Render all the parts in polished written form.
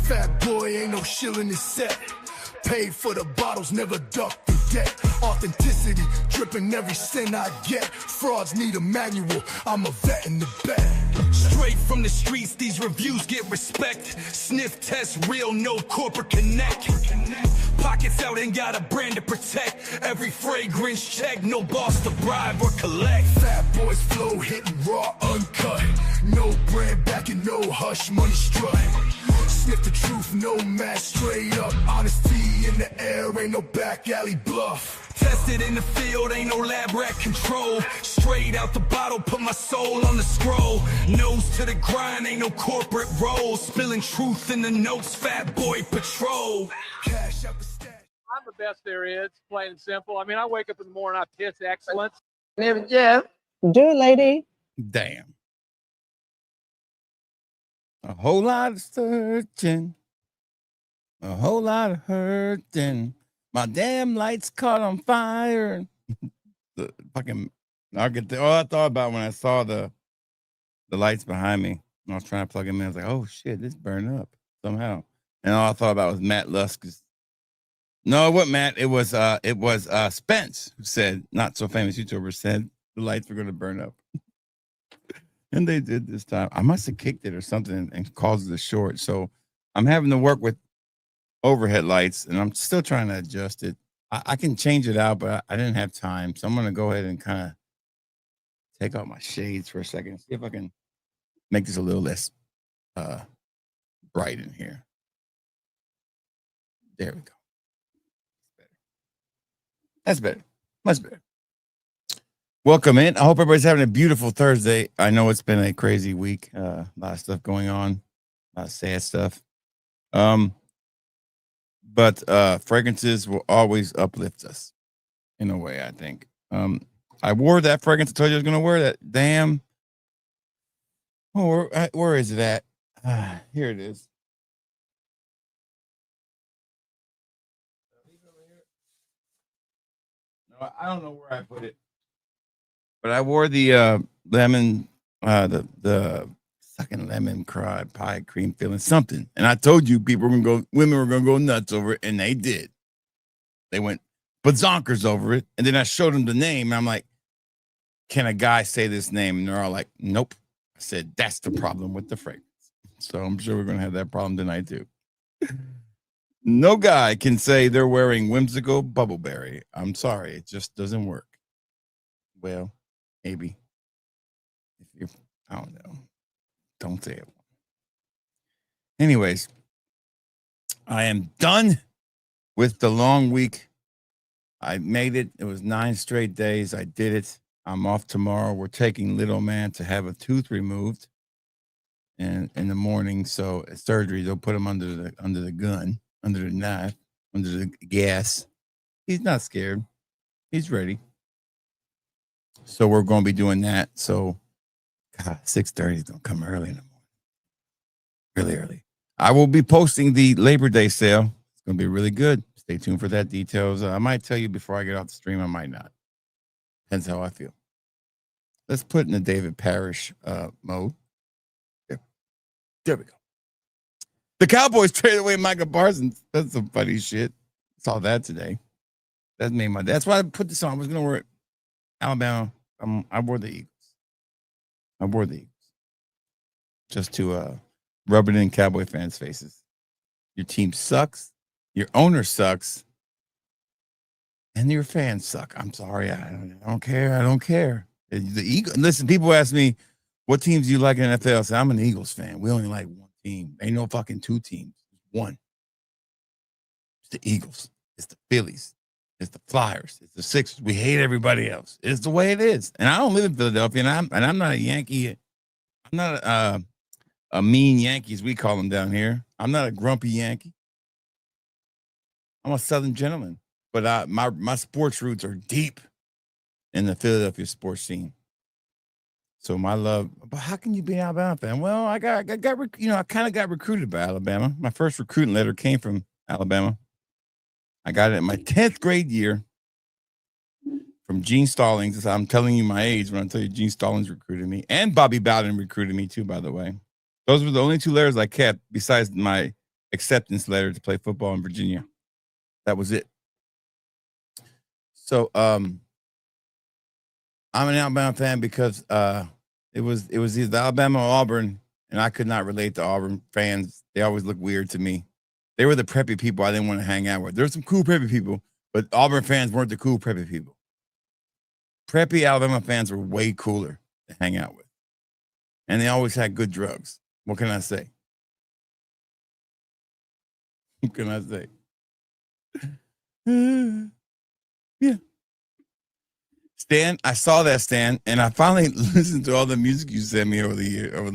Fat boy ain't no shilling his set. Paid for the bottles, never duck the debt. Authenticity, dripping every cent I get. Frauds need a manual, I'm a vet in the bed. Straight from the streets, these reviews get respect. Sniff test, real, no corporate connect. Pockets out, ain't got a brand to protect. Every fragrance check, no boss to bribe or collect. Fat boys flow, hitting raw, uncut. No brand backing, no hush, money strut. Sniff the truth, no match, straight up. Honesty in the air, ain't no back alley bluff. Tested in the field, ain't no lab rat control. Straight out the bottle, put my soul on the scroll. Nose to the grind, ain't no corporate role. Spilling truth in the notes, Fat Boy Patrol. Cash out the stash. I'm the best there is, plain and simple. I mean, I wake up in the morning, I piss excellence. Yeah. Do it, lady. Damn. A whole lot of searching. A whole lot of hurting. My damn lights caught on fire. The fucking I thought about when I saw the lights behind me. And I was trying to plug them in. I was like, oh shit, this burned up somehow. And all I thought about was Matt Lusk's. No, what Matt? It was Spence who said, not so famous YouTuber, said the lights were gonna burn up. And they did this time. I must have kicked it or something and caused the short. So I'm having to work with overhead lights, and I'm still trying to adjust it. I can change it out, but I didn't have time. So I'm going to go ahead and kind of take out my shades for a second. See if I can make this a little less bright in here. There we go. That's better. Much better. Welcome in. I hope everybody's having a beautiful Thursday. I know it's been a crazy week. A lot of stuff going on. A lot of sad stuff. But fragrances will always uplift us in a way, I think. I wore that fragrance. I told you I was going to wear that. Damn. Oh, where is it at? Here it is. No, I don't know where I put it. But I wore the lemon, the sucking lemon pie cream filling something. And I told you women were gonna go nuts over it, and they did. They went bazonkers over it. And then I showed them the name, and I'm like, can a guy say this name? And they're all like, nope. I said, that's the problem with the fragrance. So I'm sure we're gonna have that problem tonight too. No guy can say they're wearing whimsical bubbleberry. I'm sorry, it just doesn't work. Well, maybe. I don't know. Don't say it. Anyways, I am done with the long week. I made it. It was 9 straight days. I did it. I'm off tomorrow. We're taking little man to have a tooth removed in the morning. So surgery, they'll put him under the gun, under the knife, under the gas. He's not scared. He's ready. So we're going to be doing that. So, God, 6:30 is going to come early in the morning. Really early. I will be posting the Labor Day sale. It's going to be really good. Stay tuned for that details. I might tell you before I get off the stream. I might not. Depends how I feel. Let's put in the David Parrish mode. There we go. The Cowboys traded away Micah Parsons. That's some funny shit. Saw that today. That made my. That's why I put this on. I was going to wear it. Alabama. I wore the Eagles. Just to rub it in Cowboy fans' faces. Your team sucks. Your owner sucks. And your fans suck. I'm sorry. I don't care. I don't care. The Eagles. Listen, people ask me, what teams do you like in the NFL? I say, I'm an Eagles fan. We only like one team. Ain't no fucking two teams. One. It's the Eagles. It's the Phillies. It's the Flyers. It's the Sixers. We hate everybody else. It's the way it is. And I don't live in Philadelphia, and I'm not a Yankee. I'm not a mean Yankee, as we call them down here. I'm not a grumpy Yankee. I'm a Southern gentleman. But my sports roots are deep in the Philadelphia sports scene. So my love. But how can you be an Alabama fan? Well, I kind of got recruited by Alabama. My first recruiting letter came from Alabama. I got it in my 10th grade year from Gene Stallings. I'm telling you my age when I tell you Gene Stallings recruited me. And Bobby Bowden recruited me too, by the way. Those were the only 2 letters I kept besides my acceptance letter to play football in Virginia. That was it. So I'm an Alabama fan because it was either Alabama or Auburn, and I could not relate to Auburn fans. They always look weird to me. They were the preppy people I didn't want to hang out with. There's some cool preppy people, but Auburn fans weren't the cool preppy people. Preppy Alabama fans were way cooler to hang out with. And they always had good drugs. What can I say? What can I say? Yeah. Stan, I saw that, Stan, and I finally listened to all the music you sent me over the year, over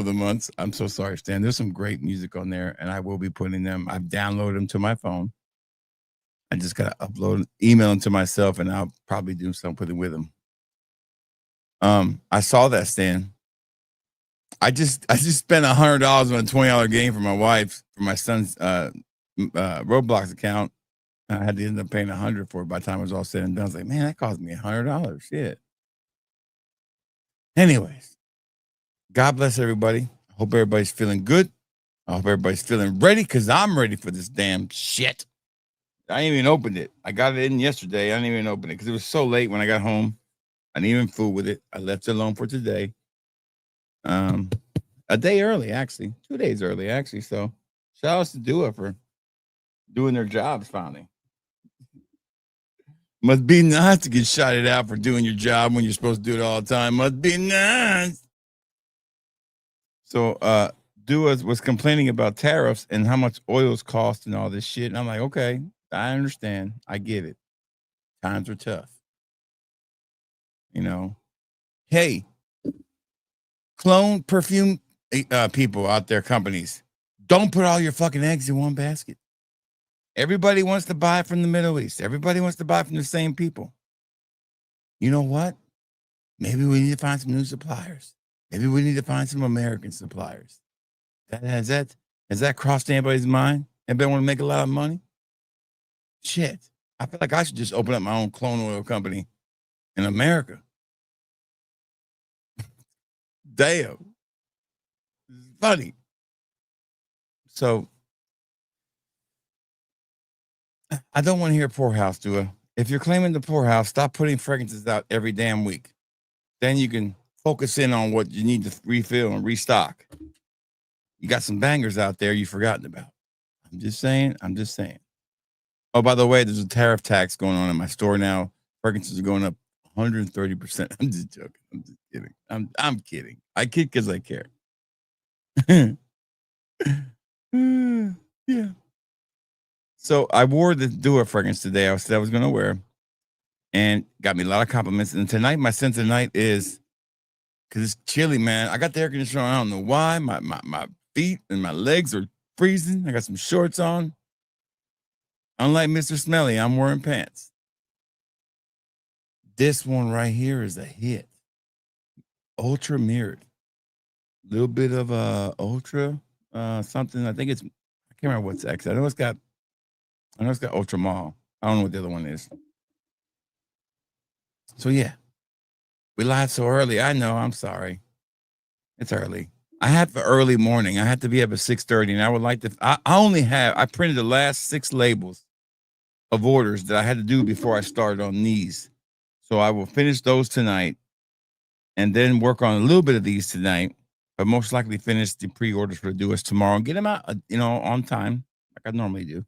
the months. I'm so sorry, Stan. There's some great music on there, and I will be putting them. I've downloaded them to my phone. I just gotta upload, email them to myself, and I'll probably do something with them. I saw that, Stan. I just spent $100 on a $20 game for my wife, for my son's Roblox account. I had to end up paying $100 for it by the time it was all said and done. I was like, man, that cost me $100. Shit. Anyways, God bless everybody. I hope everybody's feeling good. I hope everybody's feeling ready, because I'm ready for this damn shit. I ain't even opened it. I got it in yesterday. I didn't even open it because it was so late when I got home. I didn't even fool with it. I left it alone for today. A day early, actually. 2 days early, actually. So shout out to Dua for doing their jobs finally. Must be nice to get shouted out for doing your job when you're supposed to do it all the time. Must be nice. So Dua was complaining about tariffs and how much oils cost and all this shit. And I'm like, okay, I understand. I get it. Times are tough. You know, hey, clone perfume people out there, companies, don't put all your fucking eggs in one basket. Everybody wants to buy from the Middle East. Everybody wants to buy from the same people. You know what? Maybe we need to find some new suppliers. Maybe we need to find some American suppliers. Has that crossed anybody's mind? Anybody want to make a lot of money? Shit. I feel like I should just open up my own clone oil company in America. Damn. It's funny. So I don't want to hear poorhouse, Dua. If you're claiming the poorhouse, stop putting fragrances out every damn week. Then you can focus in on what you need to refill and restock. You got some bangers out there you've forgotten about. I'm just saying. Oh, by the way, there's a tariff tax going on in my store now. Fragrances are going up 130%. I'm just joking. I'm just kidding. I'm kidding. I kid because I care. Yeah. So I wore the Dua fragrance today. I said I was going to wear, and got me a lot of compliments. And tonight, my scent tonight is, because it's chilly, man. I got the air conditioner on. I don't know why. My feet and my legs are freezing. I got some shorts on. Unlike Mr. Smelly, I'm wearing pants. This one right here is a hit. Ultra mirrored. A little bit of ultra something. I think it's, I can't remember what's X. I know it's got Ultra Mall. I don't know what the other one is. So yeah, we live so early. I know. I'm sorry. It's early. I had for early morning. I had to be up at 6:30, and I would like to. I printed the last 6 labels of orders that I had to do before I started on these. So I will finish those tonight, and then work on a little bit of these tonight. But most likely finish the pre-orders for the Duas tomorrow and get them out, on time like I normally do.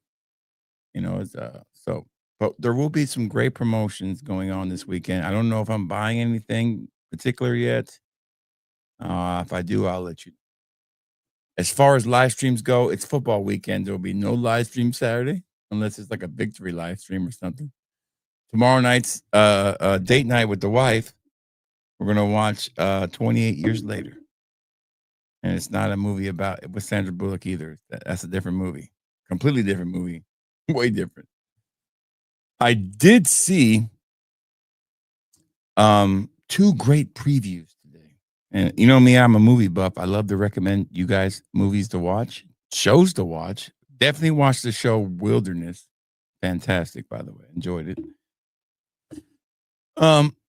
But there will be some great promotions going on this weekend. I don't know if I'm buying anything particular yet. If I do, I'll let you know. As far as live streams go, it's football weekend. There will be no live stream Saturday unless it's like a victory live stream or something. Tomorrow night's date night with the wife. We're going to watch 28 Years Later. And it's not a movie with Sandra Bullock either. That's a different movie. Completely different movie. Way different. I did see 2 great previews today. And you know me, I'm a movie buff. I love to recommend you guys movies to watch, shows to watch. Definitely watch the show Wilderness. Fantastic, by the way. Enjoyed it.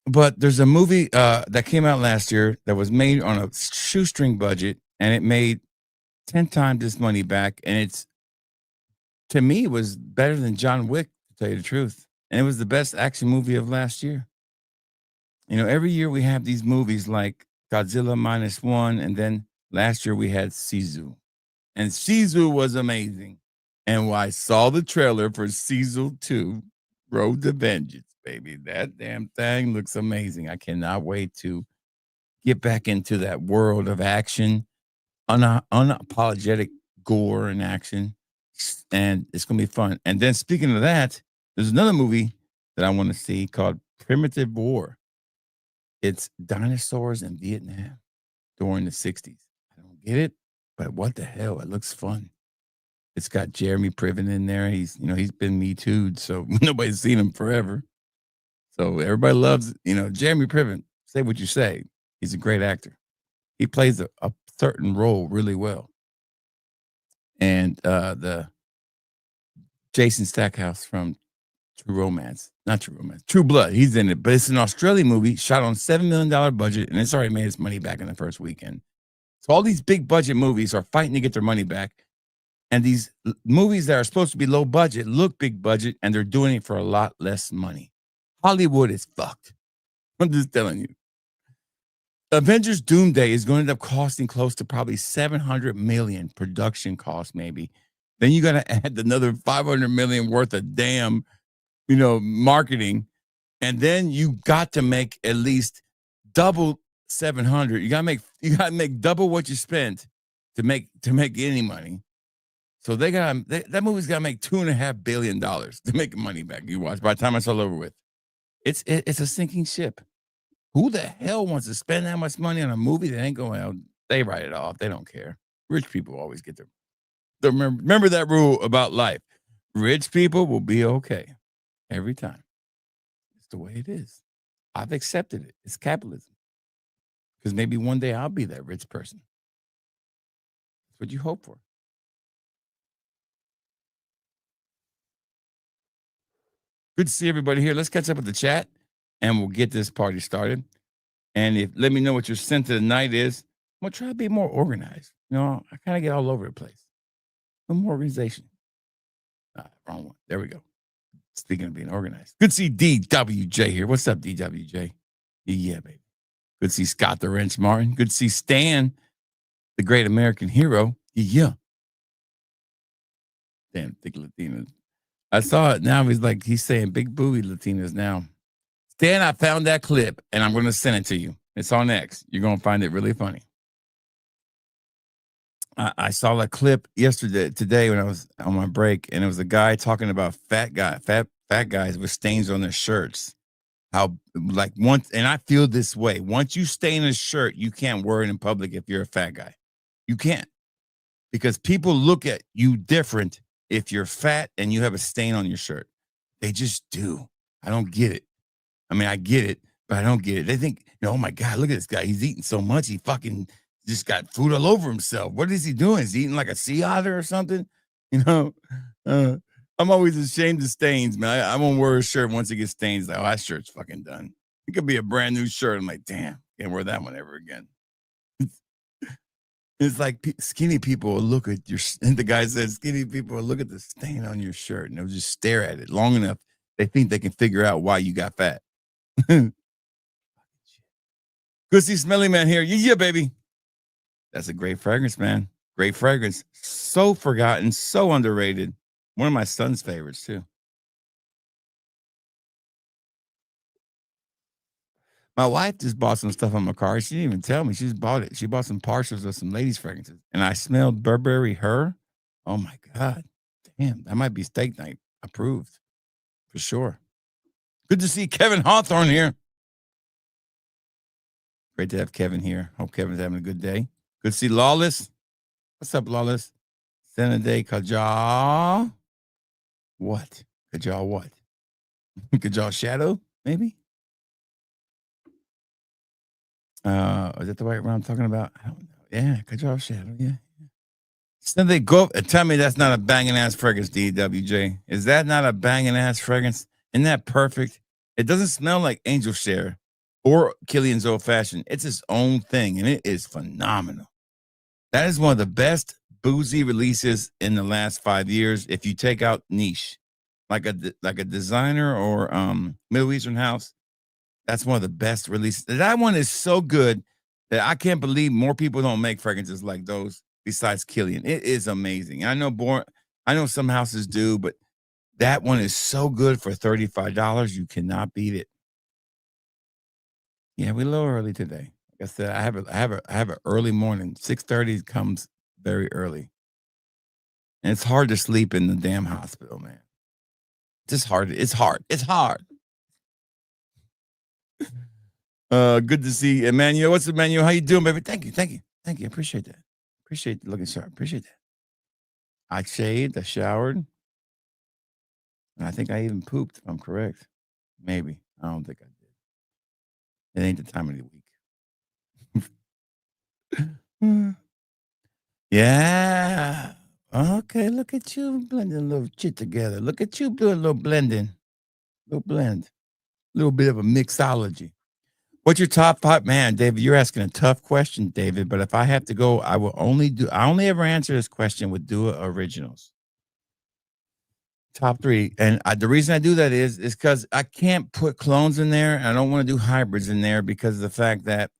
But there's a movie that came out last year that was made on a shoestring budget, and it made 10 times this money back. And it's, to me, it was better than John Wick, to tell you the truth. And it was the best action movie of last year. You know, every year we have these movies like Godzilla -1, and then last year we had Sisu. And Sisu was amazing. And I saw the trailer for Sisu 2, Road to Vengeance, baby. That damn thing looks amazing. I cannot wait to get back into that world of action, unapologetic gore and action. And it's going to be fun. And then speaking of that, there's another movie that I want to see called Primitive War. It's dinosaurs in Vietnam during the 60s. I don't get it, but what the hell? It looks fun. It's got Jeremy Piven in there. He's been Me Too'd, so nobody's seen him forever. So everybody loves, Jeremy Piven. Say what you say. He's a great actor. He plays a certain role really well. And the Jason Stackhouse from True Blood. He's in it, but it's an Australian movie shot on $7 million budget, and it's already made its money back in the first weekend. So all these big budget movies are fighting to get their money back. And these movies that are supposed to be low budget look big budget, and they're doing it for a lot less money. Hollywood is fucked. I'm just telling you. Avengers Doomsday is going to end up costing close to probably $700 million production cost, maybe. Then you got to add another $500 million worth of damn, marketing. And then you got to make at least double 700. You got to make double what you spent to make any money. So that movie's got to make $2.5 billion to make money back. You watch by the time it's all over with. It's a sinking ship. Who the hell wants to spend that much money on a movie that ain't going out? They write it off. They don't care. Rich people always get their remember that rule about life. Rich people will be okay every time. It's the way it is. I've accepted it. It's capitalism. Because maybe one day I'll be that rich person. That's what you hope for. Good to see everybody here. Let's catch up with the chat, and we'll get this party started. And let me know what your scent of the night is. I'm going to try to be more organized. I kind of get all over the place. A little more organization. Wrong one. There we go. Speaking of being organized. Good to see DWJ here. What's up, DWJ? Yeah, baby. Good to see Scott the Wrench Martin. Good to see Stan, the great American hero. Yeah. Damn, thick Latinas. I saw it now. He's saying big booby Latinas now. Stan, I found that clip, and I'm going to send it to you. It's on X. You're going to find it really funny. I saw that clip today when I was on my break, and it was a guy talking about fat guys with stains on their shirts. And I feel this way. Once you stain a shirt, you can't wear it in public if you're a fat guy. You can't. Because people look at you different if you're fat and you have a stain on your shirt. They just do. I don't get it. I mean, I get it, but I don't get it. They think, oh my God, look at this guy. He's eating so much. He fucking just got food all over himself. What is he doing? Is he eating like a sea otter or something? I'm always ashamed of stains, man. I won't wear a shirt once it gets stains. Like, that shirt's fucking done. It could be a brand new shirt. I'm like, damn, can't wear that one ever again. It's like skinny people will look at and the guy says, skinny people will look at the stain on your shirt and they'll just stare at it long enough. They think they can figure out why you got fat. Good to see Smelly Man here. Yeah, baby. That's a great fragrance, man. Great fragrance. So forgotten, so underrated. One of my son's favorites, too. My wife just bought some stuff on my car. She didn't even tell me. She just bought it. She bought some partials of some ladies' fragrances. And I smelled Burberry Her. Oh, my God. Damn, that might be steak night approved. For sure. Good to see Kevin Hawthorne here. Great to have Kevin here. Hope Kevin's having a good day. Good to see Lawless. What's up, Lawless? Senade Kajal. What? Kajal what? Kajal Shadow, maybe? Is that the right one I'm talking about? I don't know. Yeah, Kajal Shadow, yeah. Senade Go. Tell me that's not a banging ass fragrance, DWJ. Is that not a banging ass fragrance? Isn't that perfect? It doesn't smell like Angel Share or Killian's Old Fashioned. It's its own thing, and it is phenomenal. That is one of the best boozy releases in the last 5 years. If you take out niche, like a designer or Middle Eastern house, that's one of the best releases. That one is so good that I can't believe more people don't make fragrances like those besides Killian. It is amazing. I know some houses do, but that one is so good for $35. You cannot beat it. Yeah, we're a little early today. Like I said, I have an early morning. 6:30 comes very early. And it's hard to sleep in the damn hospital, man. Just hard. It's hard. It's hard. Good to see Emmanuel. What's up, Emmanuel? How you doing, baby? Thank you. I appreciate that. Appreciate looking sharp. Appreciate that. I shaved, I showered, and I think I even pooped, if I'm correct. Maybe. I don't think I did. It ain't the time of the week. Yeah. Okay, look at you blending a little shit together. Look at you doing a little blending. Little blend. A little bit of a mixology. What's your top 5? Man, David, you're asking a tough question, David. But if I have to go, I only ever answer this question with Dua Originals. Top 3. And the reason I do that is because I can't put clones in there. I don't want to do hybrids in there because of the fact that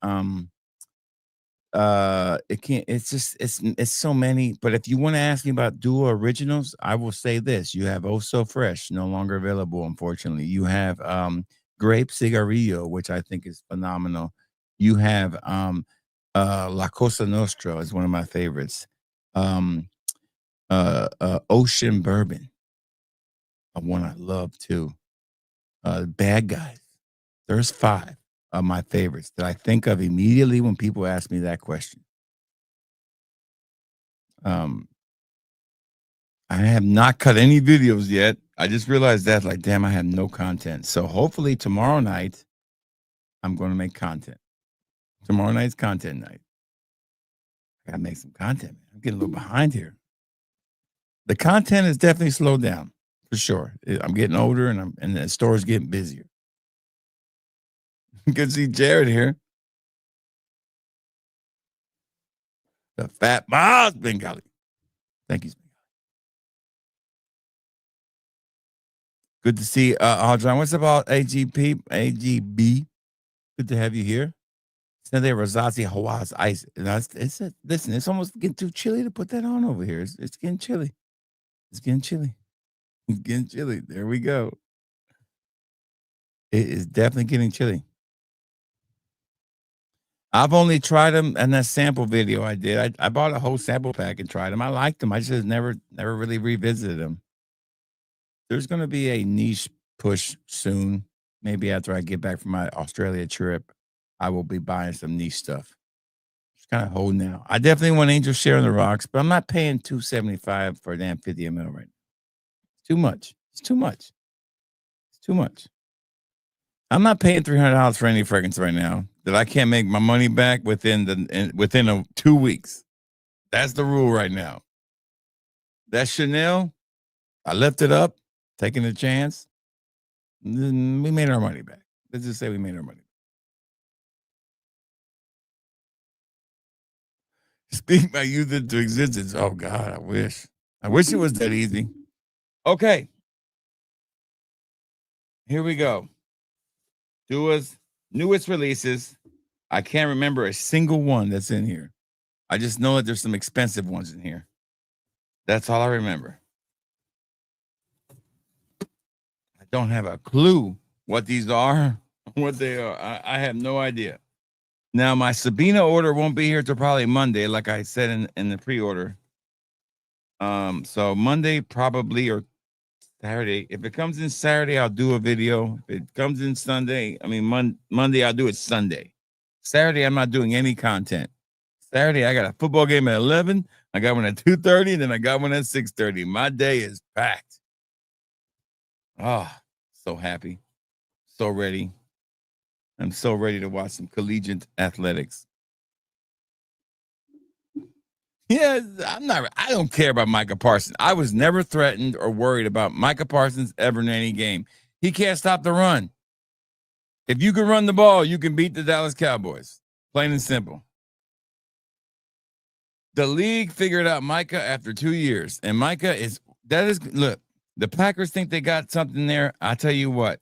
it can't, it's so many. But if you want to ask me about Dua Originals, I will say this: you have Oh So Fresh, no longer available, unfortunately. You have Grape Cigarillo, which I think is phenomenal. You have La Cosa Nostra is one of my favorites. Ocean Bourbon, one I love too. Bad Guys. There's 5 of my favorites that I think of immediately when people ask me that question. I have not cut any videos yet. I just realized that, like, damn, I have no content. So hopefully tomorrow night, I'm going to make content. Tomorrow night's content night. I got to make some content, man. I'm getting a little behind here. The content is definitely slowed down, for sure. I'm getting older, and the store's getting busier. Good to see Jared here. The Fat Boss Bengali. Thank you. Good to see Audrey. What's about AGB? Good to have you here. Sunday Rosazzi Hawaz Ice. Listen, it's almost getting too chilly to put that on over here. It's getting chilly. It's getting chilly. It's getting chilly. There we go. It is definitely getting chilly. I've only tried them in that sample video I did. I bought a whole sample pack and tried them. I liked them. I just never really revisited them. There's going to be a niche push soon. Maybe after I get back from my Australia trip, I will be buying some niche stuff. Just kind of holding out. I definitely want Angel Share on the rocks, but I'm not paying $275 for a damn 50 ml right now. It's too much. It's too much. It's too much. I'm not paying $300 for any fragrance right now that I can't make my money back within 2 weeks. That's the rule right now. That Chanel, I left it up, taking a chance. We made our money back. Let's just say we made our money back. Speak my youth into existence. Oh, God, I wish. I wish it was that easy. Okay. Here we go. Dua's newest releases. I can't remember a single one that's in here. I just know that there's some expensive ones in here. That's all I remember. I don't have a clue what these are, what they are. I have no idea. Now, my Sabina order won't be here till probably Monday, like I said in the pre-order. So Monday probably, or Saturday. If it comes in Saturday, I'll do a video. If it comes in Sunday, Monday, I'll do it Sunday. Saturday, I'm not doing any content. Saturday, I got a football game at 11. I got one at 2:30, and then I got one at 6:30. My day is packed. Oh, so happy. So ready. I'm so ready to watch some collegiate athletics. Yeah, I don't care about Micah Parsons. I was never threatened or worried about Micah Parsons ever in any game. He can't stop the run. If you can run the ball, you can beat the Dallas Cowboys. Plain and simple. The league figured out Micah after 2 years, and Micah look, the Packers think they got something there. I tell you what,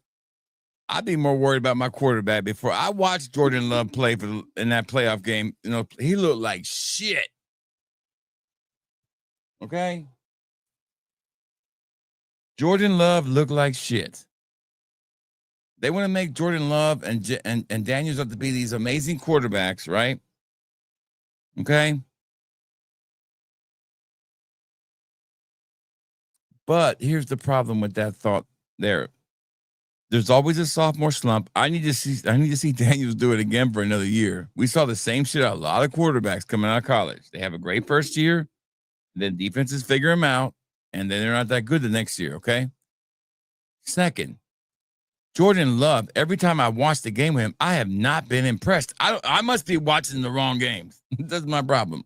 I'd be more worried about my quarterback before I watched Jordan Love play in that playoff game. You know, he looked like shit. Okay? Jordan Love looked like shit. They want to make Jordan Love and Daniels up to be these amazing quarterbacks, right? Okay? But here's the problem with that thought there. There's always a sophomore slump. I need to see Daniels do it again for another year. We saw the same shit out of a lot of quarterbacks coming out of college. They have a great first year, then defenses figure them out, and then they're not that good the next year, okay? Second, Jordan Love, every time I watch the game with him, I have not been impressed. I must be watching the wrong games. That's my problem.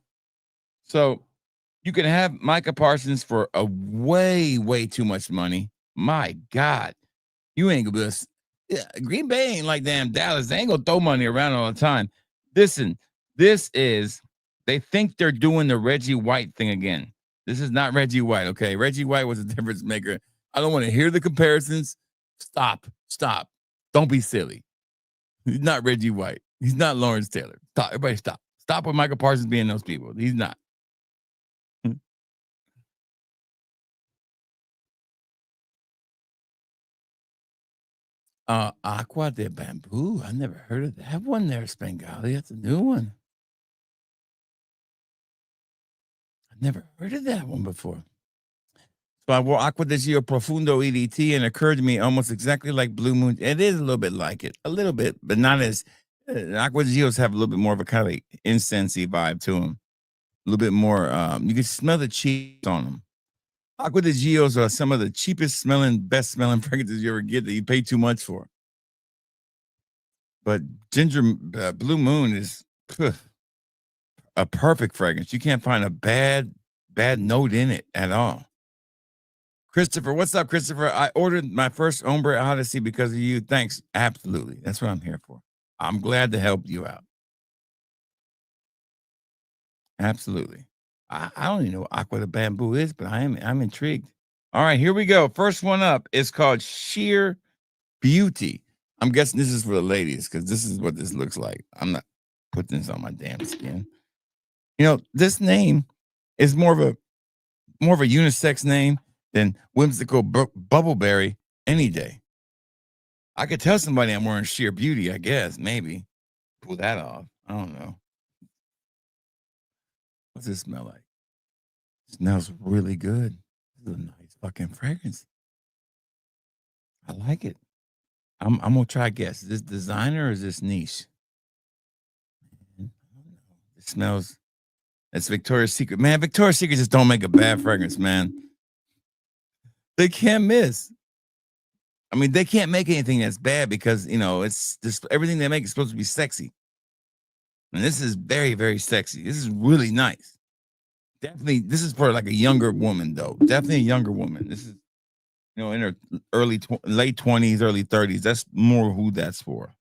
So you can have Micah Parsons for a way, way too much money. My God. You ain't gonna be Green Bay ain't like damn Dallas. They ain't gonna throw money around all the time. Listen, they think they're doing the Reggie White thing again. This is not Reggie White, okay? Reggie White was a difference maker. I don't want to hear the comparisons. Stop. Don't be silly. He's not Reggie White. He's not Lawrence Taylor. Stop. Everybody stop. Stop with Micah Parsons being those people. He's not. Aqua de Bamboo. I never heard of that one there, Spangali. That's a new one. I've never heard of that one before. So I wore Aqua de Gio Profundo EDT and it occurred to me almost exactly like Blue Moon. It is a little bit like it. A little bit, but not as Aqua de Gios have a little bit more of a kind of incensey vibe to them. A little bit more, you can smell the cheese on them. Aqua de Gios are some of the cheapest smelling, best smelling fragrances you ever get that you pay too much for. But Blue Moon is a perfect fragrance. You can't find a bad note in it at all. Christopher, what's up, Christopher? I ordered my first Ombre Odyssey because of you. Thanks. Absolutely. That's what I'm here for. I'm glad to help you out. Absolutely. I don't even know what Aqua de Bamboo is, but I'm intrigued. All right, here we go. First one up is called Sheer Beauty. I'm guessing this is for the ladies because this is what this looks like. I'm not putting this on my damn skin. You know, this name is more of a unisex name than whimsical Bubbleberry any day. I could tell somebody I'm wearing Sheer Beauty, I guess, maybe. Pull that off. I don't know. What's it smell like? It smells really good. This is a nice fucking fragrance. I like it. I'm gonna try a guess. Is this designer or is this niche? I don't know. It smells. It's Victoria's Secret. Man, Victoria's Secret just don't make a bad fragrance, man. They can't miss. I mean, they can't make anything that's bad because, you know, it's just everything they make is supposed to be sexy. And this is very, very sexy. This is really nice. Definitely, this is for like a younger woman, though. Definitely a younger woman. This is, you know, in her late 20s, early 30s. That's more who that's for.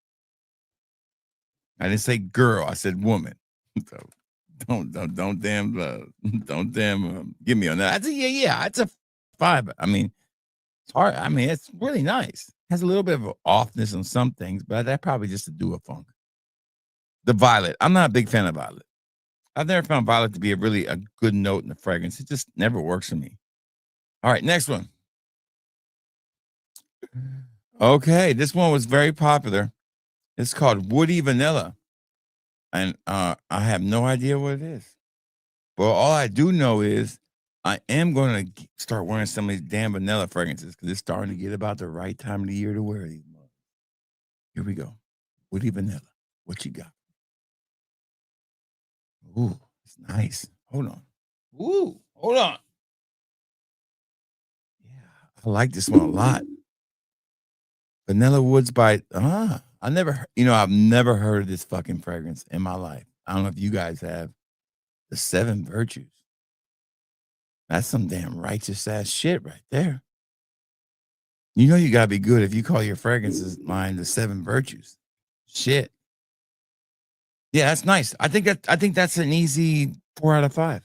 I didn't say girl. I said woman. So don't damn give me on that. I said, yeah. It's a 5. I mean, it's hard. I mean, it's really nice. Has a little bit of an offness on some things, but that probably just to do a funk. The violet. I'm not a big fan of violet. I've never found violet to be a good note in the fragrance. It just never works for me. All right, next one. Okay, this one was very popular. It's called Woody Vanilla. And I have no idea what it is. But all I do know is I am going to start wearing some of these damn vanilla fragrances because it's starting to get about the right time of the year to wear these. Here we go. Woody Vanilla. What you got? Ooh, it's nice. Hold on. Ooh, hold on. Yeah, I like this one a lot. Vanilla Woods by I've never heard of this fucking fragrance in my life. I don't know if you guys have. The 7 Virtues. That's some damn righteous ass shit right there. You know you gotta be good if you call your fragrances line the 7 Virtues. Shit. Yeah, that's nice. I think that's an easy 4 out of 5.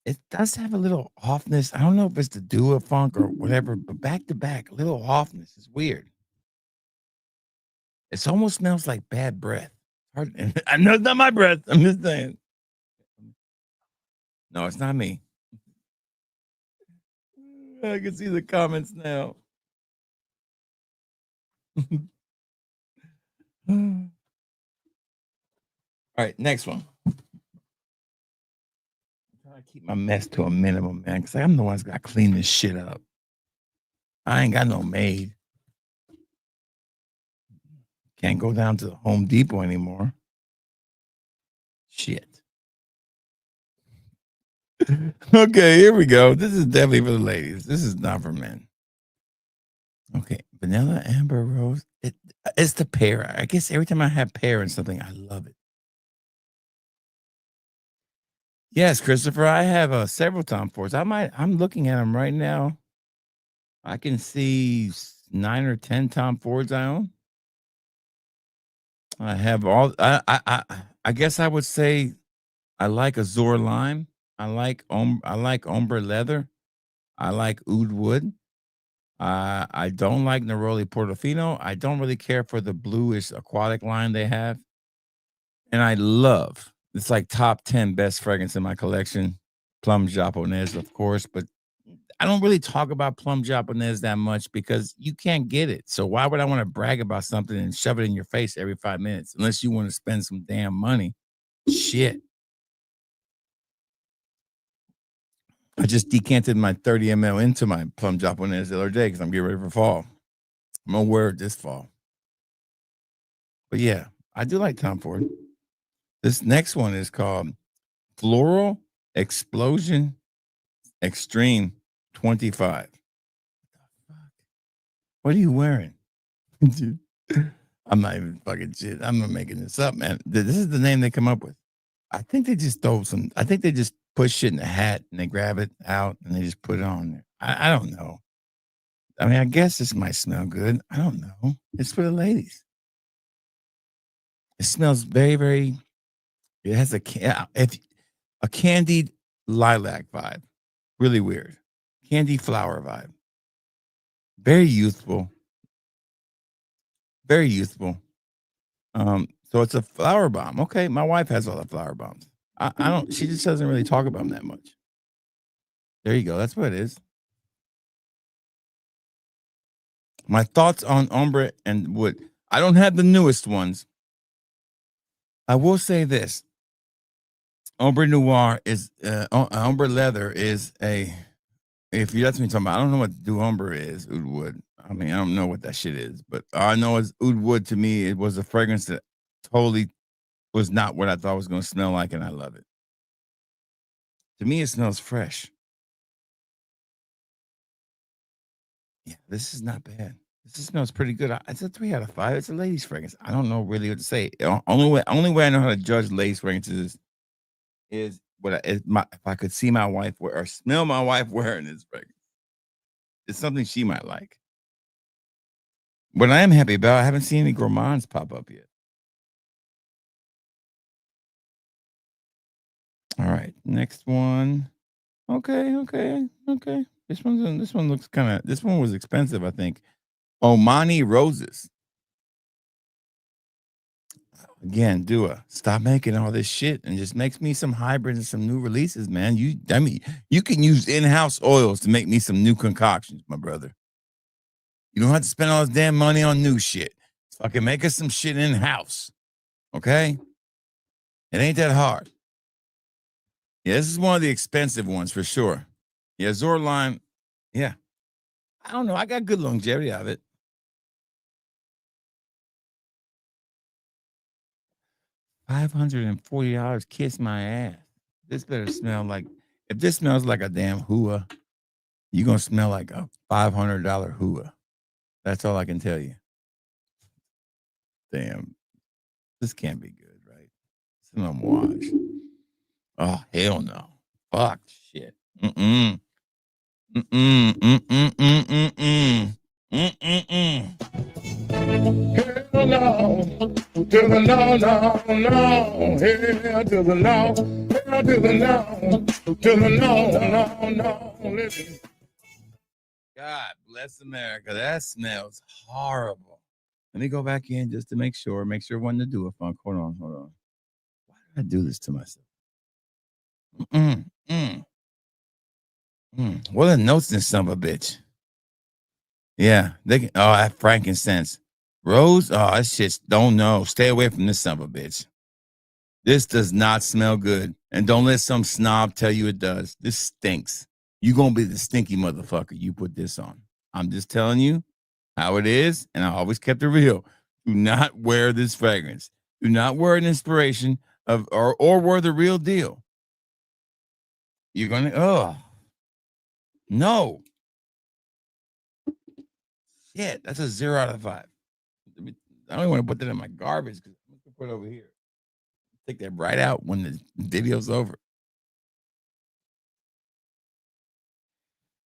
It does have a little offness. I don't know if it's the duo funk or whatever, but back to back, a little offness. It's weird. It almost smells like bad breath. I know it's not my breath. I'm just saying. No, it's not me. I can see the comments now. All right, next one. I'm trying to keep my mess to a minimum, man, because I'm the one's got to clean this shit up. I ain't got no maid. Can't go down to the Home Depot anymore. Shit. Okay, here we go. This is definitely for the ladies. This is not for men. Okay, vanilla, amber, rose. It's the pear. I guess every time I have pear and something, I love it. Yes, Christopher, I have several Tom Fords. I'm looking at them right now. I can see 9 or 10 Tom Fords I own. I have all. I guess I would say I like Azure Lime. I like Ombre Leather. I like Oud Wood. I don't like Neroli Portofino. I don't really care for the bluish aquatic line they have. And I love, it's like top 10 best fragrance in my collection. Plum Japonese, of course, but I don't really talk about Plum Japonese that much because you can't get it. So why would I want to brag about something and shove it in your face every 5 minutes? Unless you want to spend some damn money. Shit. I just decanted my 30 ml into my Plum Japonese the other day because I'm getting ready for fall. I'm going to wear it this fall. But yeah, I do like Tom Ford. This next one is called Floral Explosion Extreme 25. What are you wearing? Dude, I'm not even fucking shit. I'm not making this up, man. This is the name they come up with. I think they just put shit in a hat and they grab it out and they just put it on there. I don't know. I mean, I guess this might smell good. I don't know. It's for the ladies. It smells very, very. It has a candied lilac vibe. Really weird. Candy flower vibe. Very youthful. Very youthful. So it's a flower bomb. Okay, my wife has all the flower bombs. I don't. She just doesn't really talk about them that much. There you go. That's what it is. My thoughts on Ombre and Wood. I don't have the newest ones. I will say this. Ombre Noir is Ombre Leather is a. If you that's me talking about, I don't know what Do Ombre is. Oud Wood. I mean, I don't know what that shit is, but all I know is Oud Wood to me, it was a fragrance that totally was not what I thought it was going to smell like, and I love it. To me, it smells fresh. Yeah, this is not bad. This smells pretty good. It's a 3 out of 5. It's a ladies' fragrance. I don't know really what to say. Only way I know how to judge ladies' fragrances is if I could see my wife wear or smell my wife wearing this fragrance. It's something she might like. What I am happy about, I haven't seen any gourmands pop up yet. All right, next one. Okay. This one looks this one was expensive, I think. Omani Roses. Again, Dua, stop making all this shit and just makes me some hybrids and some new releases, man. You can use in-house oils to make me some new concoctions, my brother. You don't have to spend all this damn money on new shit. Fucking make us some shit in-house. Okay? It ain't that hard. Yeah, this is one of the expensive ones for sure. Yeah, Azure Lime. Yeah. I don't know. I got good longevity out of it. $540. Kiss my ass. This better smell like, if this smells like a damn hua, you're going to smell like a $500 hua. That's all I can tell you. Damn. This can't be good, right? It's an homage. Oh, hell no. Fuck shit. Mm-mm-mm. Hell no, to the no, no, no. Hell to the no, hell to the no, to the no, no, no. Listen. God bless America. That smells horrible. Let me go back in just to make sure when to do a funk. Hold on. Why did I do this to myself? What a notes this son of a bitch. Yeah, they can. Oh, that frankincense. Rose. Oh, that shit. Don't know. Stay away from this son of a bitch. This does not smell good. And don't let some snob tell you it does. This stinks. You're going to be the stinky motherfucker you put this on. I'm just telling you how it is. And I always kept it real. Do not wear this fragrance. Do not wear an inspiration of or wear the real deal. You're going to, no. Shit, that's a 0 out of 5. I don't want to put that in my garbage because I'm going to put it over here. Take that right out when the video's over.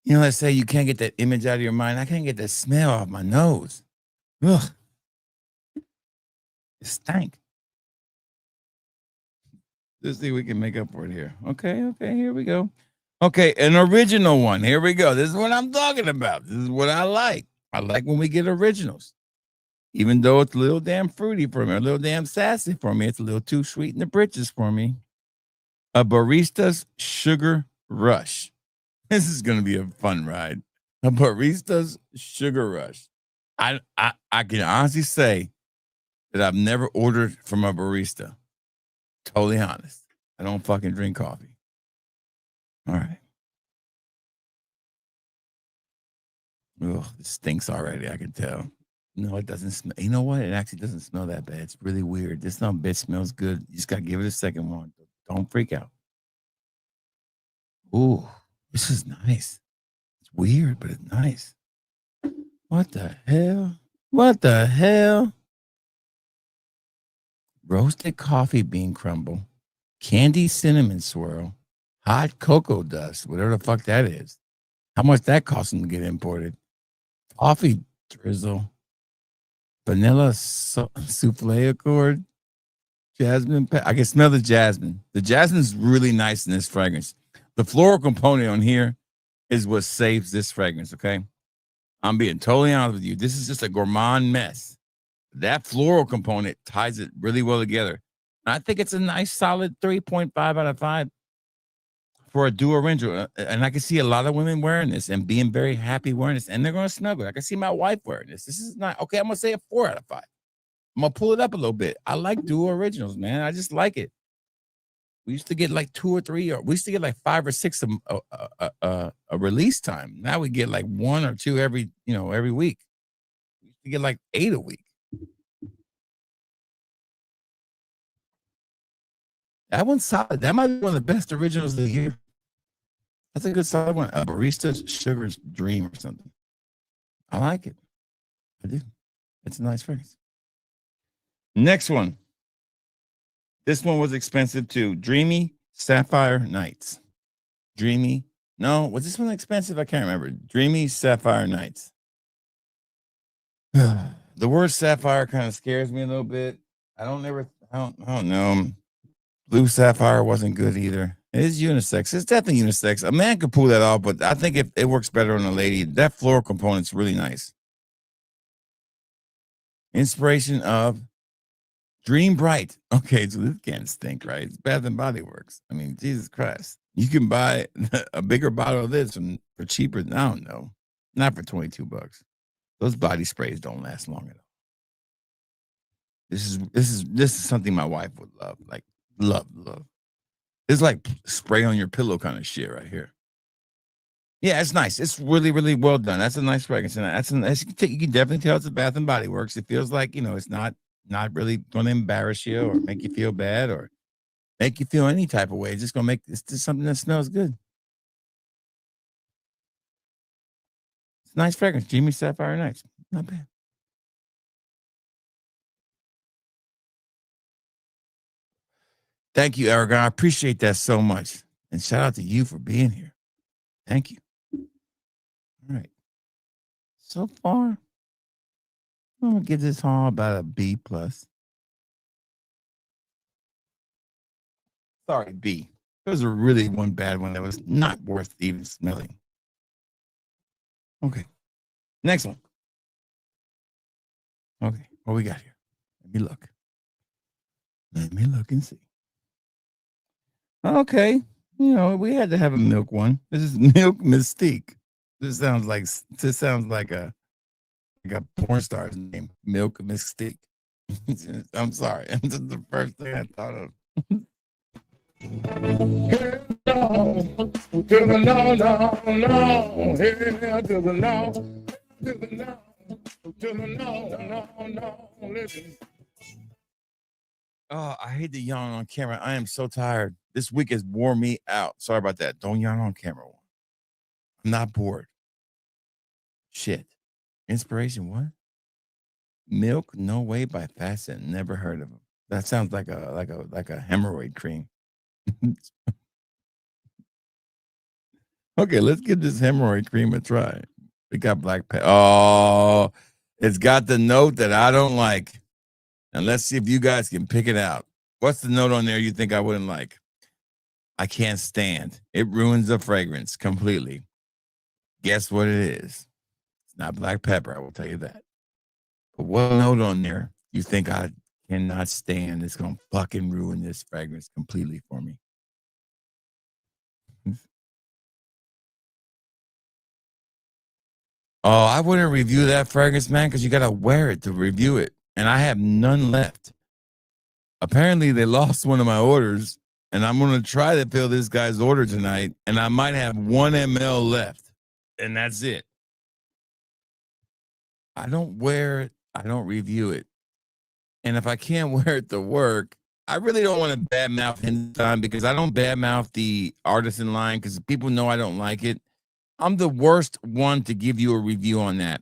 You know, let's say you can't get that image out of your mind. I can't get that smell off my nose. Ugh. It stank. Let's see if we can make up for it here. Okay, here we go. Okay, an original one. Here we go. This is what I'm talking about. This is what I like. I like when we get originals. Even though it's a little damn fruity for me, a little damn sassy for me, it's a little too sweet in the britches for me. A Barista's Sugar Rush. This is going to be a fun ride. A Barista's Sugar Rush. I can honestly say that I've never ordered from a barista. Totally honest. I don't fucking drink coffee. All right. Ugh, it stinks already. I can tell. No, it doesn't smell. You know what? It actually doesn't smell that bad. It's really weird. This dumb bitch smells good. You just got to give it a second one. Don't freak out. Ooh, this is nice. It's weird, but it's nice. What the hell? What the hell? Roasted coffee bean crumble, candy cinnamon swirl, hot cocoa dust, whatever the fuck that is. How much that costs them to get imported? Coffee drizzle, vanilla souffle accord, jasmine. I can smell the jasmine. The jasmine's really nice in this fragrance. The floral component on here is what saves this fragrance, okay? I'm being totally honest with you. This is just a gourmand mess. That floral component ties it really well together. And I think it's a nice solid 3.5 out of 5 for a duo original. And I can see a lot of women wearing this and being very happy wearing this. And they're going to smell good. I can see my wife wearing this. This is not, okay, I'm going to say a 4 out of 5. I'm going to pull it up a little bit. I like duo originals, man. I just like it. We used to get like 2 or 3, or we used to get like 5 or 6 a release time. Now we get like 1 or 2 every week. We used to get like 8 a week. That one's solid. That might be one of the best originals of the year. That's a good solid one. A Barista's Sugar's Dream or something. I like it. I do. It's a nice phrase. Next one. This one was expensive too. Dreamy Sapphire Nights. Dreamy. No, was this one expensive? I can't remember. Dreamy Sapphire Nights. The word sapphire kind of scares me a little bit. I don't know. Blue sapphire wasn't good either. It is unisex. It's definitely unisex. A man could pull that off, but I think if it works better on a lady. That floral component's really nice. Inspiration of Dream Bright. Okay, so this can't stink, right? It's Bath and Body Works. I mean, Jesus Christ. You can buy a bigger bottle of this for cheaper than, I don't know, not for $22. Those body sprays don't last long at all. This is something my wife would love. Like, love. It's like spray on your pillow kind of shit right here. Yeah, it's nice. It's really, really well done. That's a nice fragrance. And you can definitely tell it's a Bath and Body Works. It feels like, it's not really going to embarrass you or make you feel bad or make you feel any type of way. It's just going to make this just something that smells good. It's a nice fragrance. Dreamy Sapphire Nights. Not bad. Thank you, Aragon. I appreciate that so much. And shout out to you for being here. Thank you. All right. So far, I'm gonna give this haul about a B plus. Sorry, B. There was a really one bad one that was not worth even smelling. Okay. Next one. Okay. What we got here? Let me look. Let me look and see. Okay. You know, we had to have a milk one. This is Milk Mystique. This sounds like a porn star's name. Milk Mystique. I'm sorry. This is the first thing I thought of. Oh, I hate to yawn on camera. I am so tired. This week has wore me out. Sorry about that. Don't yawn on camera. I'm not bored. Shit. Inspiration, what? Milk No Way by Facet. Never heard of them. That sounds like a hemorrhoid cream. Okay, let's give this hemorrhoid cream a try. We got black pepper. Oh, it's got the note that I don't like. And let's see if you guys can pick it out. What's the note on there you think I wouldn't like? I can't stand. It ruins the fragrance completely. Guess what it is? It's not black pepper, I will tell you that. But what note on there you think I cannot stand? It's going to fucking ruin this fragrance completely for me. Oh, I wouldn't review that fragrance, man, because you got to wear it to review it. And I have none left. Apparently, they lost one of my orders, and I'm going to try to fill this guy's order tonight, and I might have 1 ml left, and that's it. I don't wear it. I don't review it. And if I can't wear it to work, I really don't want to badmouth Hindustan because I don't badmouth the artisan line because people know I don't like it. I'm the worst one to give you a review on that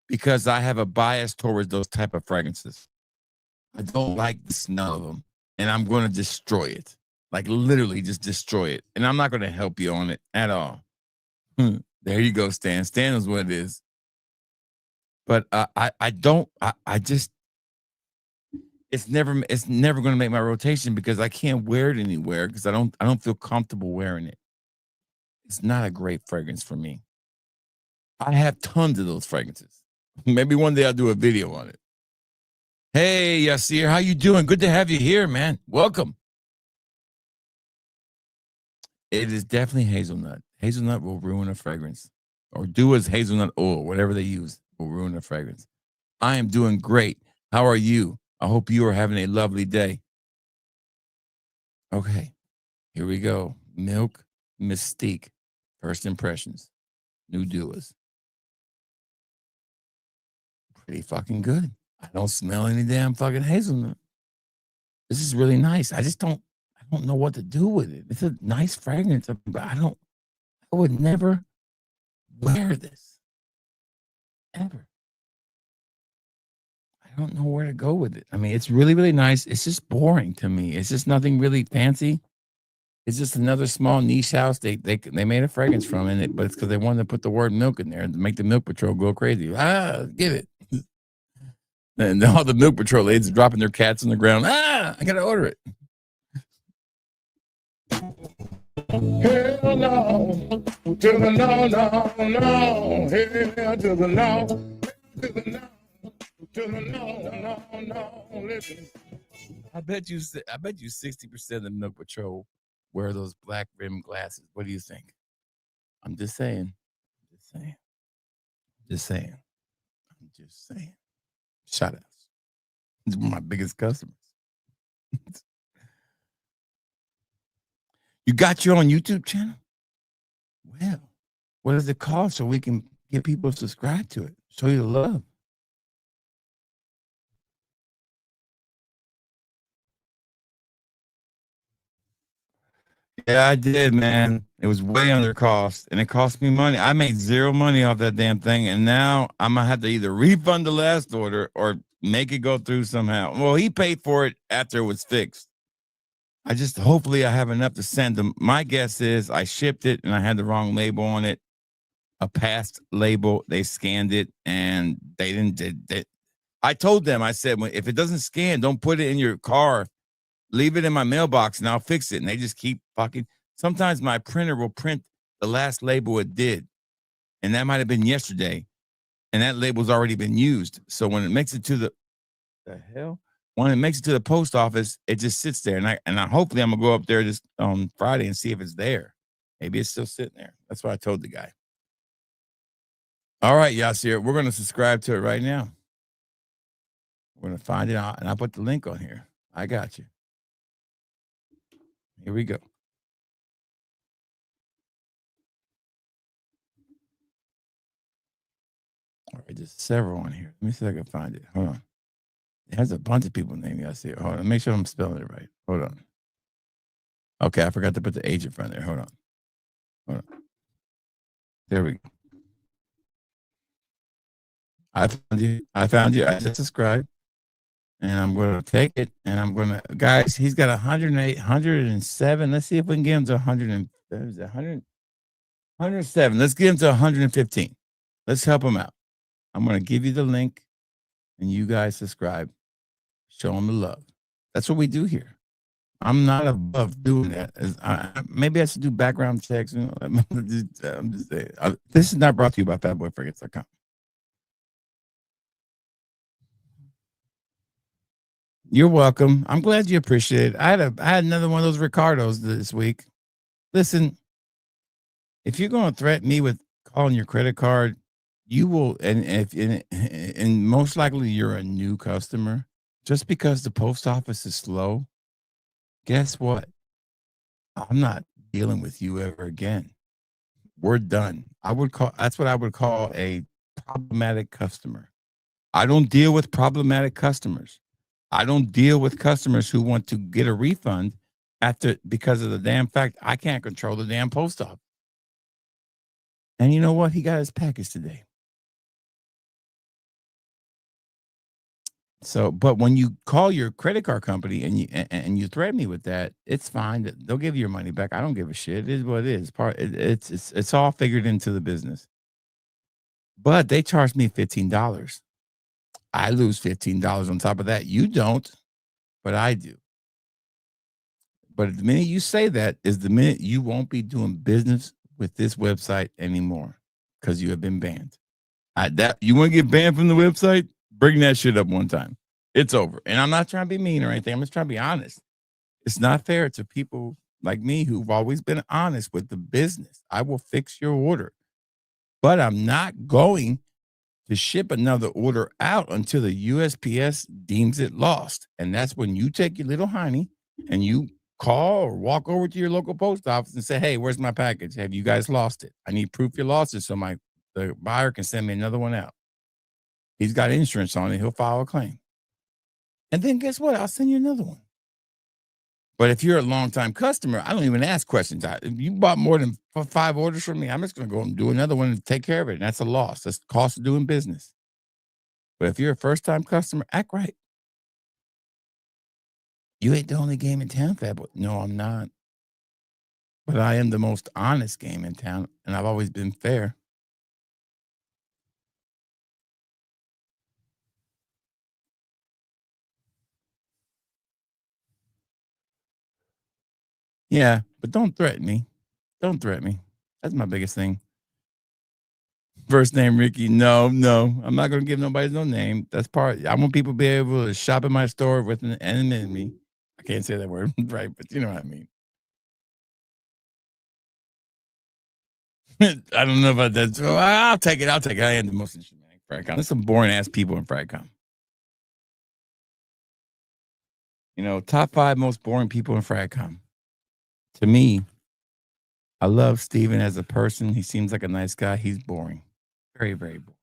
because I have a bias towards those type of fragrances. I don't like the smell of them, and I'm going to destroy it. Like literally just destroy it. And I'm not going to help you on it at all. There you go, Stan. Stan knows what it is. But it's never going to make my rotation because I can't wear it anywhere because I don't feel comfortable wearing it. It's not a great fragrance for me. I have tons of those fragrances. Maybe one day I'll do a video on it. Hey, Yasir, how you doing? Good to have you here, man. Welcome. It is definitely hazelnut. Hazelnut will ruin a fragrance. Or do as hazelnut oil, whatever they use, will ruin a fragrance. I am doing great. How are you? I hope you are having a lovely day. Okay, here we go. Milk Mystique. First impressions. New duos. Pretty fucking good. I don't smell any damn fucking hazelnut. This is really nice. I don't know what to do with it. It's a nice fragrance, but I would never wear this. Ever. I don't know where to go with it. I mean, it's really, really nice. It's just boring to me. It's just nothing really fancy. It's just another small niche house they made a fragrance from in it, but it's because they wanted to put the word milk in there to make the Milk Patrol go crazy. Give it. And all the Milk Patrol aides are dropping their cats on the ground. I gotta order it. Hell no, to the no, no, no. Hell to the no, to the no, to the no, no, no. Listen, I bet you 60% of the Milk Patrol wear those black rim glasses. What do you think? I'm just saying. Just saying. Shout outs. It's one of my biggest customers. You got your own YouTube channel? Well, what does it cost so we can get people to subscribe to it? Show you the love. Yeah, I did, man. It was way under cost, and it cost me money. I made zero money off that damn thing, and now I'm gonna have to either refund the last order or make it go through somehow. Well, he paid for it after it was fixed. Hopefully I have enough to send him. My guess is I shipped it and I had the wrong label on it. a past label. They scanned it and they didn't. I told them, I said, if it doesn't scan, don't put it in your car. Leave it in my mailbox and I'll fix it. And they just keep fucking. Sometimes my printer will print the last label it did. And that might have been yesterday. And that label's already been used. So when it makes it to the hell? When it makes it to the post office, it just sits there. And I hopefully I'm gonna go up there just on Friday and see if it's there. Maybe it's still sitting there. That's what I told the guy. All right, Yasir, we're gonna subscribe to it right now. We're gonna find it out, and I'll put the link on here. I got you. Here we go. All right, there's several on here. Let me see if I can find it. Hold on. It has a bunch of people named Yasir. Hold on. Make sure I'm spelling it right. Hold on. Okay, I forgot to put the H in front there. Hold on. Hold on. There we go. I found you. I just subscribed. And I'm going to take it. And I'm going to, guys, he's got 108, 107. Let's see if we can get him to 100. 107. Let's get him to 115. Let's help him out. I'm going to give you the link and you guys subscribe. Show him the love. That's what we do here. I'm not above doing that. Maybe I should do background checks. You know, I'm just saying. This is not brought to you by FatBoyFrigates.com. You're welcome. I'm glad you appreciate it. I had another one of those Ricardos this week. Listen, if you're going to threaten me with calling your credit card, you will, and most likely you're a new customer. Just because the post office is slow, guess what? I'm not dealing with you ever again. We're done. That's what I would call a problematic customer. I don't deal with problematic customers. I don't deal with customers who want to get a refund because of the damn fact I can't control the damn post office. And you know what? He got his package today. So, but when you call your credit card company and you threaten me with that, it's fine. They'll give you your money back. I don't give a shit. It is what it is. It's all figured into the business. But they charged me $15. I lose $15 on top of that. You don't, but I do. But the minute you say that is the minute you won't be doing business with this website anymore because you have been banned. You want to get banned from the website? Bring that shit up one time. It's over. And I'm not trying to be mean or anything. I'm just trying to be honest. It's not fair to people like me who've always been honest with the business. I will fix your order, but I'm not going to ship another order out until the USPS deems it lost. And that's when you take your little honey and you call or walk over to your local post office and say, hey, where's my package? Have you guys lost it? I need proof you lost it so the buyer can send me another one out. He's got insurance on it. He'll file a claim. And then guess what? I'll send you another one. But if you're a longtime customer, I don't even ask questions. If you bought more than 5 orders from me, I'm just going to go and do another one and take care of it. And that's a loss. That's the cost of doing business. But if you're a first-time customer, act right. You ain't the only game in town, Fatboy. No, I'm not. But I am the most honest game in town, and I've always been fair. Yeah, but don't threaten me. Don't threaten me. That's my biggest thing. First name Ricky. No, I'm not going to give nobody no name. That's part. I want people to be able to shop in my store with an enemy. I can't say that word right, but you know what I mean. I don't know about that. So I'll take it. I am the most interesting in Fragcom. There's some boring ass people in Fragcom. You know, top 5 most boring people in Fragcom. To me, I love Steven as a person. He seems like a nice guy. He's boring. Very, very boring.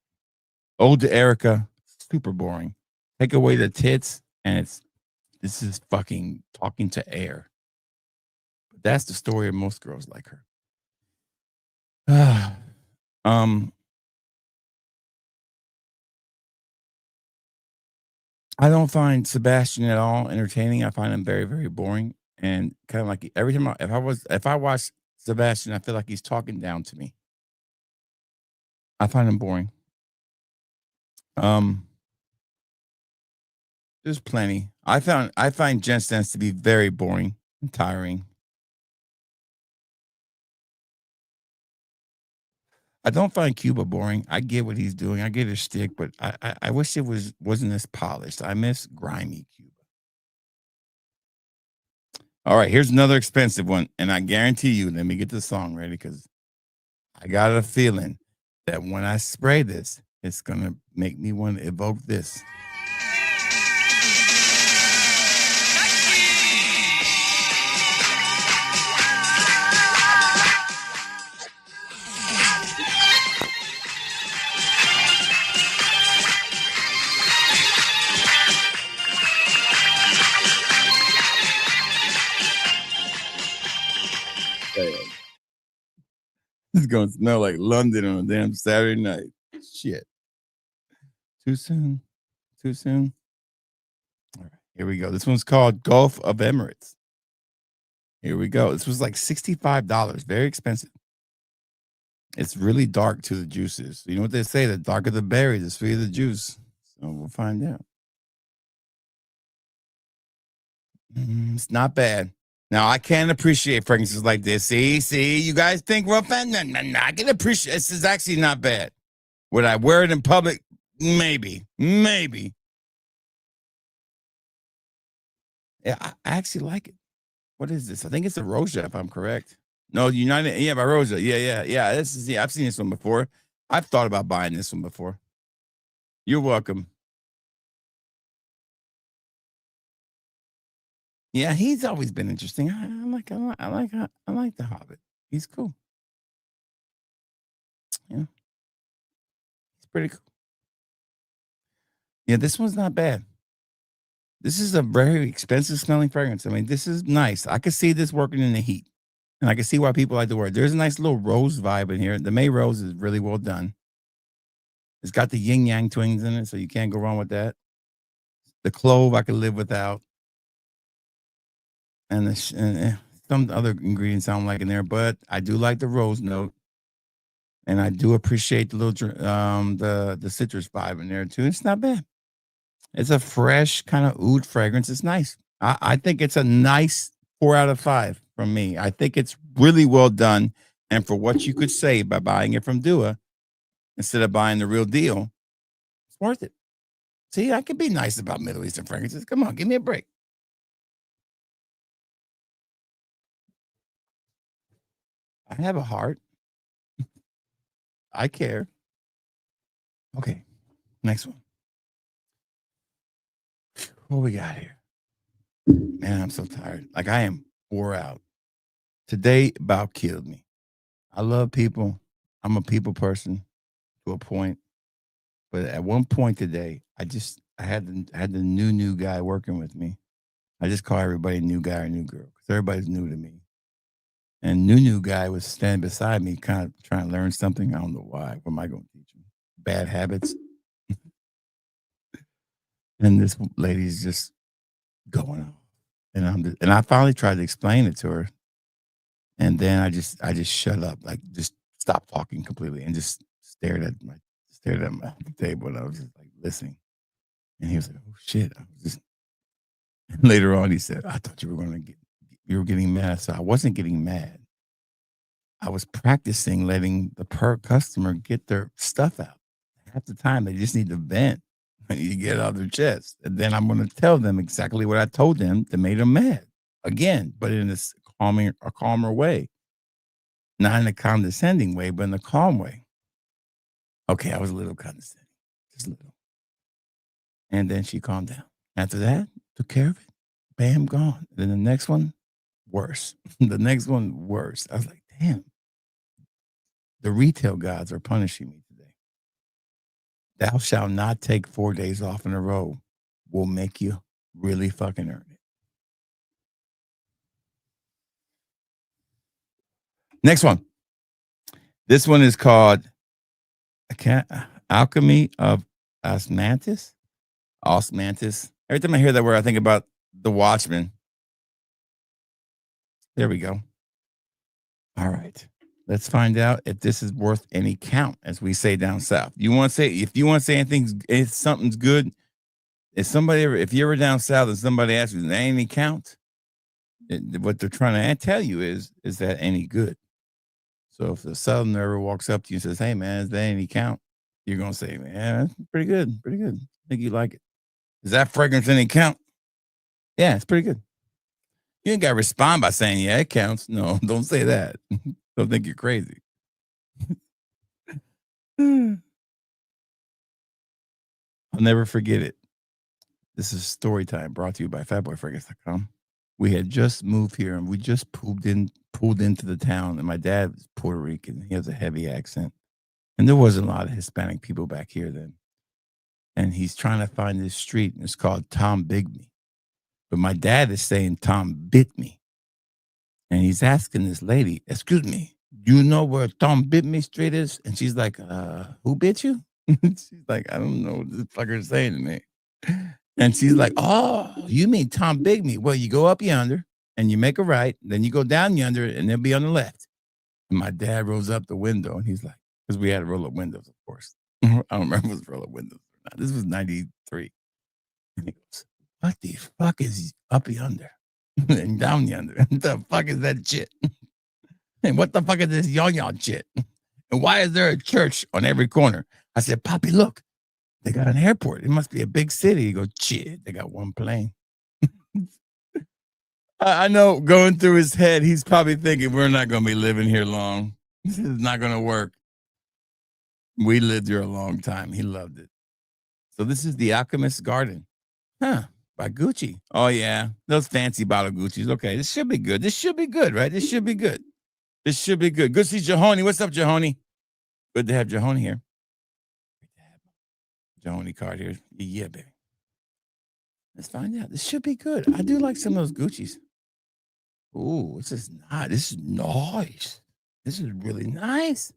Old to Erica, super boring. Take away the tits, and this is fucking talking to air. But that's the story of most girls like her. I don't find Sebastian at all entertaining. I find him very, very boring. And kind of like every time if I watch Sebastian, I feel like he's talking down to me. I find them boring. There's plenty. I find Just Dance to be very boring and tiring. I don't find Cuba boring. I get what he's doing. I get his shtick, but I wish it wasn't as polished. I miss grimy Cuba. All right, here's another expensive one, and I guarantee you. Let me get the song ready because I got a feeling that when I spray this, it's gonna make me want to evoke this. It's gonna smell like London on a damn Saturday night. Shit. Too soon. Too soon. All right, here we go. This one's called Gulf of Emirates. Here we go. This was like $65. Very expensive. It's really dark to the juices. You know what they say? The darker the berry, the sweeter the juice. So we'll find out. It's not bad. Now I can appreciate fragrances like this. See, you guys think we're fan? No, I can appreciate. This is actually not bad. Would I wear it in public? Maybe. Yeah, I actually like it. What is this? I think it's a Roja, if I'm correct. No, United. Yeah, by Roja. Yeah. This is. Yeah, I've seen this one before. I've thought about buying this one before. You're welcome. Yeah, he's always been interesting. I like the Hobbit. He's cool. Yeah, he's pretty cool. Yeah, this one's not bad. This is a very expensive smelling fragrance. I mean, this is nice. I could see this working in the heat, and I can see why people like to wear it. There's a nice little rose vibe in here. The May rose is really well done. It's got the yin yang twins in it, so you can't go wrong with that. The clove I could live without. And some other ingredients I don't like in there, but I do like the rose note, and I do appreciate the little the citrus vibe in there too. It's not bad. It's a fresh kind of oud fragrance. It's nice. I think it's a nice 4 out of 5 from me. I think it's really well done, and for what you could say by buying it from Dua instead of buying the real deal, it's worth it. See, I can be nice about Middle Eastern fragrances. Come on, give me a break. I have a heart. I care. Okay, next one. What we got here? Man, I'm so tired. Like I am wore out. Today about killed me. I love people. I'm a people person to a point. But at one point today, I had the new guy working with me. I just call everybody new guy or new girl because everybody's new to me. And new guy was standing beside me, kind of trying to learn something. I don't know why. What am I going to teach him? Bad habits. And this lady's just going on, and I finally tried to explain it to her, and then I just shut up, like just stopped talking completely, and just stared at my table, and I was just like listening. And he was like, "Oh shit!" I was just. And later on, he said, "I thought you were getting mad." So I wasn't getting mad. I was practicing letting the customer get their stuff out. Half the time, they just need to vent. You get it out of their chest. And then I'm going to tell them exactly what I told them that made them mad. Again, but in a calmer way. Not in a condescending way, but in a calm way. Okay, I was a little condescending. Just a little. And then she calmed down. After that, took care of it. Bam, gone. Then the next one, worse. The next one, worse. I was like, damn. The retail gods are punishing me. Thou shalt not take 4 days off in a row will make you really fucking earn it. Next one. This one is called Alchemy of Osmanthus. Osmanthus. Every time I hear that word, I think about The Watchmen. There we go. All right. Let's find out if this is worth any count, as we say down south. If you want to say anything, if something's good, if you ever down south and somebody asks you, there ain't any count, what they're trying to tell you is that any good? So if the southerner ever walks up to you and says, hey man, is there any count? You're going to say, man, that's pretty good. Pretty good. I think you like it. Is that fragrance any count? Yeah, it's pretty good. You ain't got to respond by saying, yeah, it counts. No, don't say that. Don't think you're crazy. I'll never forget it. This is story time brought to you by fatboyfragrance.com. We had just moved here and we just pulled into the town, and my dad was Puerto Rican. He has a heavy accent. And there wasn't a lot of Hispanic people back here then. And he's trying to find this street, and it's called Tom Bigby. But my dad is saying Tom bit me. And he's asking this lady, excuse me, you know where Tom bit me street is? And she's like, who bit you? She's like, I don't know what this fucker is saying to me. And she's like, oh, you mean Tom Bigby? Well, you go up yonder and you make a right, then you go down yonder and they'll be on the left. And my dad rolls up the window and he's like, because we had to roll up windows, of course. I don't remember if it was roll up windows or not. This was 93. And he goes, what the fuck is up yonder and down yonder? What the fuck is that shit? And what the fuck is this yon shit? And why is there a church on every corner? I said, Poppy, look, they got an airport. It must be a big city. He goes, shit, they got one plane. I know going through his head, he's probably thinking, we're not going to be living here long. This is not going to work. We lived here a long time. He loved it. So this is the Alchemist's Garden. Huh. By Gucci. Oh, yeah. Those fancy bottle Gucci's. Okay, this should be good. This should be good, right? This should be good. This should be good. Good to see Jahoni. What's up, Jahoni? Good to have Jahoni here. Jahoni card here. Yeah, baby. Let's find out. This should be good. I do like some of those Gucci's. Ooh, this is nice. This is nice. This is really nice.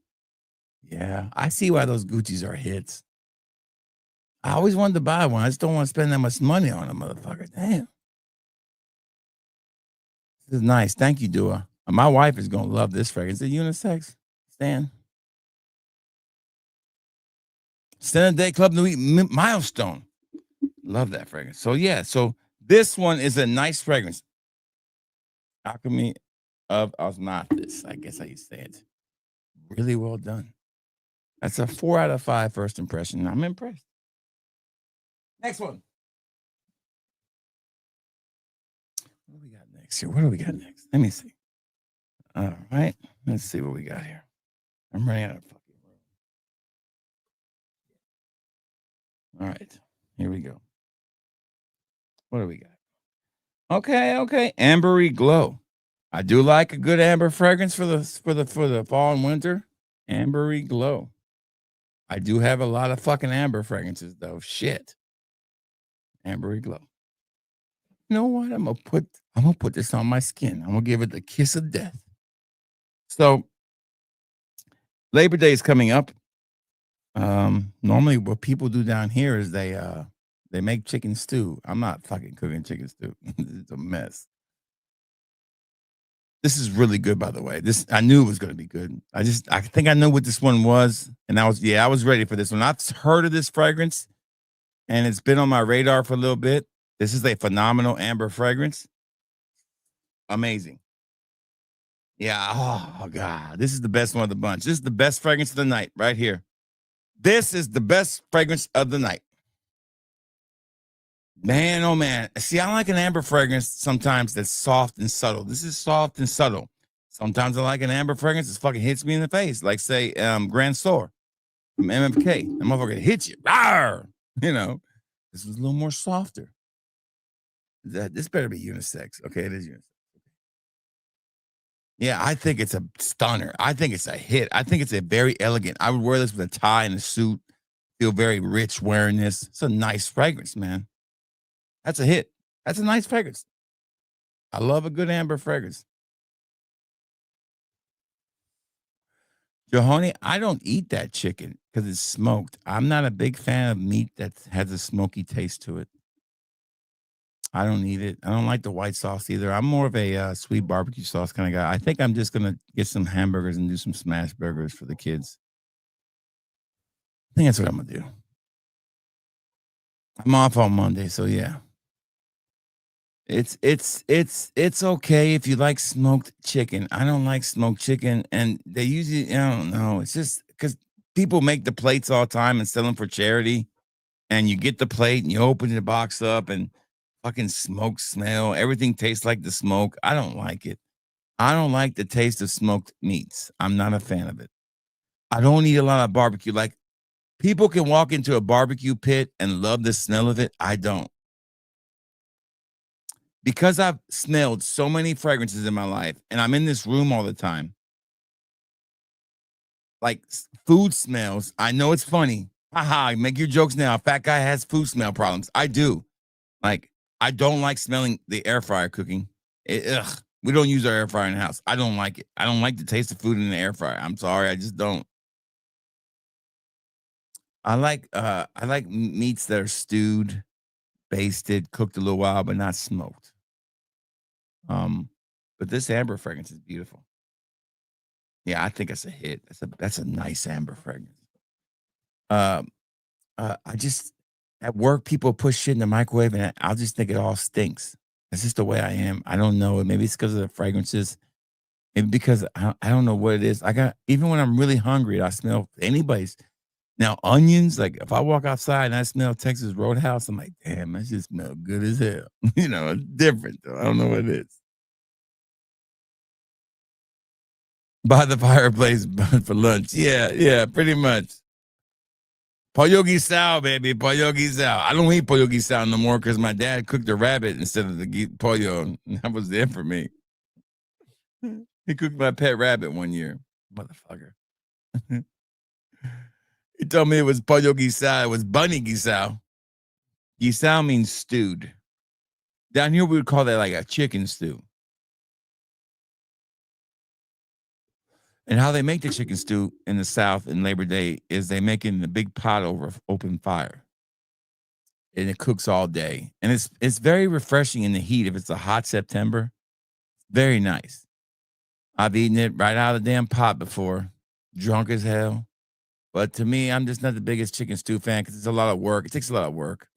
Yeah, I see why those Gucci's are hits. I always wanted to buy one. I just don't want to spend that much money on a motherfucker. Damn. This is nice. Thank you, Dua. My wife is going to love this fragrance. Is it unisex? Stan? Center Day Club New Milestone. Love that fragrance. So, yeah. So, this one is a nice fragrance. Alchemy of Osmosis. I guess how you say it. Really well done. That's a 4 out of 5 first impression. I'm impressed. Next one. What do we got next here? What do we got next? Let me see. All right. Let's see what we got here. I'm running out of fucking room. All right. Here we go. What do we got? Okay. Ambery Glow. I do like a good amber fragrance for the fall and winter. Ambery Glow. I do have a lot of fucking amber fragrances though. Shit. Ambery Glow. You know what? I'm gonna put this on my skin. I'm gonna give it the kiss of death. So Labor Day is coming up. Normally what people do down here is they make chicken stew. I'm not fucking cooking chicken stew. It's a mess. This is really good, by the way. I knew it was going to be good. I think I know what this one was, and I was ready for this one. I've heard of this fragrance, and it's been on my radar for a little bit. This is a phenomenal amber fragrance. Amazing. Yeah. Oh God, this is the best one of the bunch. This is the best fragrance of the night, right here. This is the best fragrance of the night. Man, oh man. See, I like an amber fragrance sometimes that's soft and subtle. This is soft and subtle. Sometimes I like an amber fragrance that fucking hits me in the face. Like, say, Grand Soar from MFK. That motherfucker hits you. Rawr! You know, this was a little more softer. This better be unisex. Okay, it is unisex. Yeah, I think it's a stunner. I think it's a hit. I think it's a very elegant. I would wear this with a tie and a suit. Feel very rich wearing this. It's a nice fragrance, man. That's a hit. That's a nice fragrance. I love a good amber fragrance. Jahoni, I don't eat that chicken because it's smoked. I'm not a big fan of meat that has a smoky taste to it. I don't need it. I don't like the white sauce either. I'm more of a sweet barbecue sauce kind of guy. I think I'm just gonna get some hamburgers and do some smash burgers for the kids. I think that's what I'm gonna do. I'm off on Monday, so yeah. It's okay if you like smoked chicken. I don't like smoked chicken, and they usually I don't know. It's just because people make the plates all the time and sell them for charity, and you get the plate and you open the box up and fucking smoke smell. Everything tastes like the smoke. I don't like it. I don't like the taste of smoked meats. I'm not a fan of it. I don't eat a lot of barbecue. Like people can walk into a barbecue pit and love the smell of it. I don't. Because I've smelled so many fragrances in my life and I'm in this room all the time. Like food smells. I know it's funny. Haha, make your jokes now. Fat guy has food smell problems. I do. Like, I don't like smelling the air fryer cooking. Ugh. We don't use our air fryer in the house. I don't like it. I don't like the taste of food in the air fryer. I'm sorry. I just don't. I like meats that are stewed, basted, cooked a little while, but not smoked. But this amber fragrance is beautiful. Yeah, I think it's a hit. That's a nice amber fragrance. Um, I just at work people put shit in the microwave and I'll just think it all stinks. That's just the way I am. I don't know. Maybe it's because of the fragrances. Maybe because I don't know what it is. I got even when I'm really hungry, I smell anybody's. Now onions, like if I walk outside and I smell Texas Roadhouse, I'm like, damn, that just smell good as hell. It's different though. I don't know what it is. By the fireplace for lunch. Yeah, pretty much. Pollo guisado, baby. Pollo guisado. I don't eat pollo guisado no more because my dad cooked a rabbit instead of the pollo. That was it for me. He cooked my pet rabbit one year. Motherfucker. He told me it was pollo guisado. It was bunny guisado. Guisado means stewed. Down here, we would call that like a chicken stew. And how they make the chicken stew in the South in Labor Day is they make it in a big pot over open fire. And it cooks all day. And it's very refreshing in the heat. If it's a hot September, very nice. I've eaten it right out of the damn pot before, drunk as hell. But to me, I'm just not the biggest chicken stew fan because it's a lot of work. It takes a lot of work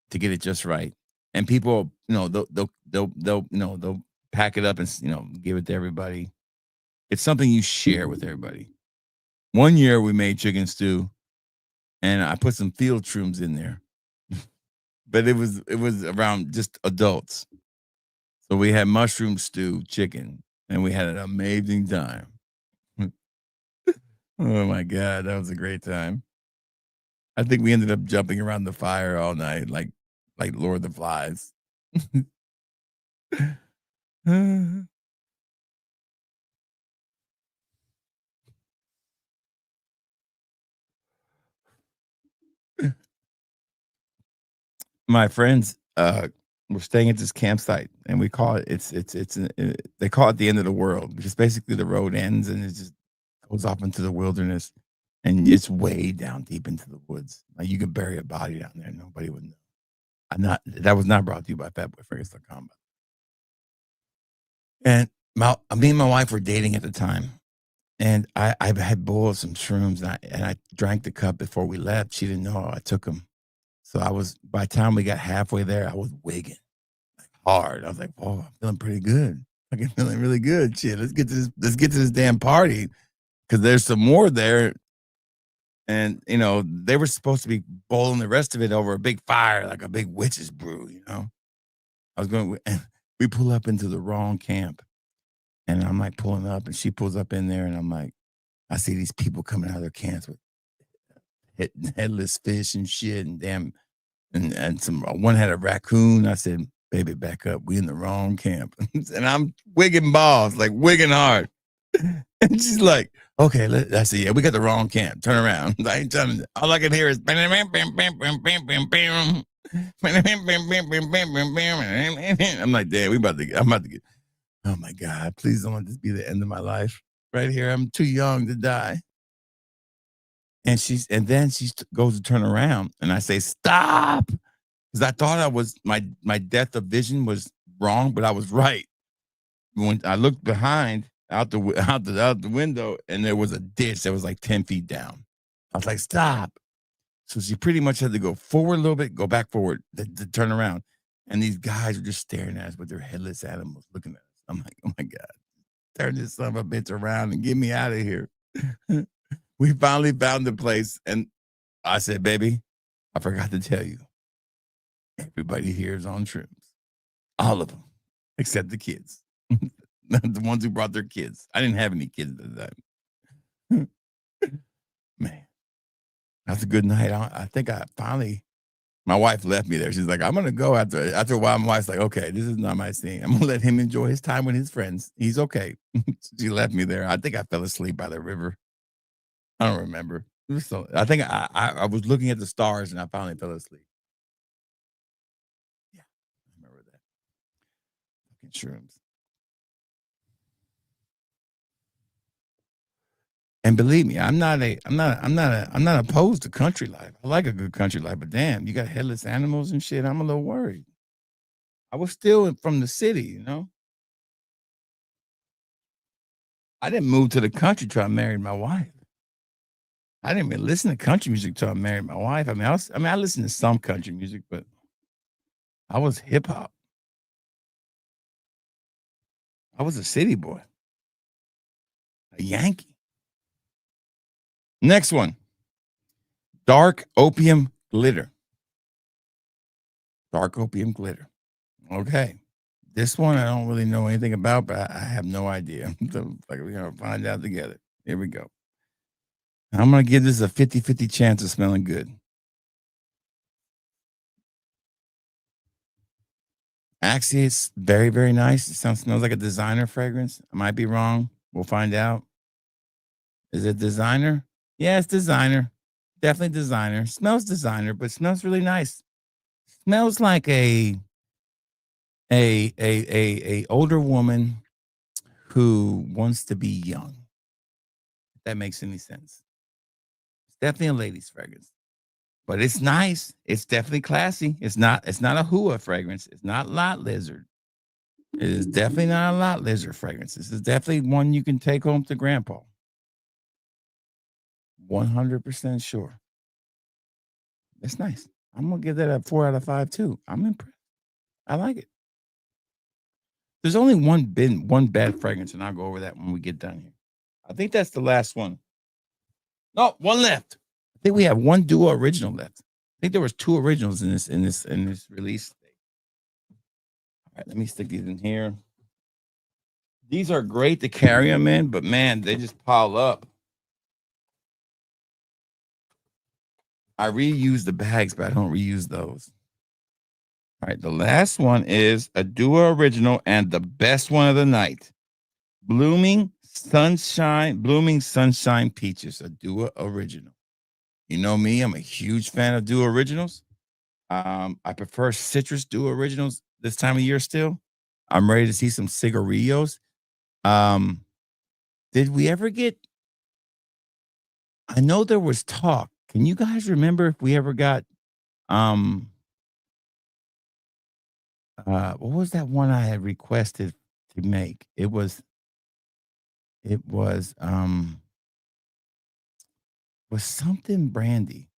to get it just right. And people, they'll pack it up and give it to everybody. It's something you share with everybody. One year we made chicken stew, and I put some field shrooms in there, but it was around just adults. So we had mushroom stew chicken, and we had an amazing time. Oh my God, that was a great time. I think we ended up jumping around the fire all night, like Lord of the Flies. My friends were staying at this campsite, and we call it they call it the end of the world because basically the road ends and it just goes off into the wilderness, and it's way down deep into the woods. Like you could bury a body down there, nobody would know. That was not brought to you by fatboyfragrance.com. And me and my wife were dating at the time, and I had boiled some shrooms, and I drank the cup before we left. She didn't know I took them. So by the time we got halfway there, I was wigging like hard. I was like, oh, I'm feeling pretty good. I'm feeling really good. Shit, let's get to this damn party because there's some more there. And, they were supposed to be boiling the rest of it over a big fire, like a big witch's brew, and we pull up into the wrong camp. And I'm like pulling up, and she pulls up in there, and I'm like, I see these people coming out of their camps with headless fish and shit, and damn, and one had a raccoon. I said, "Baby, back up. We in the wrong camp." And I'm wigging balls, like wigging hard. And she's like, "Okay, I said, yeah, we got the wrong camp. Turn around." I ain't telling you. All I can hear is I'm like, damn, I'm about to get. Oh my God, please don't let this be the end of my life. Right here, I'm too young to die. And then she goes to turn around, and I say, "Stop!" because I thought I was my depth of vision was wrong, but I was right. When I looked behind out the window, and there was a ditch that was like 10 feet down. I was like, stop. So she pretty much had to go forward a little bit, go back forward, to turn around. And these guys were just staring at us with their headless animals looking at us. I'm like, oh my God, turn this son of a bitch around and get me out of here. We finally found the place. And I said, baby, I forgot to tell you. Everybody here is on shrooms. All of them, except the kids. The ones who brought their kids. I didn't have any kids at the time. Man, that's a good night. I think I finally, my wife left me there. She's like, I'm going to go after a while. My wife's like, okay, this is not my scene. I'm going to let him enjoy his time with his friends. He's okay. She left me there. I think I fell asleep by the river. I don't remember. I think I was looking at the stars and I finally fell asleep. Yeah, I remember that. Fucking shrooms. And believe me, I'm not opposed to country life. I like a good country life, but damn, you got headless animals and shit. I'm a little worried. I was still from the city, you know. I didn't move to the country till I married my wife. I didn't even listen to country music till I married my wife. I listened to some country music, but I was hip hop. I was a city boy, a Yankee. Next one, dark opium glitter. Dark opium glitter. Okay. This one I don't really know anything about, but I have no idea. So, like, we're going to find out together. Here we go. I'm going to give this a 50-50 chance of smelling good. Actually, it's very, very nice. It smells like a designer fragrance. I might be wrong. We'll find out. Is it designer? Yeah, it's designer. Definitely designer. Smells designer, but smells really nice. Smells like a older woman who wants to be young. If that makes any sense. It's definitely a lady's fragrance. But it's nice. It's definitely classy. It's not a hua fragrance. It's not lot lizard. It is definitely not a lot lizard fragrance. This is definitely one you can take home to grandpa. 100% sure. It's nice. I'm gonna give that a 4 out of 5 too. I'm impressed. I like it. There's only one bad fragrance, and I'll go over that when we get done here. I think that's the last one. No, one left. I think we have one duo original left. I think there was 2 originals in this release. All right, let me stick these in here. These are great to carry them in, but man, they just pile up. I reuse the bags, but I don't reuse those. All right, the last one is a duo original and the best one of the night. Blooming Sunshine Peaches, a duo original. You know me, I'm a huge fan of duo originals. I prefer citrus duo originals this time of year still. I'm ready to see some cigarillos. Did we ever get, I know there was talk. Can you guys remember if we ever got what was that one I had requested to make? It was something brandy.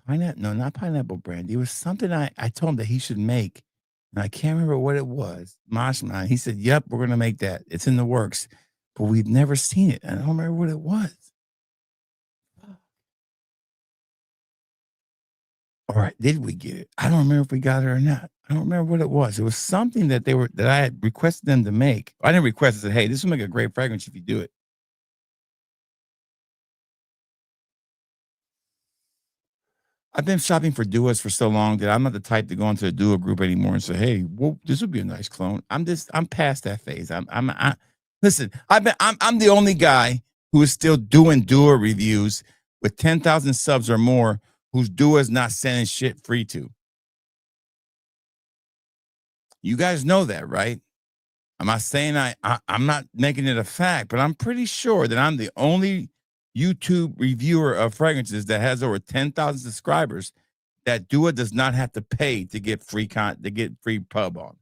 Pineapple, no, not pineapple brandy. It was something I told him that he should make, and I can't remember what it was. Moshman, he said, yep, we're gonna make that. It's in the works, but we've never seen it. I don't remember what it was. All right, did we get it? I don't remember if we got it or not. I don't remember what it was. It was something that I had requested them to make. I didn't request it. I said, hey, this will make a great fragrance if you do it. I've been shopping for duos for so long that I'm not the type to go into a duo group anymore and say, hey, well, this would be a nice clone. I'm past that phase. Listen, I'm the only guy who is still doing duo reviews with 10,000 subs or more whose duo is not sending shit free to. You guys know that, right? I'm not saying I'm not making it a fact, but I'm pretty sure that I'm the only YouTube reviewer of fragrances that has over 10,000 subscribers that Dua does not have to pay to get free pub on.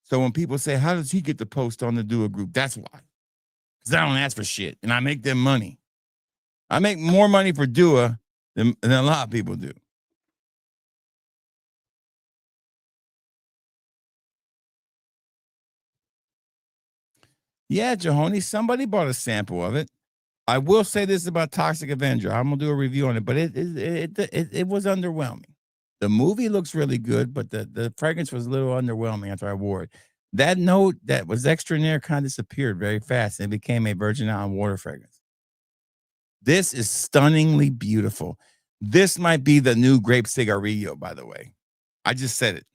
So when people say, how does he get the post on the Dua group? That's why. Because I don't ask for shit, and I make them money. I make more money for Dua than a lot of people do. Yeah, Jahoni, somebody bought a sample of it. I will say this about Toxic Avenger. I'm gonna do a review on it, but it was underwhelming. The movie looks really good, but the fragrance was a little underwhelming after I wore it. That note that was extra in there kind of disappeared very fast and became a Virgin Island water fragrance. This is stunningly beautiful. This might be the new grape cigarillo, by the way. I just said it.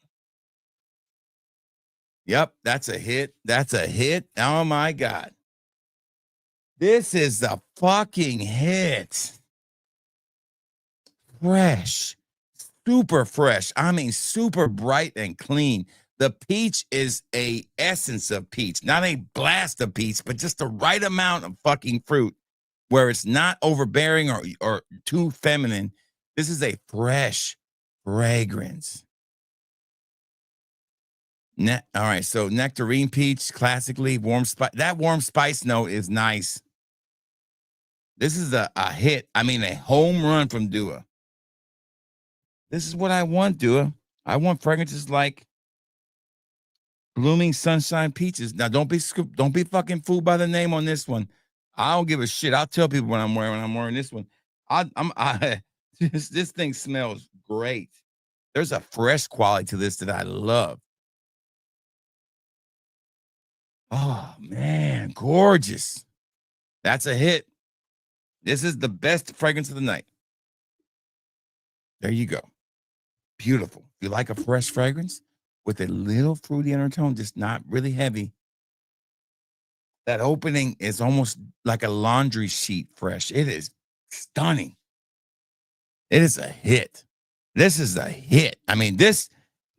Yep, that's a hit. That's a hit. Oh my God. This is the fucking hit. Fresh. Super fresh. I mean, super bright and clean. The peach is a essence of peach, not a blast of peach, but just the right amount of fucking fruit where it's not overbearing or too feminine. This is a fresh fragrance. All right, so nectarine peach, classically warm spice. That warm spice note is nice. This is a hit. I mean, a home run from Dua. This is what I want, Dua. I want fragrances like Blooming Sunshine Peaches. Now, don't be fucking fooled by the name on this one. I don't give a shit. I'll tell people when I'm wearing this one. This thing smells great. There's a fresh quality to this that I love. Oh man, gorgeous. That's a hit. This is the best fragrance of the night. There you go. Beautiful. If you like a fresh fragrance with a little fruity undertone, just not really heavy. That opening is almost like a laundry sheet fresh. It is stunning. It is a hit. This is a hit. I mean,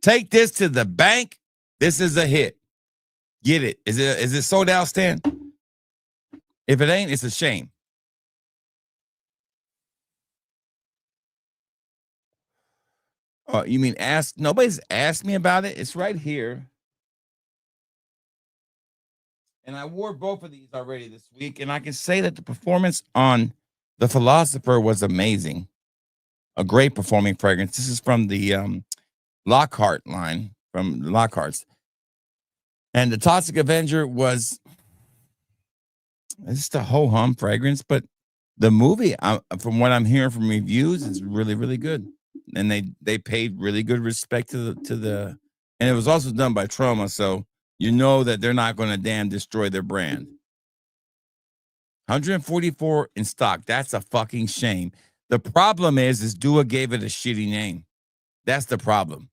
take this to the bank. This is a hit. Get it. Is it sold out, Stan? If it ain't, it's a shame. You mean ask? Nobody's asked me about it. It's right here. And I wore both of these already this week. And I can say that the performance on The Philosopher was amazing. A great performing fragrance. This is from the Lockhart line, from Lockhart's. And the Toxic Avenger was just a ho-hum fragrance. But the movie, from what I'm hearing from reviews, is really, really good. And they paid really good respect to the and it was also done by Trauma, so you know that they're not going to damn destroy their brand. 144 in stock. That's a fucking shame. The problem is Dua gave it a shitty name. That's the problem.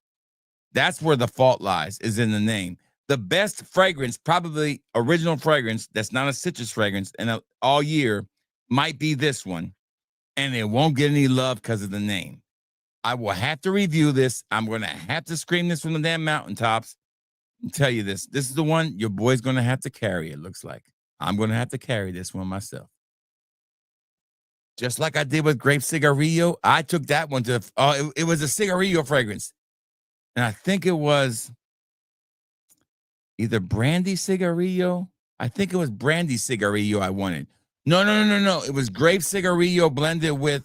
That's where the fault lies, is in the name. The best fragrance, probably original fragrance, that's not a citrus fragrance, and all year might be this one, and it won't get any love because of the name. I will have to review this. I'm going to have to scream this from the damn mountaintops and tell you this. This is the one your boy's going to have to carry, it looks like. I'm going to have to carry this one myself. Just like I did with Grape Cigarillo, I took that one to, it was a cigarillo fragrance. And I think it was either brandy cigarillo. I think it was brandy cigarillo I wanted. No. It was grape cigarillo blended with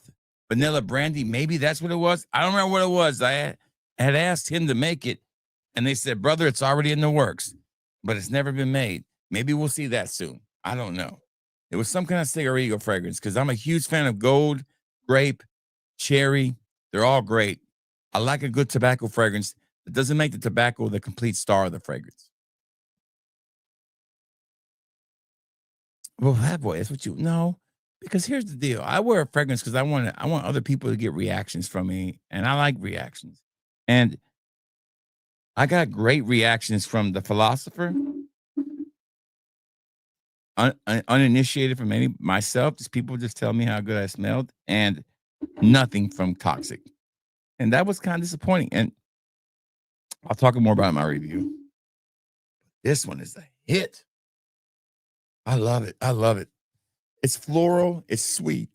vanilla brandy. Maybe that's what it was. I don't remember what it was. I had asked him to make it, and they said, brother, it's already in the works, but it's never been made. Maybe we'll see that soon. I don't know. It was some kind of cigarillo fragrance because I'm a huge fan of gold, grape, cherry. They're all great. I like a good tobacco fragrance. It doesn't make the tobacco the complete star of the fragrance. Well, that boy, that's what you know. Because here's the deal. I wear a fragrance because I want other people to get reactions from me. And I like reactions. And I got great reactions from The Philosopher. Uninitiated from myself. Just people just tell me how good I smelled. And nothing from Toxic. And that was kind of disappointing. And I'll talk more about it in my review. This one is a hit. I love it. I love it. It's floral. It's sweet.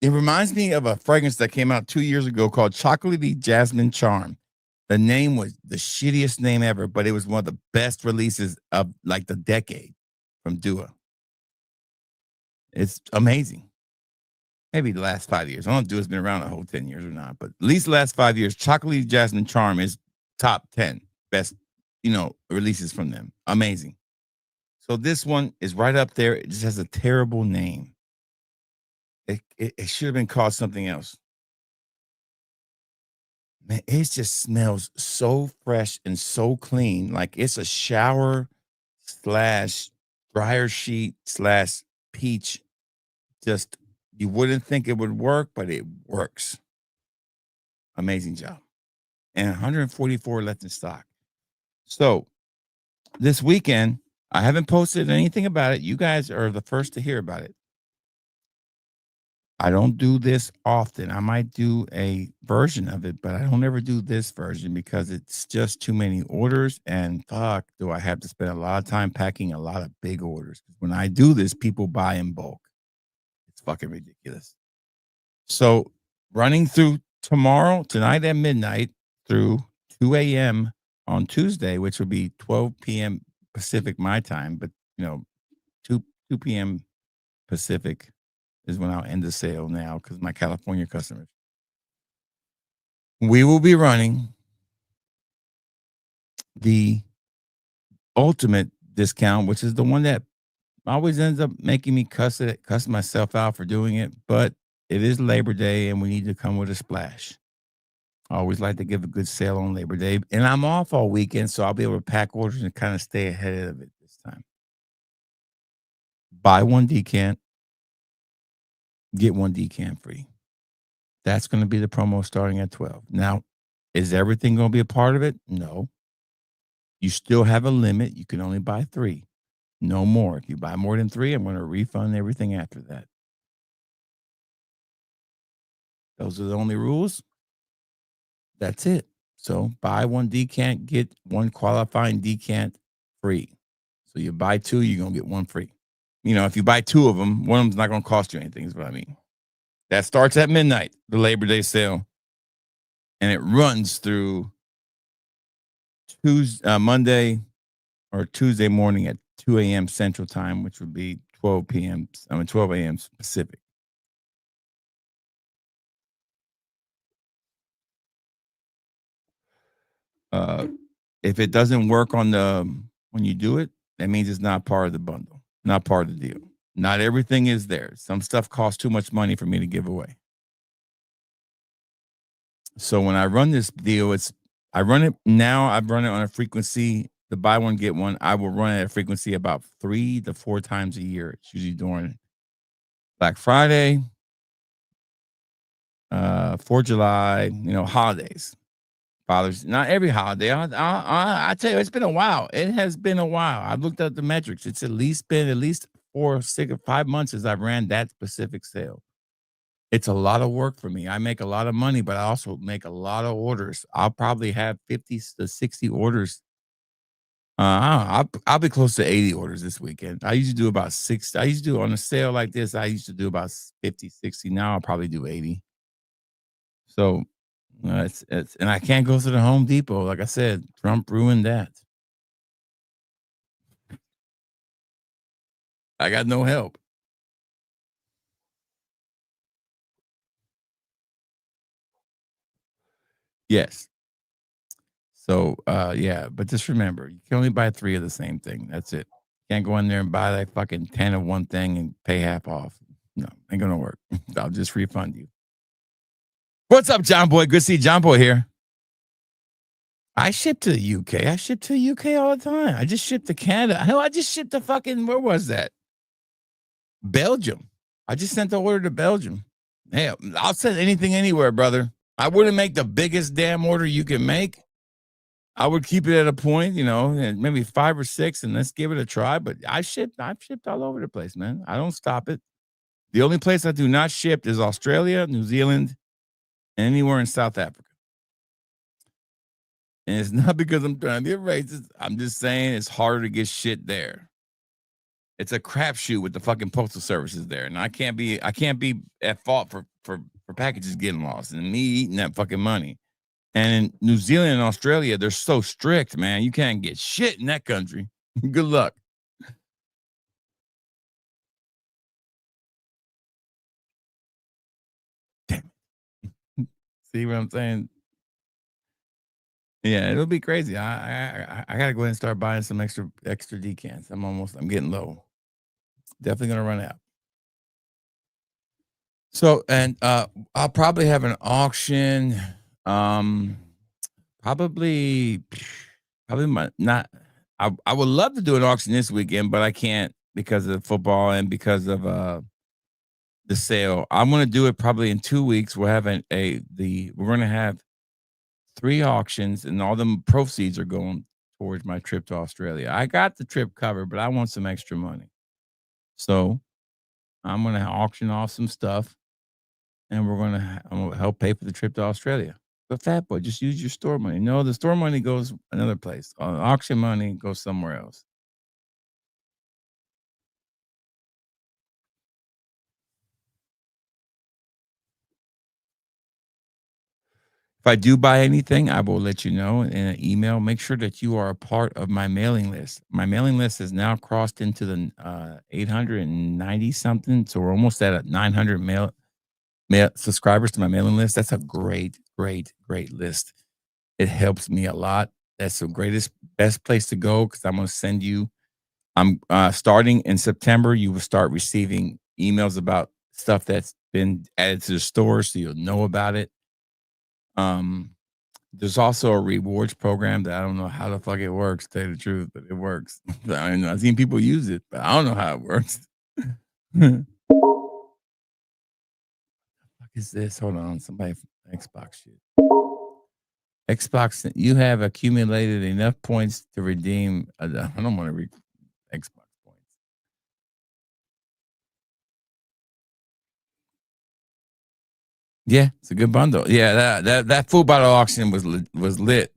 It reminds me of a fragrance that came out 2 years ago called Chocolatey Jasmine Charm. The name was the shittiest name ever, but it was one of the best releases of like the decade from Dua. It's amazing. Maybe the last 5 years. I don't know if Dua's been around the whole 10 years or not, but at least the last 5 years, Chocolatey Jasmine Charm is top 10 best, releases from them. Amazing. So this one is right up there. It just has a terrible name. It should have been called something else. Man, it just smells so fresh and so clean. Like it's a shower / dryer sheet / peach. Just, you wouldn't think it would work, but it works. Amazing job. And 144 left in stock. So this weekend, I haven't posted anything about it. You guys are the first to hear about it. I don't do this often. I might do a version of it, but I don't ever do this version because it's just too many orders. And fuck, do I have to spend a lot of time packing a lot of big orders. When I do this, people buy in bulk. It's fucking ridiculous. So running through tonight at midnight through 2 a.m. on Tuesday, which would be 12 p.m. Pacific my time, but 2 p.m. Pacific is when I'll end the sale now because my California customers. We will be running the ultimate discount, which is the one that always ends up making me cuss myself out for doing it, but it is Labor Day and we need to come with a splash. I always like to give a good sale on Labor Day, and I'm off all weekend, so I'll be able to pack orders and kind of stay ahead of it this time. Buy one decant, get one decant free. That's going to be the promo starting at 12. Now, is everything going to be a part of it? No. You still have a limit. You can only buy 3. No more. If you buy more than 3, I'm going to refund everything after that. Those are the only rules. That's it. So buy one decant, get one qualifying decant free. So you buy 2, you're going to get 1 free. If you buy 2 of them, one of them's not going to cost you anything is what I mean. That starts at midnight, the Labor Day sale. And it runs through Monday or Tuesday morning at 2 a.m. Central Time, which would be 12 a.m. Pacific. If it doesn't work when you do it, that means it's not part of the bundle, not part of the deal. Not everything is there. Some stuff costs too much money for me to give away. So when I run this deal, I've run it on a frequency, the buy one, get one. I will run it at a frequency about 3 to 4 times a year. It's usually during Black Friday, 4th of July, holidays. Fathers, not every holiday. I tell you, it's been a while. It has been a while. I've looked at the metrics. It's been at least 4, 6, or 5 months since I've ran that specific sale. It's a lot of work for me. I make a lot of money, but I also make a lot of orders. I'll probably have 50 to 60 orders. I'll be close to 80 orders this weekend. I usually do about 60. I used to do on a sale like this. I used to do about 50, 60. Now I'll probably do 80. So it's and I can't go to the Home Depot. Like I said, Trump ruined that. I got no help. Yes. So but just remember, you can only buy 3 of the same thing. That's it. Can't go in there and buy like fucking 10 of one thing and pay half off. No, ain't gonna work. I'll just refund you. What's up, John Boy? Good to see John Boy here. I ship to the UK. I ship to the UK all the time. I just shipped to Canada. Hell, I just shipped to fucking, where was that? Belgium. I just sent the order to Belgium. Hey, I'll send anything anywhere, brother. I wouldn't make the biggest damn order you can make. I would keep it at a point, maybe 5 or 6, and let's give it a try. But I've shipped all over the place, man. I don't stop it. The only place I do not ship is Australia, New Zealand, and anywhere in South Africa. And it's not because I'm trying to be racist. I'm just saying it's harder to get shit there. it's a crapshoot with the fucking postal services there, and I can't be at fault for packages getting lost and me eating that fucking money. And in New Zealand and Australia, they're so strict, man. You can't get shit in that country. Good luck. Damn. See what I'm saying? Yeah, it'll be crazy. I gotta go ahead and start buying some extra decants. I'm getting low. Definitely gonna run out. So, and I'll probably have an auction. Probably not. I would love to do an auction this weekend, but I can't because of football and because of the sale. I'm gonna do it probably in 2 weeks. We're having we're gonna have 3 auctions, and all the proceeds are going towards my trip to Australia. I got the trip covered, but I want some extra money. So I'm going to auction off some stuff, and I'm going to help pay for the trip to Australia. But Fat Boy, just use your store money. No, the store money goes another place. Auction money goes somewhere else. If I do buy anything, I will let you know in an email. Make sure that you are a part of my mailing list. My mailing list has now crossed into the 890 something. So we're almost at 900 mail subscribers to my mailing list. That's a great list. It helps me a lot. That's the best place to go because I'm going to send you. I'm starting in September. You will start receiving emails about stuff that's been added to the store, so you'll know about it. There's also a rewards program that I don't know how the fuck it works, to tell you the truth, but it works. I mean, I've seen people use it, but I don't know how it works. What is this? Hold on, somebody from Xbox shit. Xbox, you have accumulated enough points to redeem. I don't want to read Xbox points. Yeah, it's a good bundle. Yeah, that full bottle auction was lit.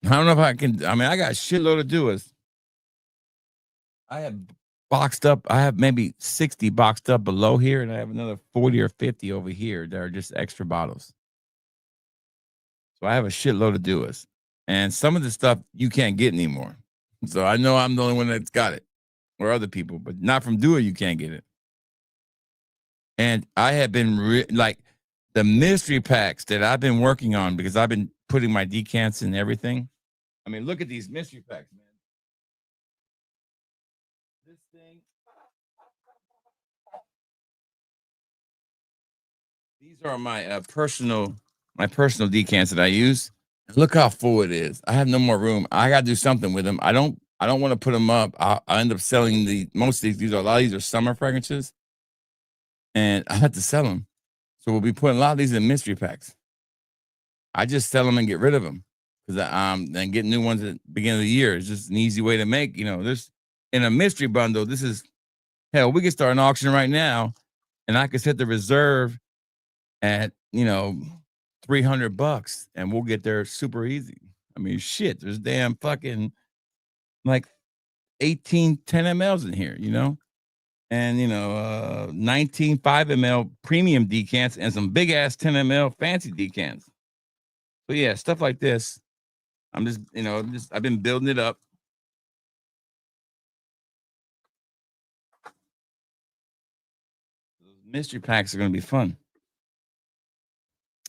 I don't know if I can. I mean, I got a shitload of doers. I have boxed up. I have maybe 60 boxed up below here, and I have another 40 or 50 over here that are just extra bottles. So I have a shitload of doers, and some of the stuff you can't get anymore. So I know I'm the only one that's got it, or other people, but not from Dewar. You can't get it. And I have been like the mystery packs that I've been working on because I've been putting my decants in everything. I mean, look at these mystery packs, man. This thing. These are my personal decants that I use. Look how full it is. I have no more room. I got to do something with them. I don't want to put them up. I end up selling most of these. A lot of these are summer fragrances, and I have to sell them. So we'll be putting a lot of these in mystery packs. I just sell them and get rid of them because and get new ones at the beginning of the year. It's just an easy way to make. There's in a mystery bundle. This is hell. We can start an auction right now, and I could set the reserve at $300, and we'll get there super easy. I mean, shit. There's damn fucking like 10 mLs in here, and 19 5 ml premium decants and some big ass 10 ml fancy decants. So yeah, stuff like this. I'm just I've been building it up. Those mystery packs are going to be fun.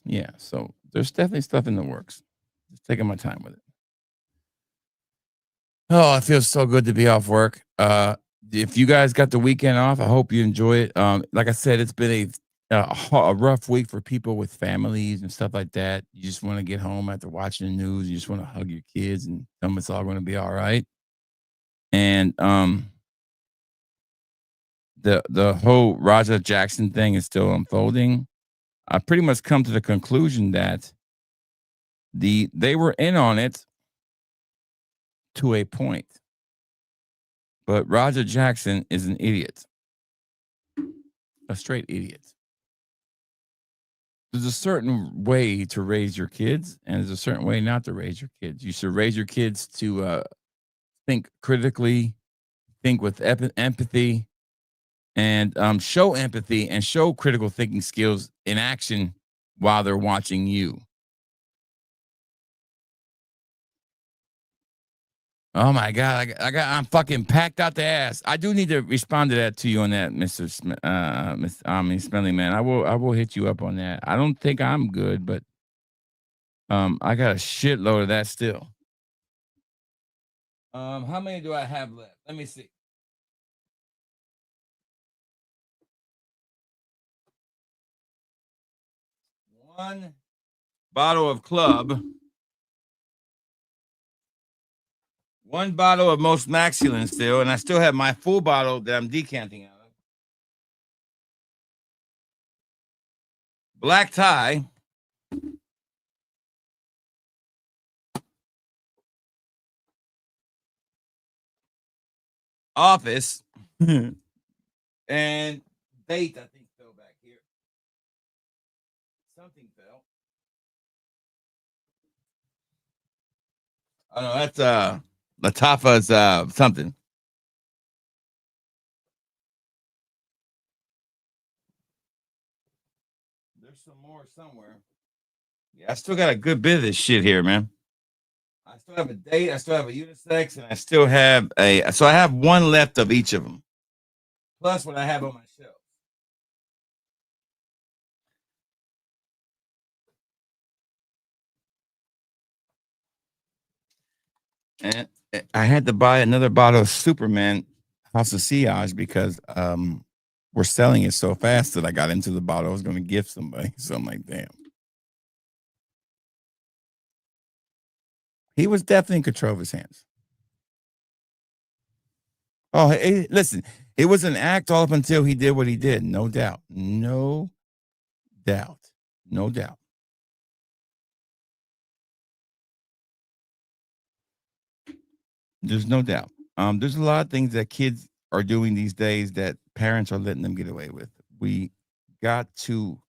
Yeah, so there's definitely stuff in the works. Just taking my time with it. Oh, it feels so good to be off work. If you guys got the weekend off, I hope you enjoy it. Like I said, it's been a rough week for people with families and stuff like that. You just want to get home after watching the news. You just want to hug your kids and tell them it's all going to be all right. And the whole Raja Jackson thing is still unfolding. I pretty much come to the conclusion that they were in on it to a point. But Raja Jackson is an idiot. A straight idiot. There's a certain way to raise your kids, and there's a certain way not to raise your kids. You should raise your kids to think critically, think with empathy, and show empathy and show critical thinking skills in action while they're watching you. Oh my God, I'm fucking packed out the ass. I do need to respond to that to you on that, Mr. Smelly Man. I will hit you up on that. I don't think I'm good, but I got a shitload of that still. How many do I have left? Let me see. One bottle of Club. One bottle of Most Maxulin still, and I still have my full bottle that I'm decanting out of. Black Tie. Office. And Bait, I think, fell back here. Something fell. Oh no, that's Latifah's something. There's some more somewhere. Yeah, I still got a good bit of this shit here, man. I still have a Date, I still have a unisex, and I still have so I have one left of each of them. Plus what I have on my shelf. And I had to buy another bottle of Superman House of Sillage because we're selling it so fast that I got into the bottle I was going to gift somebody. So I'm like, damn. He was definitely in control of his hands. Oh, hey, listen, it was an act all up until he did what he did. No doubt. No doubt. No doubt. There's no doubt. There's a lot of things that kids are doing these days that parents are letting them get away with. We got to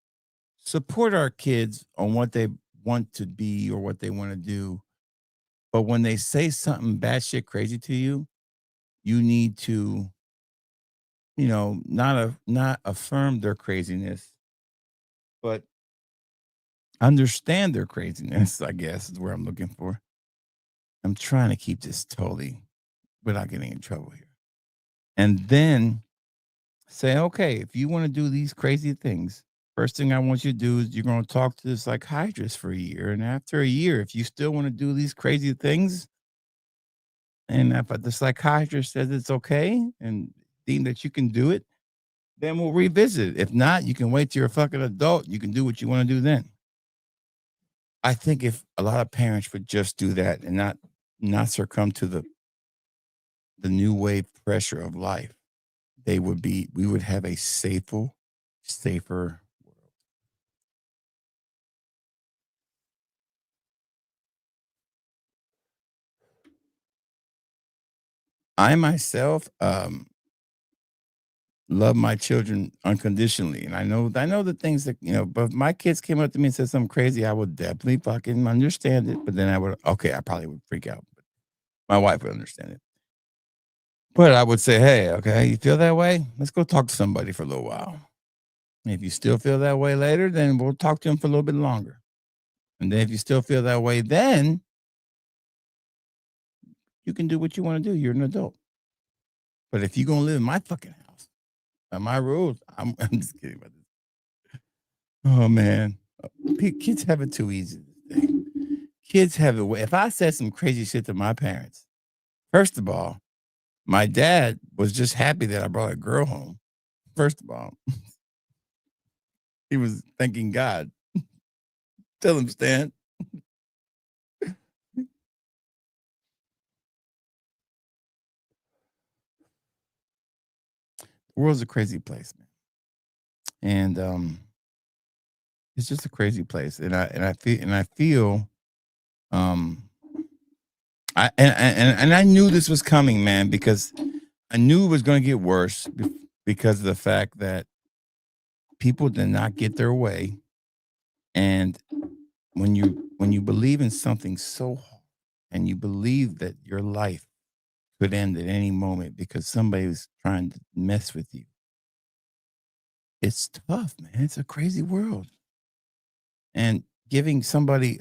support our kids on what they want to be or what they want to do. But when they say something batshit crazy to you, you need to, not affirm their craziness, but understand their craziness, I guess is where I'm looking for. I'm trying to keep this totally without getting in trouble here. And then say, okay, if you want to do these crazy things, first thing I want you to do is you're going to talk to the psychiatrist for a year. And after a year, if you still want to do these crazy things, and if the psychiatrist says it's okay and deem that you can do it, then we'll revisit it. If not, you can wait till you're a fucking adult. You can do what you want to do then. I think if a lot of parents would just do that and not succumb to the new wave pressure of life, we would have a safer world. I myself love my children unconditionally, and I know the things that But if my kids came up to me and said something crazy, I would definitely fucking understand it. But then I probably would freak out. But my wife would understand it. But I would say, hey, okay, you feel that way? Let's go talk to somebody for a little while. And if you still feel that way later, then we'll talk to them for a little bit longer. And then if you still feel that way, then you can do what you want to do. You're an adult. But if you're going to live in my fucking house, by my rules, I'm just kidding about this. Oh, man. Kids have it too easy. Kids have it way. If I said some crazy shit to my parents, first of all, my dad was just happy that I brought a girl home. First of all, he was thanking God. Tell him, Stan. The world's a crazy place, man. And it's just a crazy place. And I feel I knew this was coming, man, because I knew it was going to get worse because of the fact that people did not get their way. And when you believe in something so hard and you believe that your life could end at any moment because somebody was trying to mess with you. It's tough, man. It's a crazy world. And giving somebody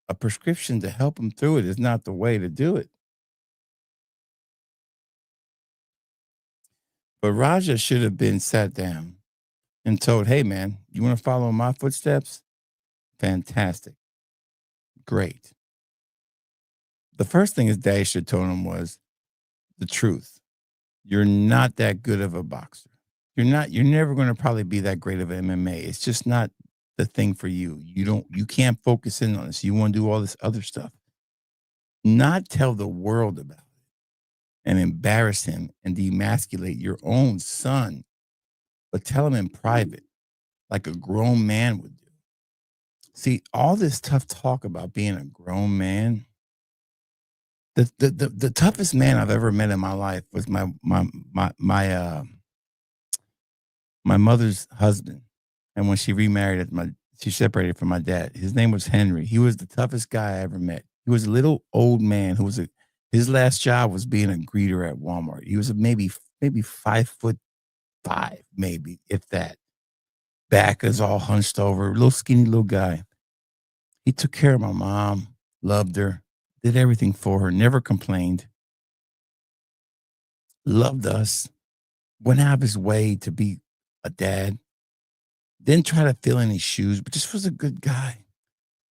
a prescription to help them through it is not the way to do it. But Raja should have been sat down and told, hey, man, you want to follow in my footsteps? Fantastic. Great. The first thing his dad should have told him was the truth. You're not that good of a boxer. You're never going to probably be that great of an MMA. It's just not the thing for you. You can't focus in on this. You want to do all this other stuff. Not tell the world about it and embarrass him and demasculate your own son, but tell him in private, like a grown man would do. See, all this tough talk about being a grown man. The toughest man I've ever met in my life was my mother's husband. And when she remarried, she separated from my dad. His name was Henry. He was the toughest guy I ever met. He was a little old man who was his last job was being a greeter at Walmart. He was maybe 5'5", maybe if that. Back is all hunched over, little skinny little guy. He took care of my mom, loved her, did everything for her, never complained, loved us, went out of his way to be a dad, didn't try to fill any shoes, but just was a good guy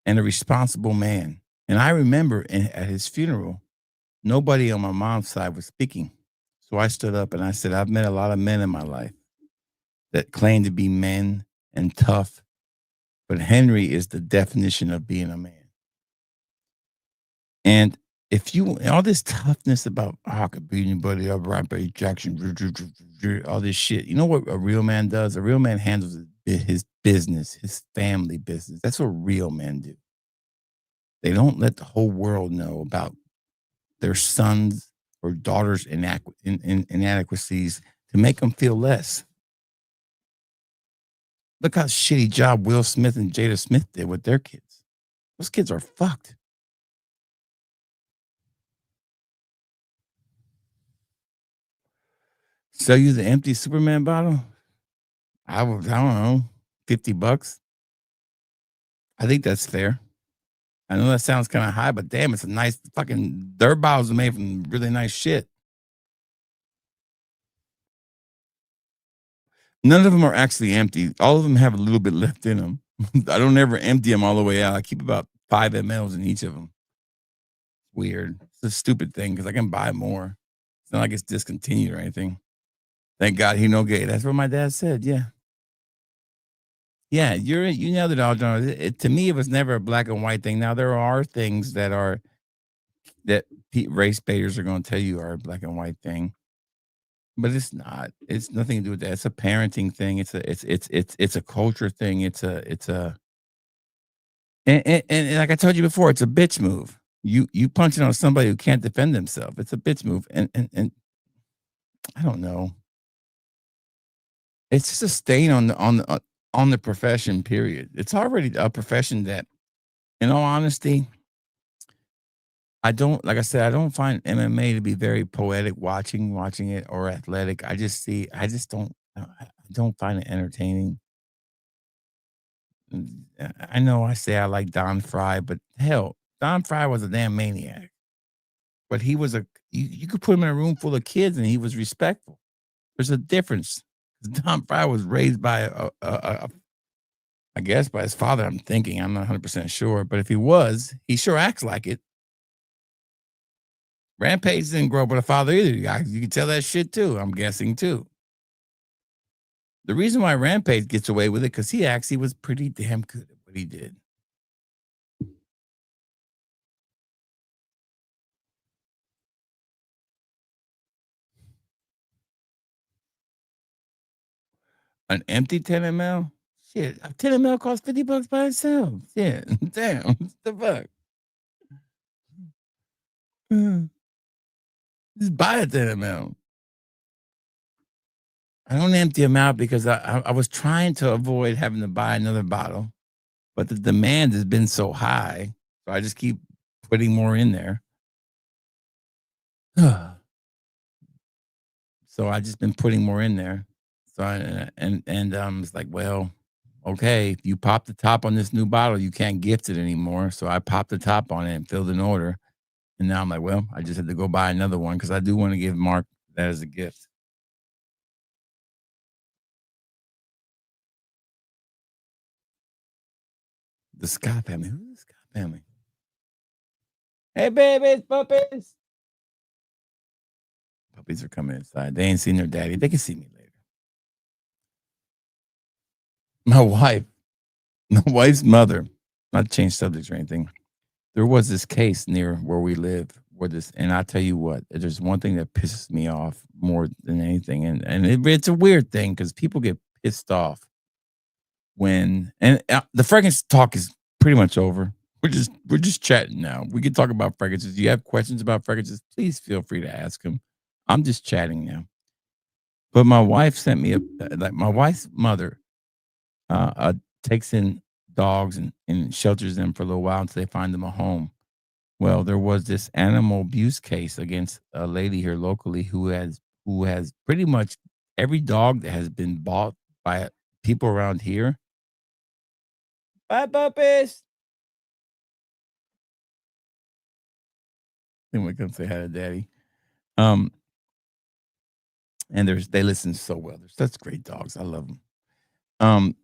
and a responsible man. And I remember at his funeral, nobody on my mom's side was speaking. So I stood up and I said, I've met a lot of men in my life that claim to be men and tough, but Henry is the definition of being a man. And if all this toughness about, I could beat anybody up, right, by Jackson, all this shit, you know what a real man does? A real man handles his business, his family business. That's what real men do. They don't let the whole world know about their sons or daughters' inadequacies to make them feel less. Look how shitty job Will Smith and Jada Smith did with their kids. Those kids are fucked. Sell you the empty Superman bottle? I don't know, $50. I think that's fair. I know that sounds kind of high, but damn, it's a nice fucking, their bottles are made from really nice shit. None of them are actually empty. All of them have a little bit left in them. I don't ever empty them all the way out. I keep about 5 mLs in each of them. Weird. It's a stupid thing because I can buy more. It's not like it's discontinued or anything. Thank God he no gay. That's what my dad said. Yeah. Yeah, you nailed it all, John. To me, it was never a black and white thing. Now there are things that race baiters are going to tell you are a black and white thing, but it's not. It's nothing to do with that. It's a parenting thing. It's a culture thing. And like I told you before, it's a bitch move. You punching on somebody who can't defend themselves. It's a bitch move, and I don't know. It's just a stain on the profession, period. It's already a profession that, in all honesty, I don't find MMA to be very poetic watching it or athletic. I don't find it entertaining. I know I say I like Don Fry, but hell, Don Fry was a damn maniac. But he was you could put him in a room full of kids and he was respectful. There's a difference. Don Fry was raised by I guess by his father, I'm thinking. I'm not 100% sure. But if he was, he sure acts like it. Rampage didn't grow up with a father either. You can tell that shit too, I'm guessing too. The reason why Rampage gets away with it, because he actually was pretty damn good at what he did. An empty 10 ml? Shit, a 10 ml costs $50 by itself. Yeah, damn, what the fuck? Just buy a 10 ml. I don't empty them out because I was trying to avoid having to buy another bottle, but the demand has been so high, so I just keep putting more in there. So I just been putting more in there. So it's like, well, okay, if you pop the top on this new bottle, you can't gift it anymore. So I popped the top on it and filled an order. And now I'm like, well, I just had to go buy another one because I do want to give Mark that as a gift. The Scott family. Who's the Scott family? Hey, babies, puppies. Puppies are coming inside. They ain't seen their daddy. They can see me later. My wife's mother, not change subjects or anything. There was this case near where we live and I tell you what, there's one thing that pisses me off more than anything. It's a weird thing because people get pissed off the fragrance talk is pretty much over. We're just chatting now. We can talk about fragrances. If you have questions about fragrances, please feel free to ask them. I'm just chatting now. But my wife sent me my wife's mother takes in dogs and shelters them for a little while until they find them a home. Well, there was this animal abuse case against a lady here locally who has pretty much every dog that has been bought by people around here. Bye, puppies. Then we come say hi to daddy. And they listen so well. They're such great dogs. I love them.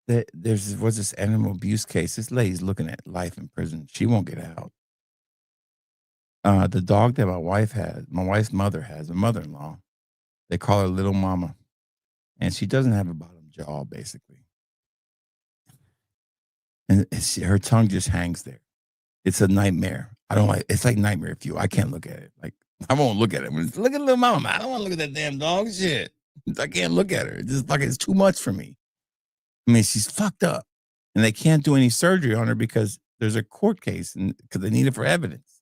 There was this animal abuse case. This lady's looking at life in prison. She won't get out. The dog that my wife's mother has, a mother-in-law, they call her Little Mama. And she doesn't have a bottom jaw, basically. And her tongue just hangs there. It's a nightmare. It's like nightmare fuel. I can't look at it. Like, I won't look at it. Look at Little Mama. I don't want to look at that damn dog. Shit. I can't look at her. It's just like it's too much for me. I mean, she's fucked up. And they can't do any surgery on her because there's a court case and because they need it for evidence.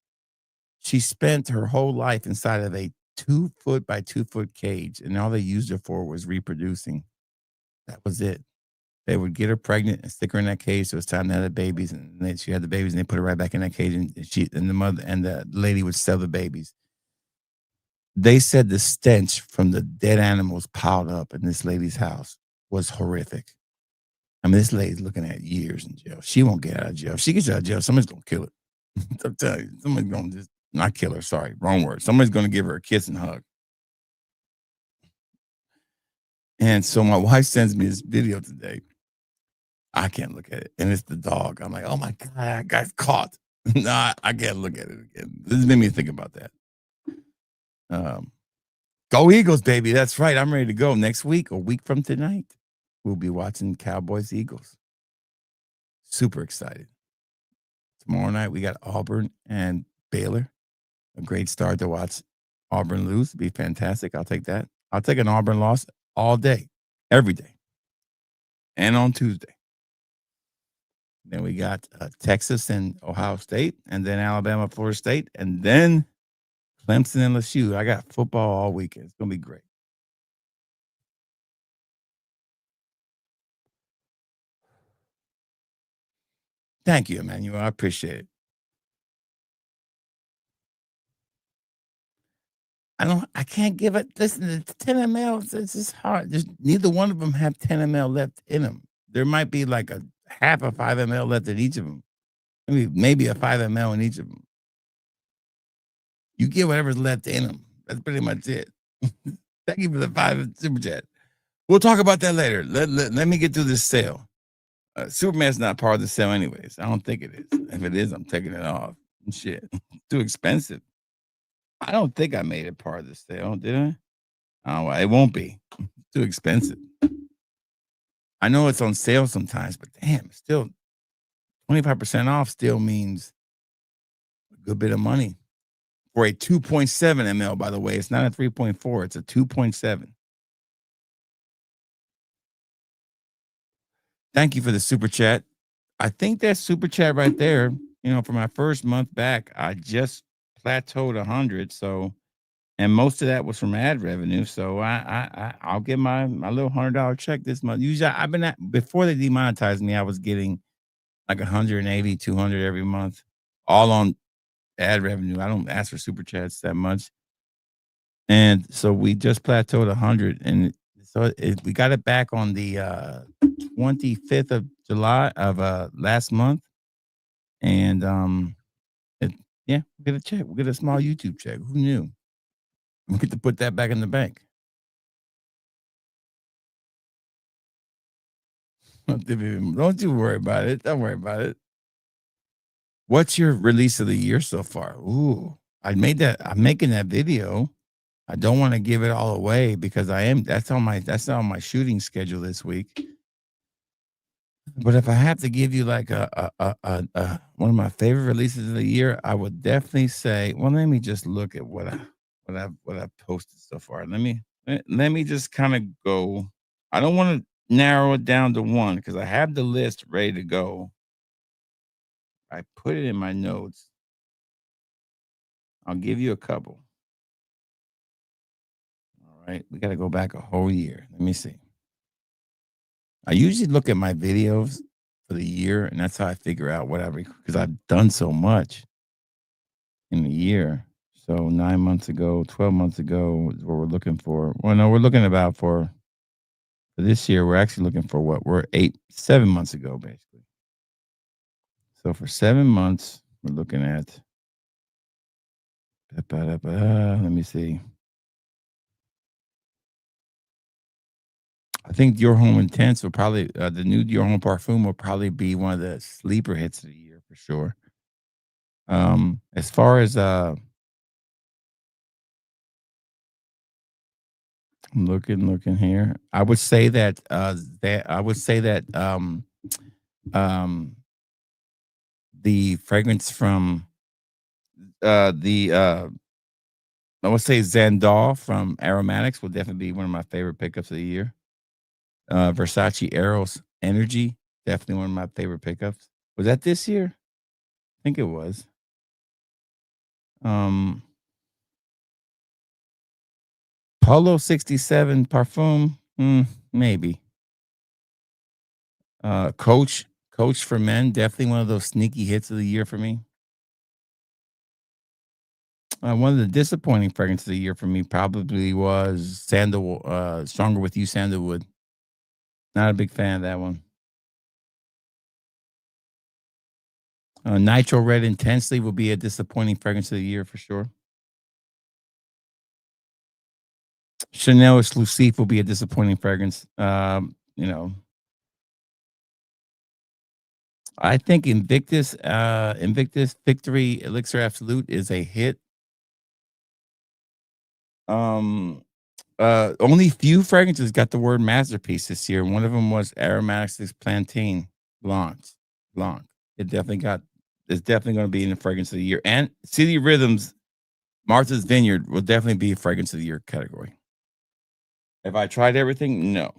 She spent her whole life inside of a 2 foot by 2 foot cage, and all they used her for was reproducing. That was it. They would get her pregnant and stick her in that cage. So it's time to have the babies, and then she had the babies, and they put her right back in that cage, and the mother and the lady would sell the babies. They said the stench from the dead animals piled up in this lady's house was horrific. I mean, this lady's looking at years in jail. She won't get out of jail. If she gets out of jail, somebody's gonna kill it. I'm telling you, somebody's gonna just not kill her. Sorry, wrong word. Somebody's gonna give her a kiss and hug. And so my wife sends me this video today. I can't look at it. And it's the dog. I'm like, oh my God, that guy's caught. Nah, I can't look at it again. This made me think about that. Go Eagles, baby. That's right. I'm ready to go. Next week, a week from tonight, we'll be watching Cowboys Eagles. Super excited. Tomorrow night, we got Auburn and Baylor. A great start to watch Auburn lose. It'd be fantastic. I'll take that. I'll take an Auburn loss all day, every day, and on Tuesday. Then we got Texas and Ohio State, and then Alabama, Florida State, and then Clemson and LSU. I got football all weekend. It's going to be great. Thank you, Emmanuel. I appreciate it. I can't give it. Listen, it's 10 ml. It's just hard. Neither one of them have 10 ml left in them. There might be like a half a 5 ml left in each of them. Maybe a 5 ml in each of them. You get whatever's left in them. That's pretty much it. Thank you for the 5 super chat. We'll talk about that later. Let me get through this sale. Superman's not part of the sale anyways. I don't think it is. If it is, I'm taking it off. Shit. Too expensive. I don't think I made it part of the sale, did I? Oh, well, it won't be. Too expensive. I know it's on sale sometimes, but damn, still 25% off still means a good bit of money. For a 2.7 ml, by the way. It's not a 3.4. It's a 2.7. Thank you for the super chat. I think that super chat right there, for my first month back, I just plateaued 100. So, and most of that was from ad revenue. So I'll get my little $100 check this month. Usually before they demonetized me, I was getting like 180, 200 every month, all on ad revenue. I don't ask for super chats that much. And so we just plateaued 100, and so we got it back on the 25th of July of last month. And yeah, we get a check. We get a small YouTube check. Who knew? We get to put that back in the bank. Don't you worry about it. Don't worry about it. What's your release of the year so far? Ooh, I'm making that video. I don't want to give it all away because that's on my shooting schedule this week. But if I have to give you like a one of my favorite releases of the year, I would definitely say, well, let me just look at what I've posted so far. Let me just kind of go. I don't want to narrow it down to one because I have the list ready to go. I put it in my notes. I'll give you a couple. All right, we got to go back a whole year. Let me see. I usually look at my videos for the year, and that's how I figure out whatever, because I've done so much in the year. So 9 months ago, 12 months ago is what we're looking for. Well, no, we're looking about for this year. We're actually looking for what? We're 7 months ago, basically. So for 7 months, we're looking at, let me see. I think Your Home Intense will probably, the new Your Home Parfum will probably be one of the sleeper hits of the year for sure. As far as, I'm looking here. I would say that, the fragrance from, I would say Zandal from Aromatics will definitely be one of my favorite pickups of the year. Versace Eros Energy, definitely one of my favorite pickups. Was that this year? I think it was. Polo 67 Parfum, maybe. Coach for Men, definitely one of those sneaky hits of the year for me. One of the disappointing fragrances of the year for me probably was Stronger With You Sandalwood. Not a big fan of that one. Nitro Red Intensely will be a disappointing fragrance of the year for sure. Chanel Exclusive will be a disappointing fragrance. I think Invictus Victory Elixir Absolute is a hit. Only few fragrances got the word masterpiece this year. One of them was Aromatics Plantain Blanc. It's definitely going to be in the fragrance of the year. And City Rhythms, Martha's Vineyard will definitely be a fragrance of the year category. Have I tried everything? No.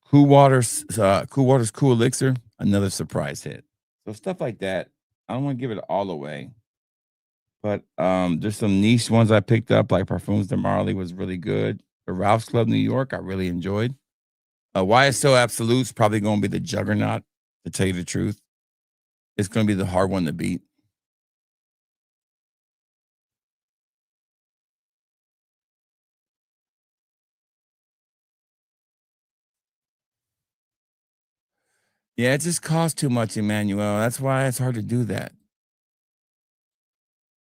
Cool Waters Cool Elixir, another surprise hit. So stuff like that. I don't want to give it all away. But there's some niche ones I picked up, like Parfums de Marly was really good. The Ralph's Club New York, I really enjoyed. YSL Absolute's probably going to be the juggernaut, to tell you the truth. It's going to be the hard one to beat. Yeah, it just costs too much, Emmanuel. That's why it's hard to do that.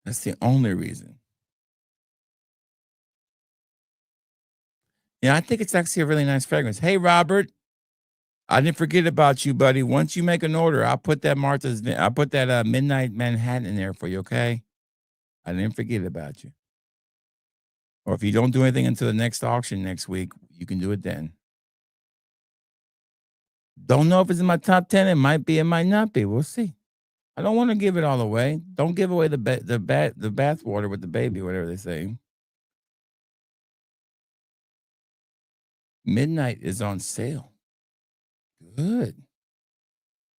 That's the only reason. Yeah, I think it's actually a really nice fragrance. Hey, Robert, I didn't forget about you, buddy. Once you make an order, I'll put that Midnight Manhattan in there for you, okay? I didn't forget about you. Or if you don't do anything until the next auction next week, you can do it then. Don't know if it's in my top 10. It might be, it might not be. We'll see. I don't want to give it all away. Don't give away the bath water with the baby, whatever they say. Midnight is on sale. Good.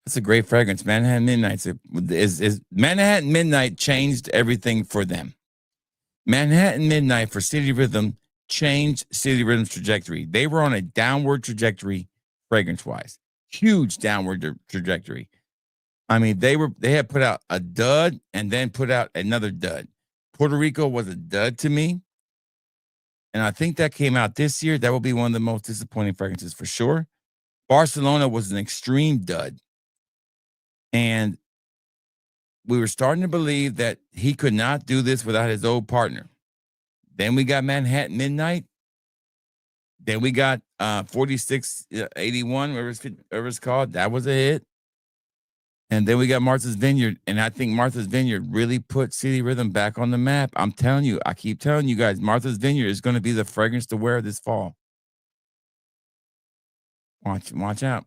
That's a great fragrance. Manhattan Midnight is Manhattan Midnight changed everything for them. Manhattan Midnight for City Rhythm changed City Rhythm's trajectory. They were on a downward trajectory fragrance-wise. Huge downward trajectory. I mean, they had put out a dud and then put out another dud. Puerto Rico was a dud to me. And I think that came out this year. That will be one of the most disappointing fragrances for sure. Barcelona was an extreme dud. And we were starting to believe that he could not do this without his old partner. Then we got Manhattan Midnight. Then we got 4681, whatever it's called. That was a hit. And then we got Martha's Vineyard. And I think Martha's Vineyard really put City Rhythm back on the map. I'm telling you, I keep telling you guys, Martha's Vineyard is going to be the fragrance to wear this fall. Watch out.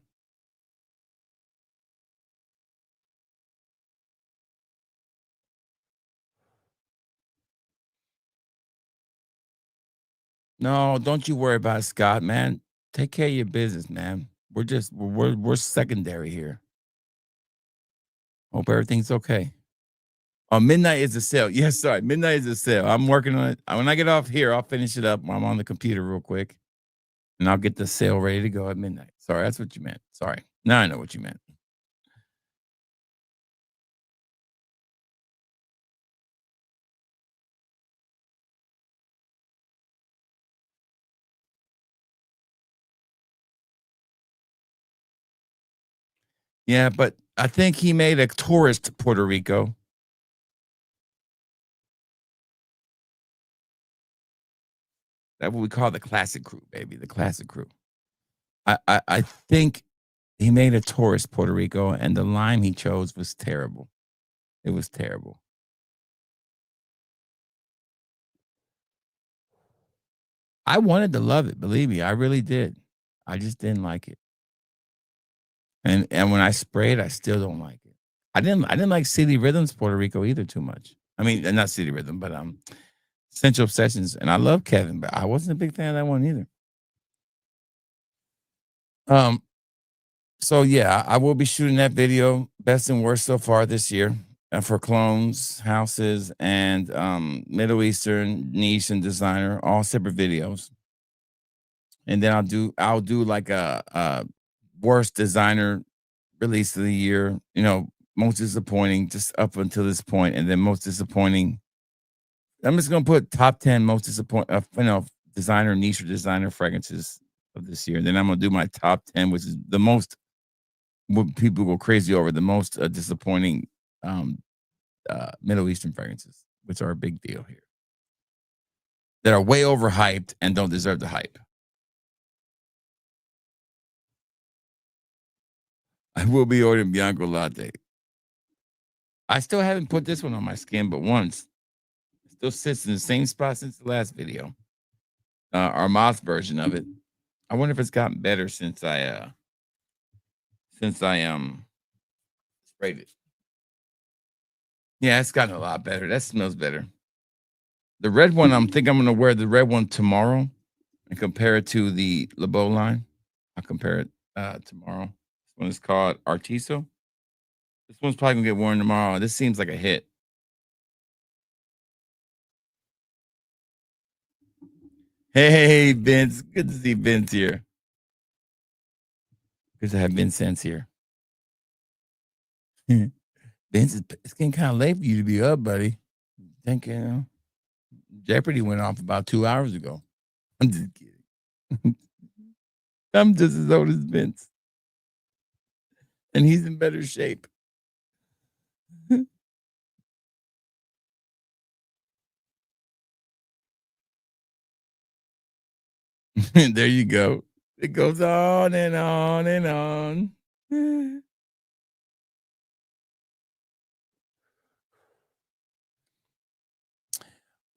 No, don't you worry about it, Scott, man. Take care of your business, man. We're secondary here. Hope everything's okay. Oh, midnight is a sale. Yes, sorry. Midnight is a sale. I'm working on it. When I get off here, I'll finish it up. I'm on the computer real quick. And I'll get the sale ready to go at midnight. Sorry, that's what you meant. Sorry. Now I know what you meant. Yeah, but I think he made a tourist Puerto Rico. That's what we call the classic crew, baby. The classic crew. I think he made a tourist Puerto Rico, and the lime he chose was terrible. It was terrible. I wanted to love it, believe me, I really did. I just didn't like it. And when I spray it, I still don't like it. I didn't like City Rhythms Puerto Rico either too much. I mean, not City Rhythm, but Central Obsessions, and I love Kevin, but I wasn't a big fan of that one either. So yeah, I will be shooting that video, best and worst so far this year, for clones, houses, and Middle Eastern niche and designer, all separate videos. And then I'll do like a worst designer release of the year, most disappointing just up until this point, and then most disappointing. I'm just gonna put top 10 most disappointing, designer niche or designer fragrances of this year. Then I'm gonna do my top 10, which is the most what people go crazy over, the most disappointing Middle Eastern fragrances, which are a big deal here, that are way overhyped and don't deserve the hype. I will be ordering Bianco Latte. I still haven't put this one on my skin, but once. It still sits in the same spot since the last video. Armand's version of it. I wonder if it's gotten better since I sprayed it. Yeah, it's gotten a lot better. That smells better. The red one, I'm going to wear the red one tomorrow and compare it to the Le Beau line. I'll compare it tomorrow. This one is called Artiso. This one's probably going to get worn tomorrow. This seems like a hit. Hey, Vince. Good to see Vince here. Good to have Vincenz here. Vince, it's getting kind of late for you to be up, buddy. Think, Jeopardy went off about 2 hours ago. I'm just kidding. I'm just as old as Vince. And he's in better shape. There you go. It goes on and on and on.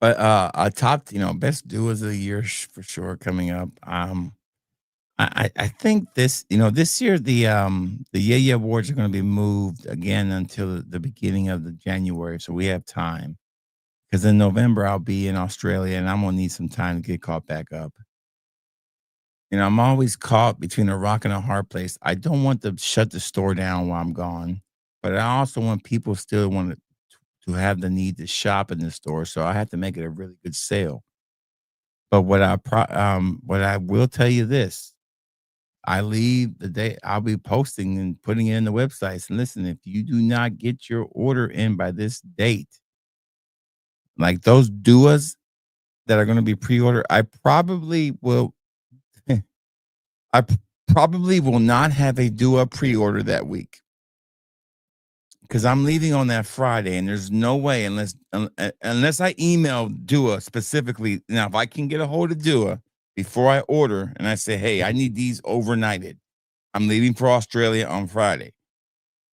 But I topped, best duos of the year for sure coming up. I think this year the Yeah Awards are going to be moved again until the beginning of the January, so we have time. Because in November I'll be in Australia and I'm gonna need some time to get caught back up. I'm always caught between a rock and a hard place. I don't want to shut the store down while I'm gone, but I also want people still want to have the need to shop in the store. So I have to make it a really good sale. But what I will tell you this, I leave the day, I'll be posting and putting it in the websites. And listen, if you do not get your order in by this date, like those duas that are going to be pre-order, I probably will. Probably will not have a Dua pre-order that week because I'm leaving on that Friday, and there's no way unless I email Dua specifically. Now, if I can get a hold of Dua before I order, and I say, "Hey, I need these overnighted. I'm leaving for Australia on Friday.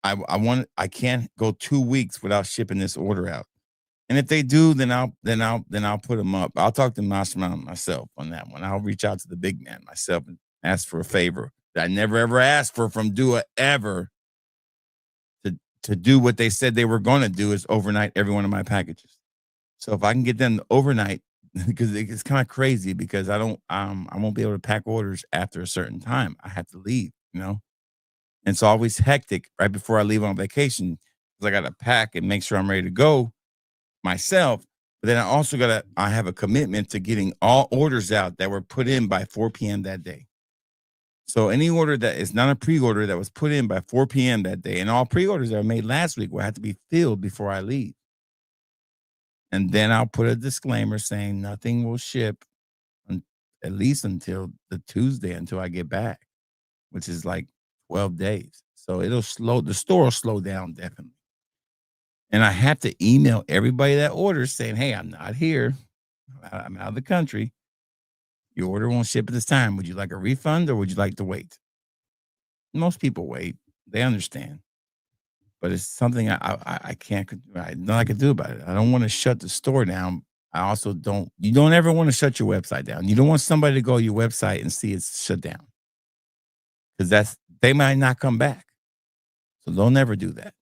I can't go 2 weeks without shipping this order out." And if they do, then I'll put them up. I'll talk to Mashman myself on that one. I'll reach out to the big man myself and ask for a favor that I never ever asked for from Dua ever to do what they said they were going to do, is overnight every one of my packages. So if I can get them overnight, because it's kind of crazy because I won't be able to pack orders after a certain time. I have to leave, and it's always hectic right before I leave on vacation because I got to pack and make sure I'm ready to go myself. But then I have a commitment to getting all orders out that were put in by 4 p.m. that day. So any order that is not a pre-order that was put in by 4 p.m. that day, and all pre-orders that were made last week will have to be filled before I leave. And then I'll put a disclaimer saying nothing will ship at least until the Tuesday until I get back, which is like 12 days. So the store will slow down definitely. And I have to email everybody that orders saying, "Hey, I'm not here. I'm out of the country. Your order won't ship at this time. Would you like a refund or would you like to wait?" Most people wait. They understand. But it's something I can't, nothing I can do about it. I don't want to shut the store down. I also you don't ever want to shut your website down. You don't want somebody to go to your website and see it's shut down. Because they might not come back. So don't ever do that.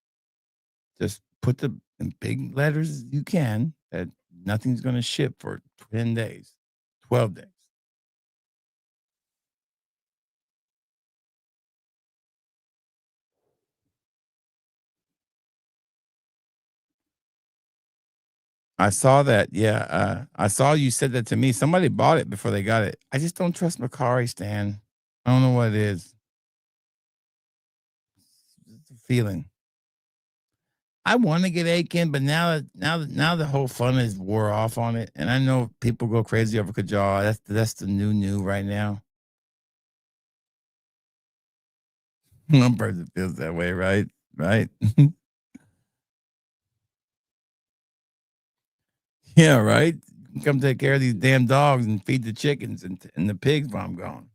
Just put in big letters you can that nothing's going to ship for 10 days, 12 days. I saw that. Yeah. I saw you said that to me. Somebody bought it before they got it. I just don't trust Macari, Stan. I don't know what it is. It's a feeling. I want to get Aiken, but now the whole fun is wore off on it. And I know people go crazy over Kajal. That's the new right now. One person feels that way, right? Right. Yeah, right. Come take care of these damn dogs and feed the chickens and the pigs while I'm gone.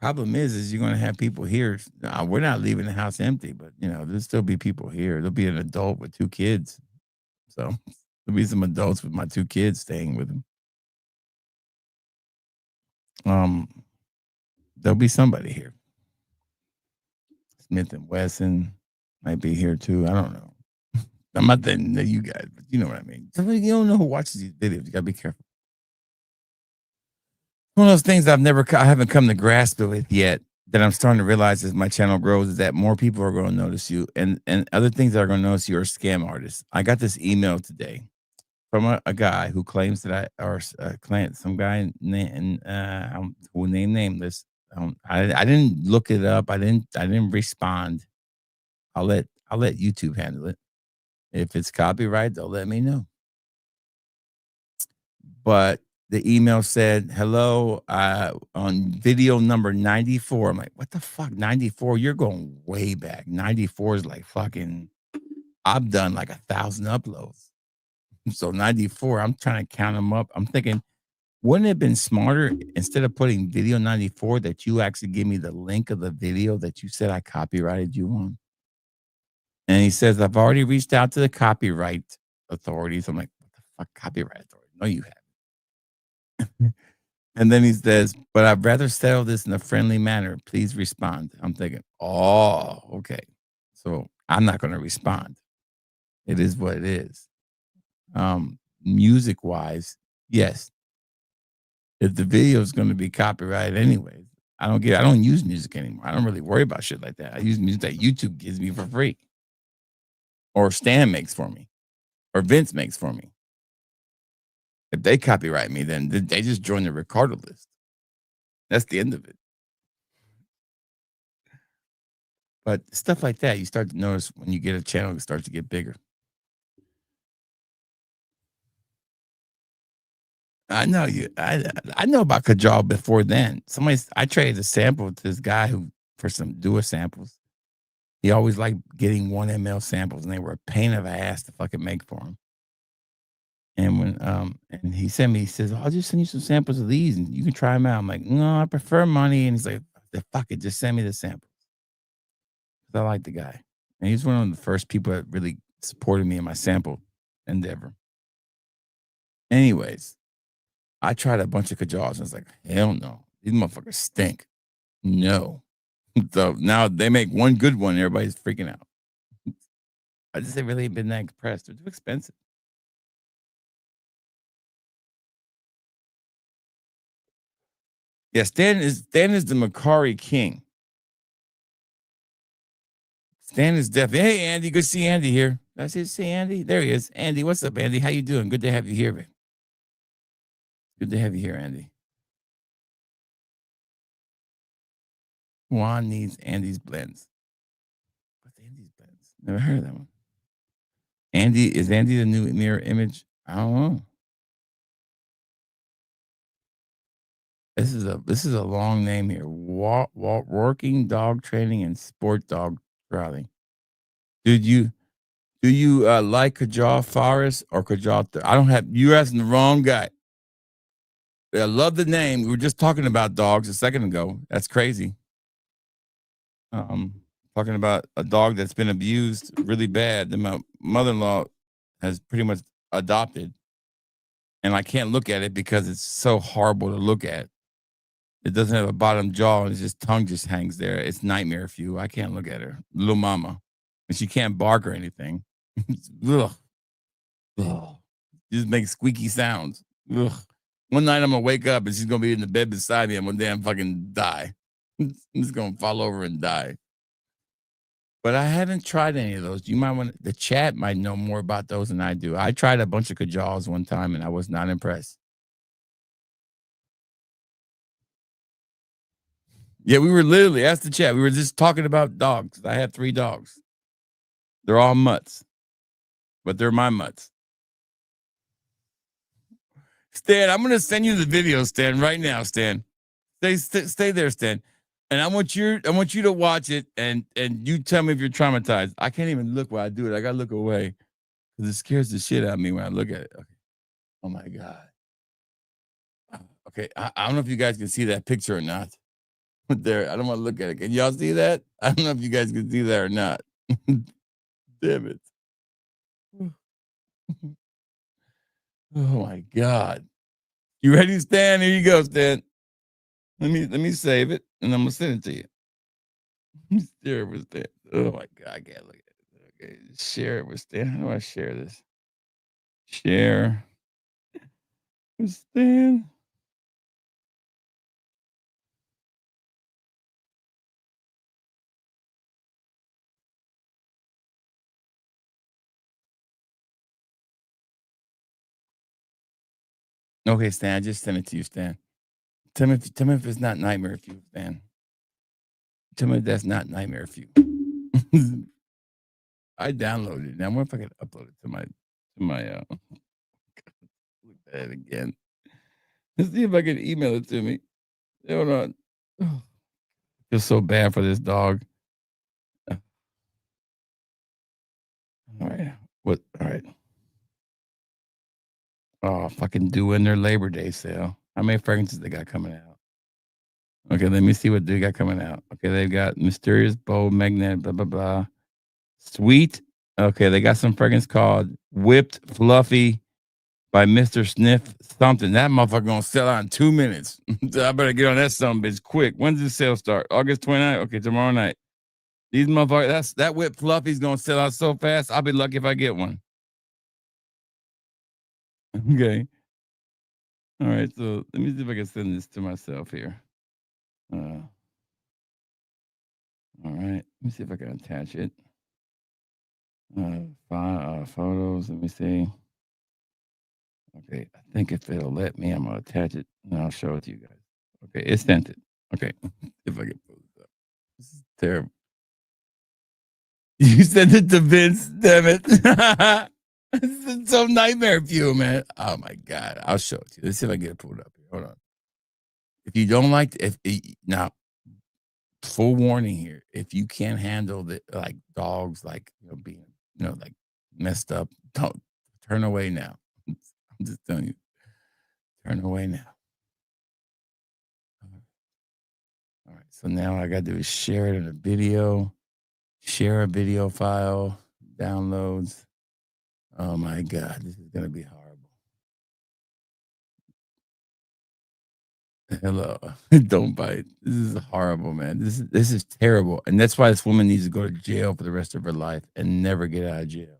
Problem is you're going to have people here. We're not leaving the house empty, but there'll still be people here. There'll be an adult with 2 kids. So there'll be some adults with my 2 kids staying with them. There'll be somebody here. Smith and Wesson might be here too. I don't know. I'm not saying that you guys, but you know what I mean. Somebody, you don't know who watches these videos. You gotta be careful. One of those things I haven't come to grasp with yet, that I'm starting to realize as my channel grows, is that more people are going to notice you, and other things that are going to notice you are scam artists. I got this email today from a guy who claims that some guy who name nameless. I didn't look it up. I didn't respond. I'll let YouTube handle it. If it's copyright, they'll let me know. But the email said, "Hello, on video number 94. I'm like, "What the fuck, 94? You're going way back. 94 is like fucking, I've done like 1,000 uploads. So 94, I'm trying to count them up. I'm thinking, wouldn't it have been smarter, instead of putting video 94, that you actually give me the link of the video that you said I copyrighted you on?" And he says, "I've already reached out to the copyright authorities." I'm like, "What the fuck, copyright authority? No, you haven't." And then he says, "But I'd rather settle this in a friendly manner. Please respond." I'm thinking, oh, okay. So I'm not going to respond. It is what it is. Music wise, yes. If the video is going to be copyrighted anyways, I don't use music anymore. I don't really worry about shit like that. I use music that YouTube gives me for free, or Stan makes for me, or Vince makes for me. If they copyright me, then they just join the Ricardo list. That's the end of it. But stuff like that, you start to notice when you get a channel that starts to get bigger. I know you. I know about Kajal before then. I traded a sample to this guy who for some Dua samples. He always liked getting 1 ml samples, and they were a pain of an ass to fucking make for him. And when and he sent me, he says, I'll just send you some samples of these and you can try them out. I'm like, no, I prefer money. And he's like, fuck it, just send me the samples. I like the guy. And he's one of the first people that really supported me in my sample endeavor. Anyways, I tried a bunch of Kajals and I was like, hell no. These motherfuckers stink. No. So now they make one good one, everybody's freaking out. I just ain't really been that impressed. They're too expensive. Yeah, Stan is the Macari king. Stan is definitely. Hey, Andy, good to see Andy here. Did I see Andy? There he is. Andy, what's up, Andy? How you doing? Good to have you here, man. Good to have you here, Andy. Juan needs Andy's blends. What's Andy's blends? Never heard of that one. Is Andy the new mirror image? I don't know. This is a long name here. Working dog training and sport dog trialing. Do you like Kajal Forest or Kajal? I don't have. You're asking the wrong guy. I love the name. We were just talking about dogs a second ago. That's crazy. Talking about a dog that's been abused really bad. That my mother-in-law has pretty much adopted, and I can't look at it because it's so horrible to look at. It doesn't have a bottom jaw, and his tongue just hangs there. It's nightmare fuel. I can't look at her, little mama, and she can't bark or anything. Ugh. Ugh. She just makes squeaky sounds. Ugh. One night I'm gonna wake up and she's gonna be in the bed beside me and one day I'm fucking die. I'm just gonna fall over and die. But I haven't tried any of those. You might want the chat might know more about those than I do. I tried a bunch of Kajals one time and I was not impressed. Yeah, we were literally, ask the chat. We were just talking about dogs. I have 3 dogs. They're all mutts, but they're my mutts. Stan, I'm gonna send you the video, Stan, right now, Stan. Stay there, Stan. And I want you to watch it and you tell me if you're traumatized. I can't even look while I do it. I gotta look away because it scares the shit out of me when I look at it. Okay. Oh my God. Okay. I don't know if you guys can see that picture or not. But there, I don't want to look at it. Can y'all see that? I don't know if you guys can see that or not. Damn it. Oh my God. You ready, Stan? Here you go, Stan. Let me save it and I'm gonna send it to you. Share it with Stan. Oh my God, I can't look at it. Okay, share it with Stan. How do I share this? Share with Stan. Okay, Stan, I just sent it to you, Stan. Tell me if it's not nightmare fuel, Stan. Tell me if that's not nightmare fuel. I downloaded it. Now, I wonder if I can upload it to my look at it again. Let's see if I can email it to me. Hold on. I feel so bad for this dog. All right. What? All right. Oh, fucking doing their Labor Day sale. How many fragrances they got coming out? Okay, let me see what they got coming out. Okay, they've got Mysterious Bold Magnet, blah, blah, blah. Sweet. Okay, they got some fragrance called Whipped Fluffy by Mr. Sniff something. That motherfucker gonna sell out in 2 minutes. I better get on that son bitch quick. When does the sale start? August 29th? Okay, tomorrow night. These motherfuckers, that Whipped Fluffy's gonna sell out so fast. I'll be lucky if I get one. Okay. All right, so let me see if I can send this to myself here. All right, let me see if I can attach it. Photos, let me see. Okay, I think if it'll let me, I'm gonna attach it and I'll show it to you guys. Okay, it sent it. Okay, if I can pull this up. This is terrible. You sent it to Vince, damn it. This is so nightmare fuel, man. Oh my God. I'll show it to you. Let's see if I can get it pulled up here. Hold on. If you don't like, now, full warning here. If you can't handle the like dogs, like being, like messed up, don't turn away now. I'm just telling you, turn away now. All right. So now I got to do is share it in a video, share a video file, downloads. Oh my God, this is gonna be horrible. Hello, don't bite. This is horrible, man. This is terrible, and that's why this woman needs to go to jail for the rest of her life and never get out of jail.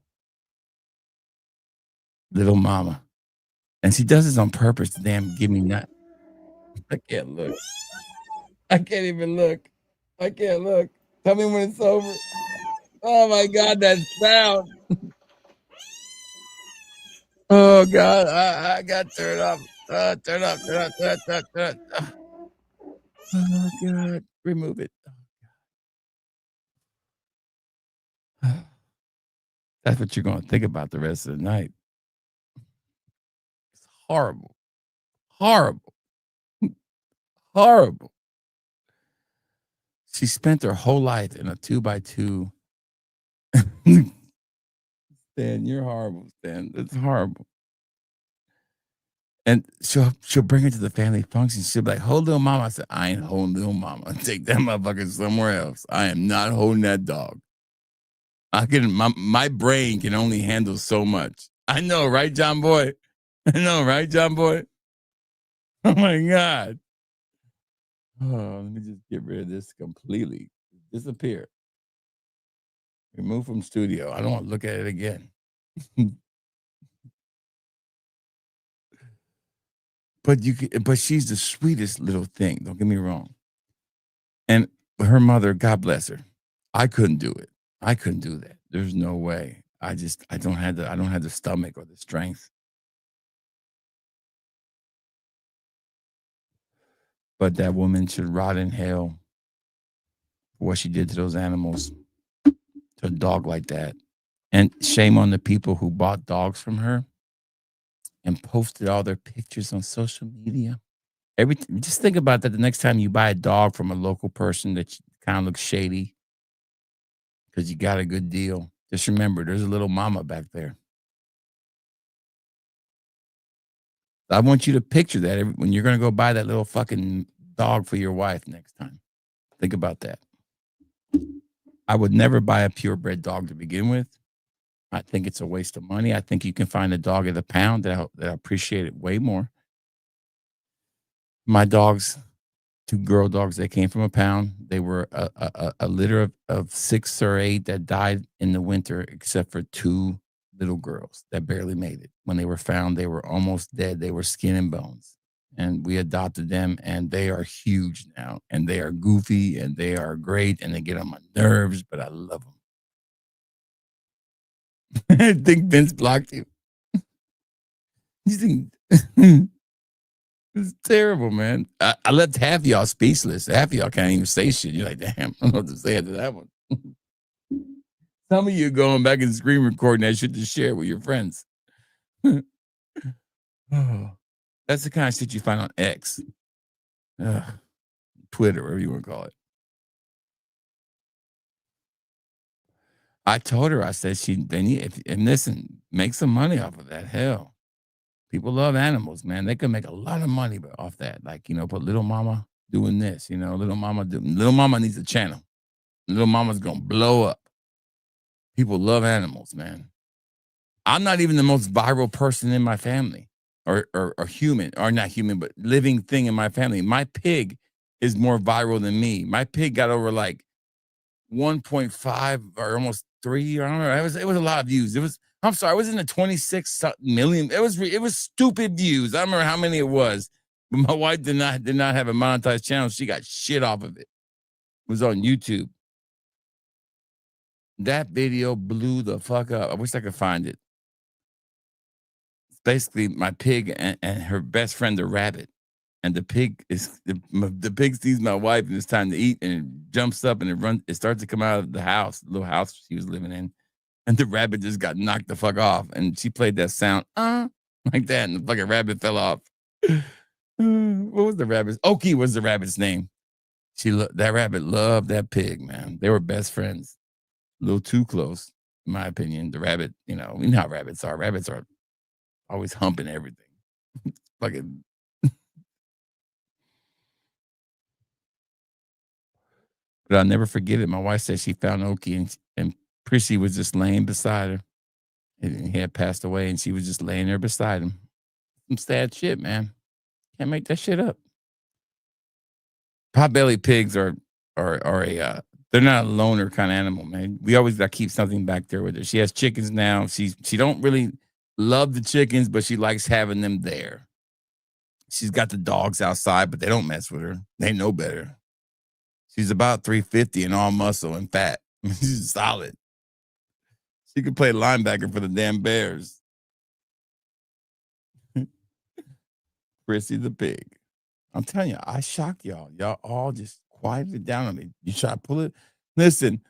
Little mama, and she does this on purpose. Damn, give me that. I can't look. I can't even look. I can't look. Tell me when it's over. Oh my God, that sound. Oh God, I got turned up. Turn up. Oh God, remove it. That's what you're going to think about the rest of the night. It's horrible. Horrible. Horrible. She spent her whole life in a 2x2. Stan, you're horrible, Stan. It's horrible. And she'll bring her to the family function. She'll be like, hold little mama. I said, I ain't holding little mama. Take that motherfucker somewhere else. I am not holding that dog. My brain can only handle so much. I know, right, John Boy? I know, right, John Boy? Oh my God. Oh, let me just get rid of this completely. Disappear. Remove from studio. I don't want to look at it again. But she's the sweetest little thing. Don't get me wrong. And her mother, God bless her. I couldn't do it. I couldn't do that. There's no way. I don't have the stomach or the strength. But that woman should rot in hell for what she did to those animals, to a dog like that. And shame on the people who bought dogs from her and posted all their pictures on social media. Just think about that the next time you buy a dog from a local person that kind of looks shady because you got a good deal. Just remember, there's a little mama back there. I want you to picture that when you're going to go buy that little fucking dog for your wife next time. Think about that. I would never buy a purebred dog to begin with. I think it's a waste of money. I think you can find a dog at a pound that appreciate it way more. My dogs, 2 girl dogs that came from a pound, they were a litter of 6 or 8 that died in the winter, except for 2 little girls that barely made it. When they were found, they were almost dead. They were skin and bones. And we adopted them, and they are huge now. And they are goofy, and they are great, and they get on my nerves, but I love them. I think Vince blocked you. You think... It's terrible, man. I left half of y'all speechless. Half of y'all can't even say shit. You're like, damn, I don't know what to say after that one. Some of you are going back and screen recording that shit to share with your friends. Oh, that's the kind of shit you find on X, Twitter, whatever you want to call it. I told her, I said, and listen, make some money off of that. Hell. People love animals, man. They can make a lot of money off that. Like, put little mama doing this, little mama needs a channel. Little mama's going to blow up. People love animals, man. I'm not even the most viral person in my family or human, or not human, but living thing in my family. My pig is more viral than me. My pig got over like 1.5 or almost 3. I don't know. It was a lot of views. I'm sorry, it was in the 26 million. It was stupid views. I don't remember how many it was, but my wife did not have a monetized channel. She got shit off of it. It was on YouTube. That video blew the fuck up. I wish I could find it. It's basically my pig and her best friend, the rabbit. and the pig sees my wife and it's time to eat, and it jumps up and it starts to come out of the house, the little house she was living in, and the rabbit just got knocked the fuck off, and she played that sound like that, and the fucking rabbit fell off. What was the rabbit's? Okie was the rabbit's name. That rabbit loved that pig, man. They were best friends. A little too close, in my opinion. The rabbit, you know how rabbits are. Rabbits are always humping everything. Fucking. But I'll never forget it. My wife said she found Okie, and Prissy was just laying beside her. And he had passed away, and she was just laying there beside him. Some sad shit, man. Can't make that shit up. Potbelly pigs are they're not a loner kind of animal, man. We always got to keep something back there with her. She has chickens now. She don't really love the chickens, but she likes having them there. She's got the dogs outside, but they don't mess with her. They know better. She's about 350 and all muscle and fat. She's solid. She could play linebacker for the damn Bears. Prissy the pig. I'm telling you, I shocked y'all. Y'all all just quieted down on me. You try to pull it. Listen,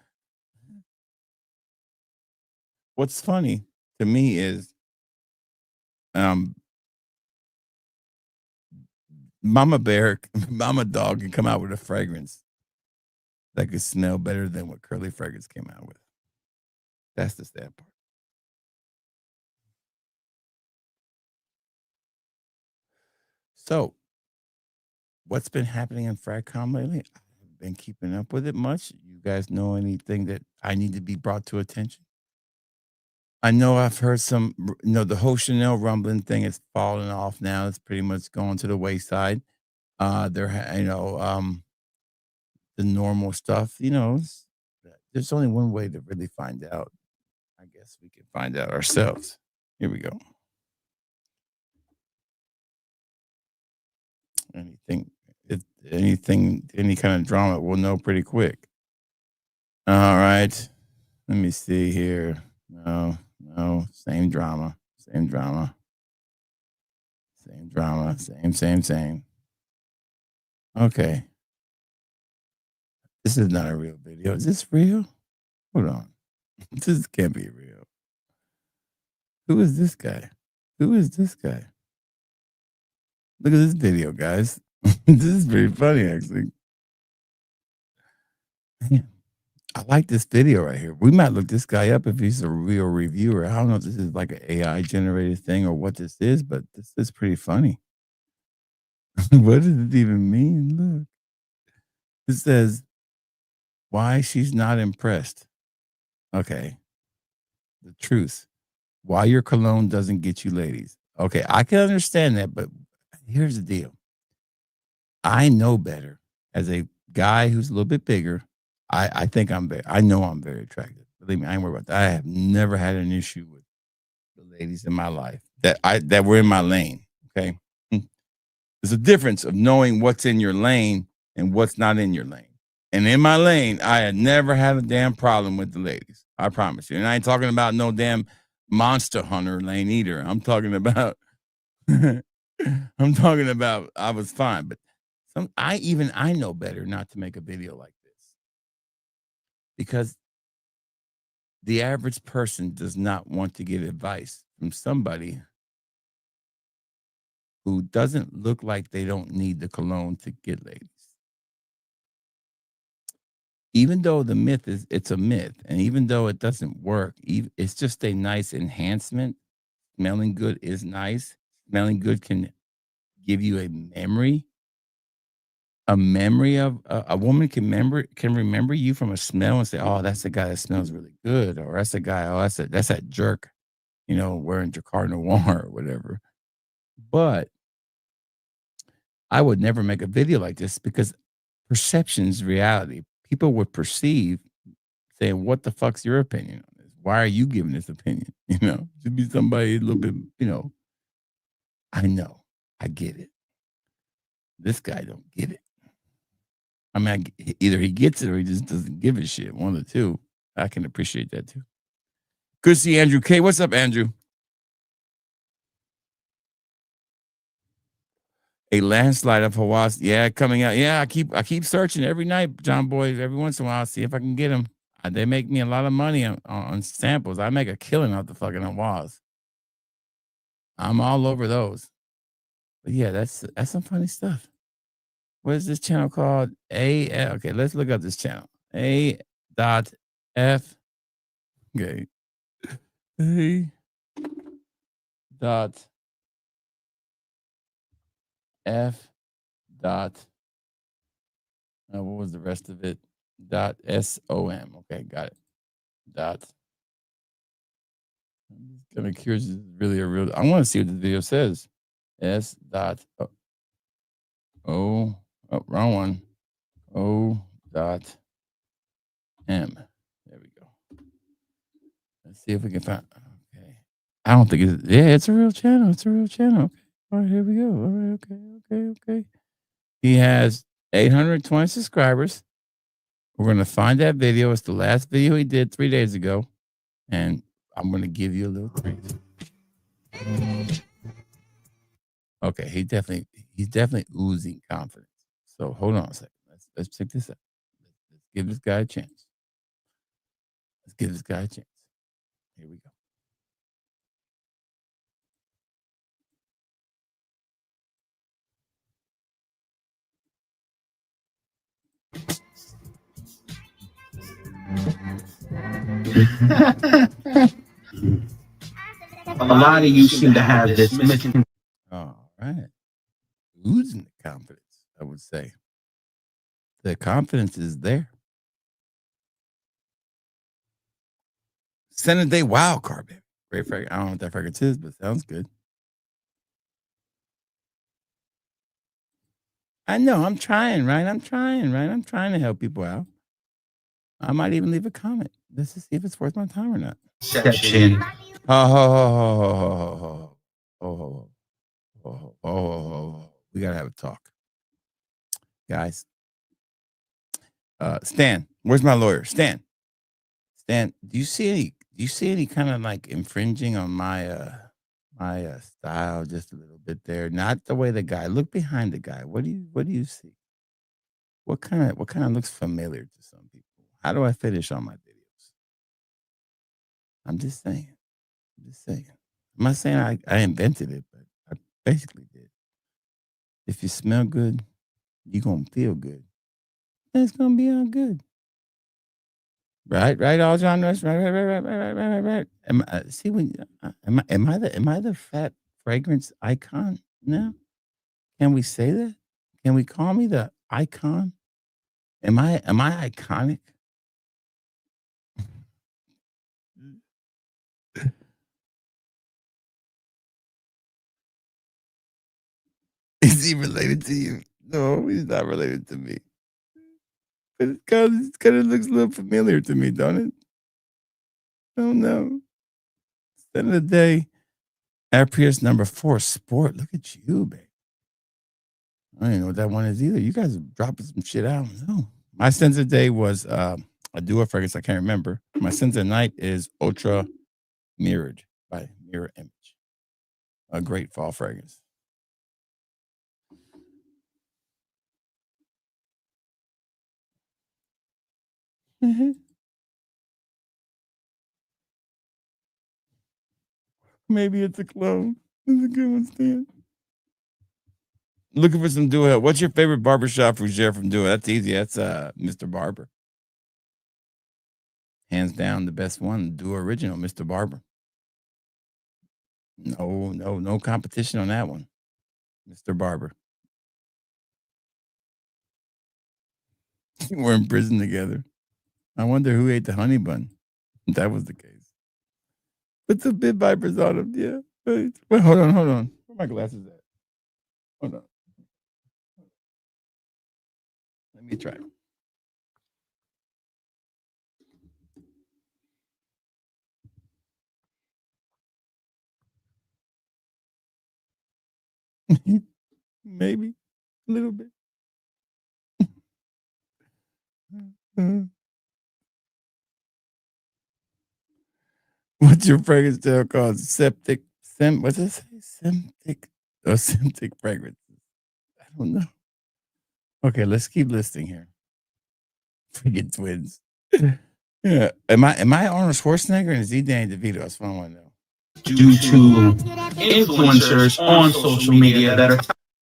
what's funny to me is Mama Dog can come out with a fragrance that could smell better than what Curly Fragrance came out with. That's the sad part. So, what's been happening in FragCom lately? I haven't been keeping up with it much. You guys know anything that I need to be brought to attention? I know I've heard some, the whole Chanel rumbling thing is falling off now. It's pretty much going to the wayside. The normal stuff, there's only one way to really find out. I guess we can find out ourselves. Here we go. Any kind of drama, we'll know pretty quick. All right. Let me see here. No, same drama. Same. Okay. This is not a real video. Is this real? Hold on. This can't be real. Who is this guy? Look at this video, guys. This is pretty funny, actually. Man, I like this video right here. We might look this guy up if he's a real reviewer. I don't know if this is like an AI generated thing or what this is, but this is pretty funny. What does it even mean? Look. It says, why she's not impressed. Okay. The truth. Why your cologne doesn't get you ladies. Okay, I can understand that, but here's the deal. I know better. As a guy who's a little bit bigger, I think I know I'm very attractive. Believe me, I ain't worried about that. I have never had an issue with the ladies in my life that were in my lane. Okay. There's a difference of knowing what's in your lane and what's not in your lane. And in my lane, I had never had a damn problem with the ladies. I promise you. And I ain't talking about no damn Monster Hunter lane either. I'm talking about I was fine, but I know better not to make a video like this because the average person does not want to get advice from somebody who doesn't look like they don't need the cologne to get ladies. Even though the myth it's a myth, and even though it doesn't work, it's just a nice enhancement. Smelling good is nice. Smelling good can give you a memory. A memory of a woman can remember you from a smell and say, "Oh, that's the guy that smells really good," or "That's the guy. Oh, that's that jerk, wearing Jacquard Noir or whatever." But I would never make a video like this because perception's reality. People would perceive, saying, "What the fuck's your opinion on this? Why are you giving this opinion?" To be somebody a little bit, I know, I get it. This guy don't get it. I mean, either he gets it or he just doesn't give a shit. One of the two. I can appreciate that too. Good to see Andrew K. What's up, Andrew? A landslide of Hawass. Yeah, coming out. Yeah, I keep searching every night, John Boy. Every once in a while, I'll see if I can get them. They make me a lot of money on samples. I make a killing off the fucking Hawass. I'm all over those. But yeah, that's some funny stuff. What is this channel called? Okay, let's look up this channel. A.F. Okay. A. Dot. F. Dot. What was the rest of it? Dot SOM. Okay, got it. Dot. I'm just kind of curious. Is really a real? I want to see what this video says. S. Dot. O. Oh, wrong one. O. Dot. M. There we go. Let's see if we can find. Okay. I don't think it's. Yeah, it's a real channel. It's a real channel. Okay. All right, here we go. All right. Okay. He has 820 subscribers. We're going to find that video. It's the last video he did 3 days ago. And I'm going to give you a little treat. Okay, he's definitely oozing confidence. So hold on a second. Let's check this out. Let's give this guy a chance. Here we go. A lot of you seem to have this mission. All right. Oozing the confidence, I would say. The confidence is there. Senate Day Wild Card, baby. Great fragrance. I don't know what that fragrance is, but it sounds good. I know. I'm trying, right? I'm trying to help people out. I might even leave a comment. Let's just see if it's worth my time or not. Section. Oh. We gotta have a talk, guys. Stan, where's my lawyer? Stan, do you see any kind of like infringing on my style just a little bit there? Not the way the guy. Look behind the guy. What do you see? What kind of looks familiar to some people? How do I finish on my videos? I'm just saying. I'm not saying I invented it, but I basically did. If you smell good, you're gonna feel good. It's gonna be all good. Right, all genres. Right. See when am I the fat fragrance icon now? Can we say that? Can we call me the icon? Am I iconic? Is he related to you? No, he's not related to me. But it kind of looks a little familiar to me, don't it? I don't know. End of the day, Apprius number 4 Sport. Look at you, babe. I don't even know what that one is either. You guys are dropping some shit out. No. My scent of the day was a duo fragrance. I can't remember. My scent of the night is Ultra Mirrored by Mirror Image. A great fall fragrance. Maybe it's a clone. It's a good one, Stan. Looking for some duo. What's your favorite barbershop fougere from duo? That's easy. That's Mr. Barber. Hands down, the best one. Duo original, Mr. Barber. No competition on that one. Mr. Barber. We're in prison together. I wonder who ate the honey bun. That was the case. Put the bit vipers on him. Yeah. Wait, hold on. Where my glasses at? Hold on. Let me try. Maybe a little bit. What's your fragrance tail called? What's it say? Septic fragrances. don't know. Okay, let's keep listening here. Freaking twins. Yeah. Am I Arnold Schwarzenegger and is he Danny DeVito? That's what I want to know. Due to influencers on social media that are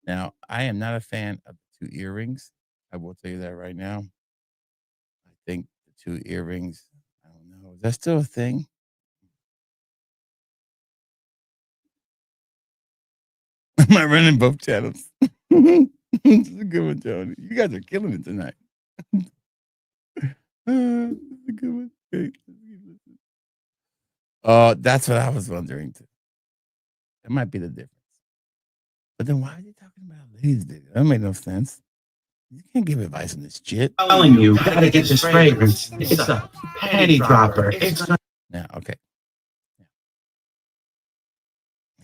Now, I am not a fan of the 2 earrings. I will tell you that right now. I think the 2 earrings, I don't know. Is that still a thing? Am I running both channels? This is a good one, Tony. You guys are killing it tonight. This is a good one. Great. That's what I was wondering too. That might be the difference. But then why are you talking about ladies' video? That made no sense. You can't give advice on this shit. telling you, gotta get this fragrance. It's a panty dropper. It's Now, okay.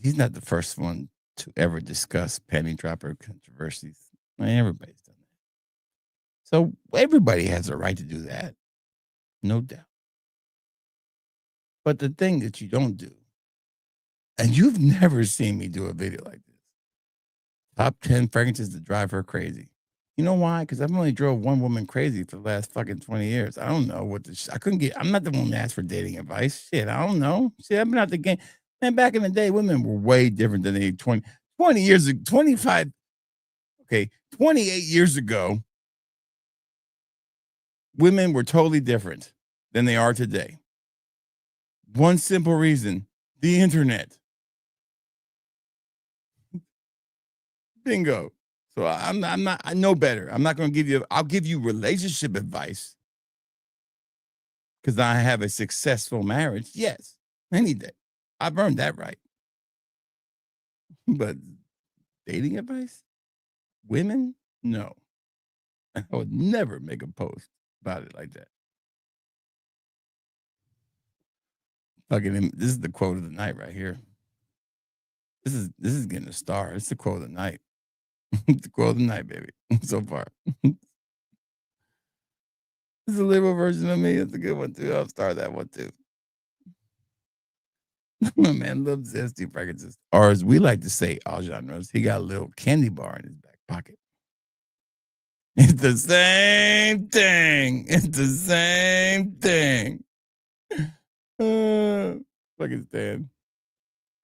He's not the first one to ever discuss panty dropper controversies. Everybody's done that. So everybody has a right to do that. No doubt. But the thing that you don't do, and you've never seen me do a video like this, top 10 fragrances that drive her crazy. You know why? Because I've only drove one woman crazy for the last fucking 20 years. I don't know what I couldn't get. I'm not the one that asked for dating advice. Shit, I don't know. Shit, I've been out the game. Man, back in the day, women were way different than they 20 years ago, 25. Okay, 28 years ago, women were totally different than they are today. One simple reason: the internet. Bingo. So I know better. I'm not going to give you, I'll give you relationship advice because I have a successful marriage. Yes, any day. I've earned that right. But dating advice? Women? No. I would never make a post about it like that. Fucking, this is the quote of the night right here. This is getting a star. It's the quote of the night. It's the quote of the night, baby. So far. This is a liberal version of me. It's a good one too. I'll star that one too. My man loves zesty fragrances. Or as we like to say, all genres, he got a little candy bar in his back pocket. It's the same thing. It's the same thing. Fucking Stan.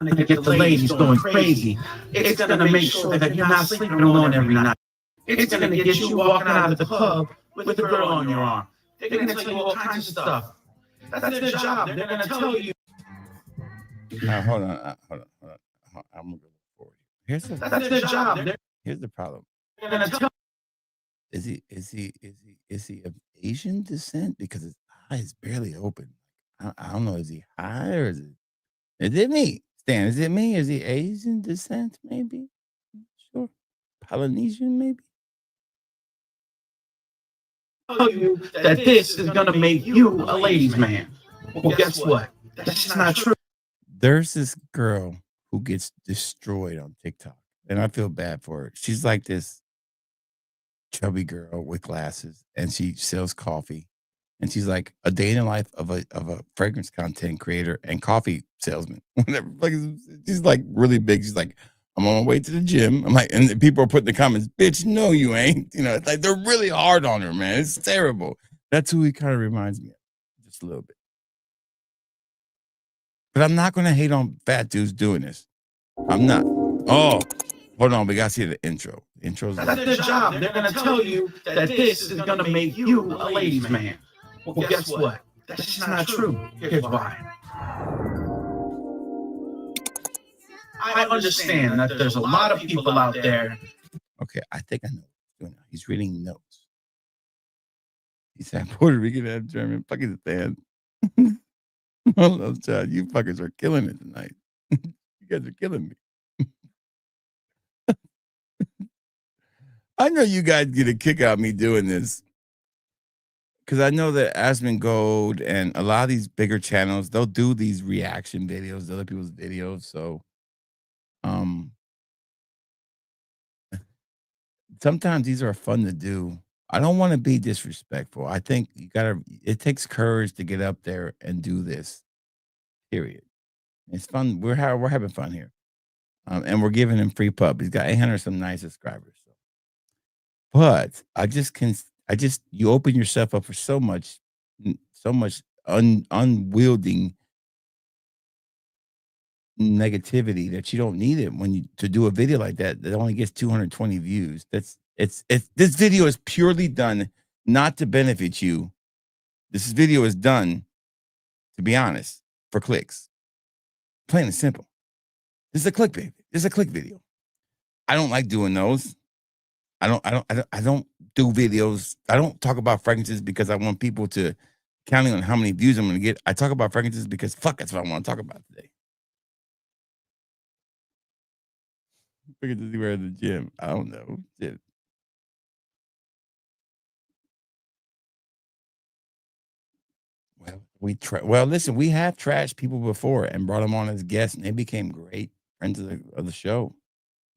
gonna get the ladies going crazy. It's gonna make sure that you're not sleeping alone every night. It's gonna get you walking out of the club with a girl on your arm. They're gonna tell you all kinds of stuff. That's their job. They're gonna tell you. Now, hold on. I'm gonna go forward. That's their job. Here's the problem. They're gonna tell. Is he of Asian descent? Because his eye is barely open. I don't know. Is he high or is it me? Stan, is it me? Is he Asian descent? Maybe. Sure. Polynesian, maybe. Tell you that this is gonna make you a ladies' man. Well, guess what? That's just not true. There's this girl who gets destroyed on TikTok, and I feel bad for her. She's like this chubby girl with glasses, and she sells coffee. And she's like a day in the life of a fragrance content creator and coffee salesman. Whatever. Like, she's like really big. She's like, I'm on my way to the gym. I'm like, and people are putting in the comments, bitch, no, you ain't. You know, it's like they're really hard on her, man. It's terrible. That's who he kind of reminds me of, just a little bit. But I'm not going to hate on fat dudes doing this. I'm not. Oh, hold on. We got to see the intro. The intro's That's their job. They're going to tell you that this is going to make you a ladies' man. Well, guess what? That's just not true. Here's why. I understand that there's a lot of people out there. Okay, I think I know what he's doing now. He's reading notes. He said Puerto Rican and German. Fucking Stan. I love Chad. You fuckers are killing it tonight. You guys are killing me. I know you guys get a kick out of me doing this. Because I know that Asmongold and a lot of these bigger channels, they'll do these reaction videos to other people's videos. So sometimes these are fun to do. I don't want to be disrespectful. I think it takes courage to get up there and do this. Period. It's fun. We're having fun here. And we're giving him free pub. He's got 800 some nice subscribers. So But you open yourself up for so much unwielding negativity that you don't need it to do a video like that only gets 220 views. This video is purely done not to benefit you. This video is done, to be honest, for clicks. Plain and simple. This is a clickbait. This is a click video. I don't like doing those. I don't do videos. I don't talk about fragrances because I want people to counting on how many views I'm going to get. I talk about fragrances because fuck, that's what I want to talk about today. Fragrances you wear at the gym. I don't know. Shit. Well, listen, we have trashed people before and brought them on as guests, and they became great friends of the show.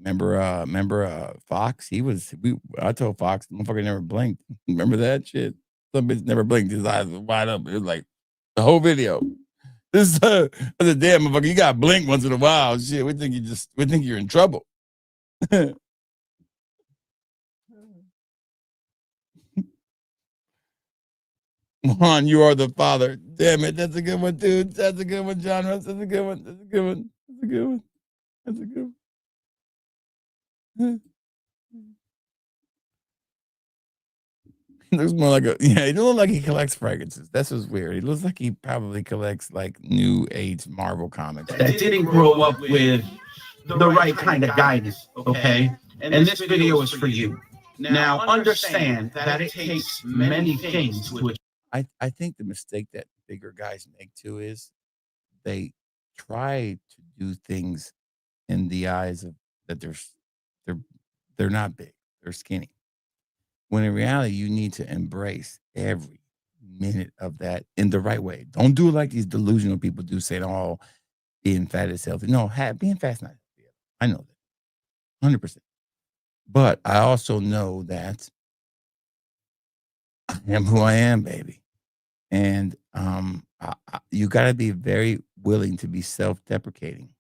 Remember Fox? I told Fox, the motherfucker never blinked. Remember that shit? Some bitch never blinked. His eyes were wide up. It was like the whole video. This I said, damn motherfucker, you gotta blink once in a while. Shit, we think you're in trouble. Juan, you are the father. Damn it, that's a good one, dude. That's a good one, John Russ. That's a good one. That's a good one. That's a good one. That's a good one. He looks more like he doesn't look like he collects fragrances. That's what's weird. He looks like he probably collects like new age Marvel comics. That didn't grow up with the right kind of guidance, okay? And this video is for you. Now, understand that it takes many things to achieve. I think the mistake that bigger guys make too is they try to do things in the eyes of that they're not big, they're skinny. When in reality, you need to embrace every minute of that in the right way. Don't do it like these delusional people do, saying, "Oh, being fat is healthy." No, being fat is not healthy. I know that, 100%. But I also know that I am who I am, baby. And you got to be very willing to be self-deprecating.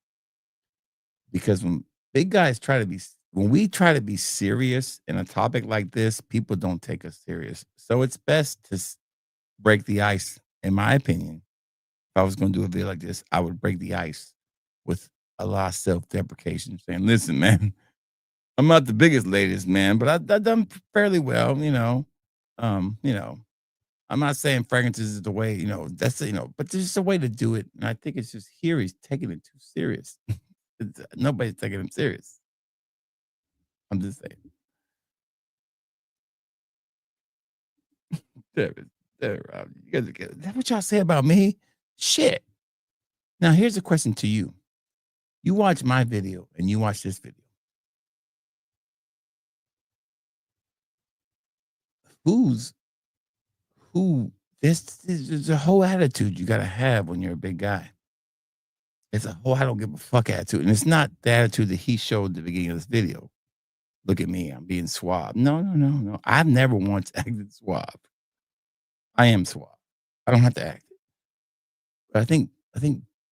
Because when big guys when we try to be serious in a topic like this, people don't take us serious. So it's best to break the ice, in my opinion. If I was going to do a video like this, I would break the ice with a lot of self-deprecation, saying, listen, man, I'm not the biggest latest, man, but I've done fairly well, I'm not saying fragrances is the way, that's, but there's just a way to do it. And I think it's just here he's taking it too serious. Nobody's taking him serious. I'm just saying. Rob, you guys are that's what y'all say about me? Shit. Now, here's a question to you. You watch my video and you watch this video. There's a whole attitude you got to have when you're a big guy. It's a whole I don't give a fuck attitude. And it's not the attitude that he showed at the beginning of this video. Look at me, I'm being suave. No. I've never once acted suave. I am suave. I don't have to act it. But I think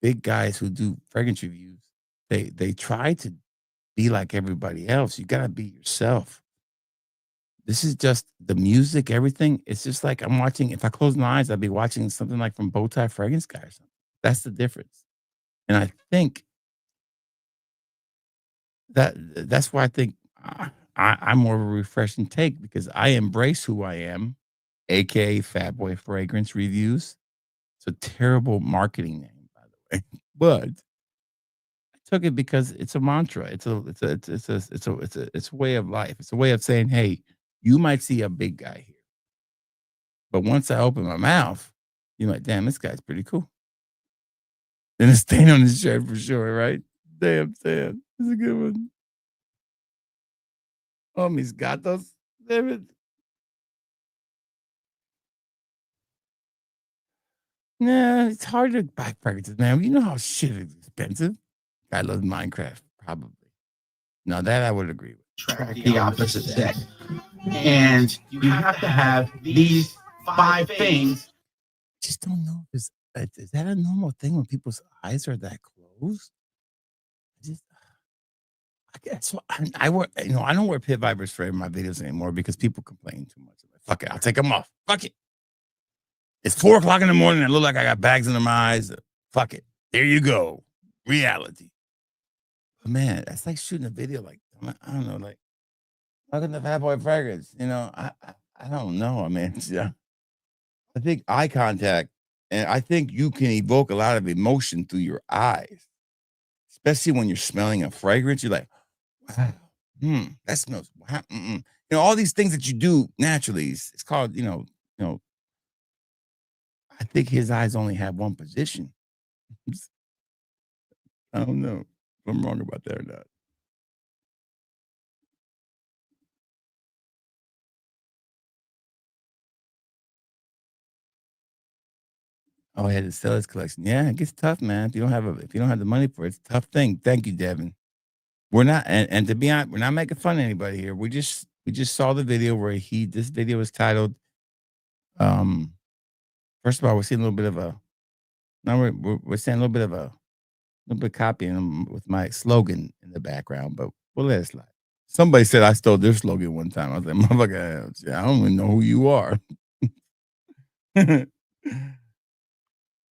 big guys who do fragrance reviews, they try to be like everybody else. You gotta be yourself. This is just the music, everything. It's just like I'm watching. If I close my eyes, I'd be watching something like from Bowtie Fragrance Guy or something. That's the difference. And I think that's why I think I'm more of a refreshing take, because I embrace who I am, aka Fat Boy Fragrance Reviews. It's a terrible marketing name, by the way, but I took it because it's a mantra. It's a way of life. It's a way of saying, hey, you might see a big guy here, but once I open my mouth, you're like, damn, this guy's pretty cool. Then a stain on his shirt for sure, right? Damn, Sam. That's a good one. Oh, mis gatos. Damn it. Nah, it's hard to buy fragrances, man. You know how shit is expensive. I love Minecraft, probably. Now that I would agree with. Track the opposite sex. And you have to have these 5 things. I just don't know if is that a normal thing when people's eyes are that closed? guess I wear, I don't wear pit vipers for my videos anymore because people complain too much. I'm like, fuck it, I'll take them off. Fuck it. It's 4 o'clock in the morning. I look like I got bags under my eyes. Fuck it. There you go. Reality. But man, that's like shooting a video. Like, I don't know, like, look at the Fat Boy Fragrance. I don't know. I mean, yeah. I think eye contact, and I think you can evoke a lot of emotion through your eyes, especially when you're smelling a fragrance. You're like, wow, that smells. Wow, all these things that you do naturally. It's called, I think his eyes only have one position. I don't know if I'm wrong about that or not. Oh, he had to sell his collection. Yeah, it gets tough, man. If you don't have the money for it, it's a tough thing. Thank you, Devin. We're not, and to be honest, we're not making fun of anybody here. We just saw the video where this video is titled. First of all, we're seeing a little bit of a. Now we're seeing a little bit of copying with my slogan in the background, but we'll let it slide. Somebody said I stole their slogan one time. I was like, motherfucker, I don't even know who you are.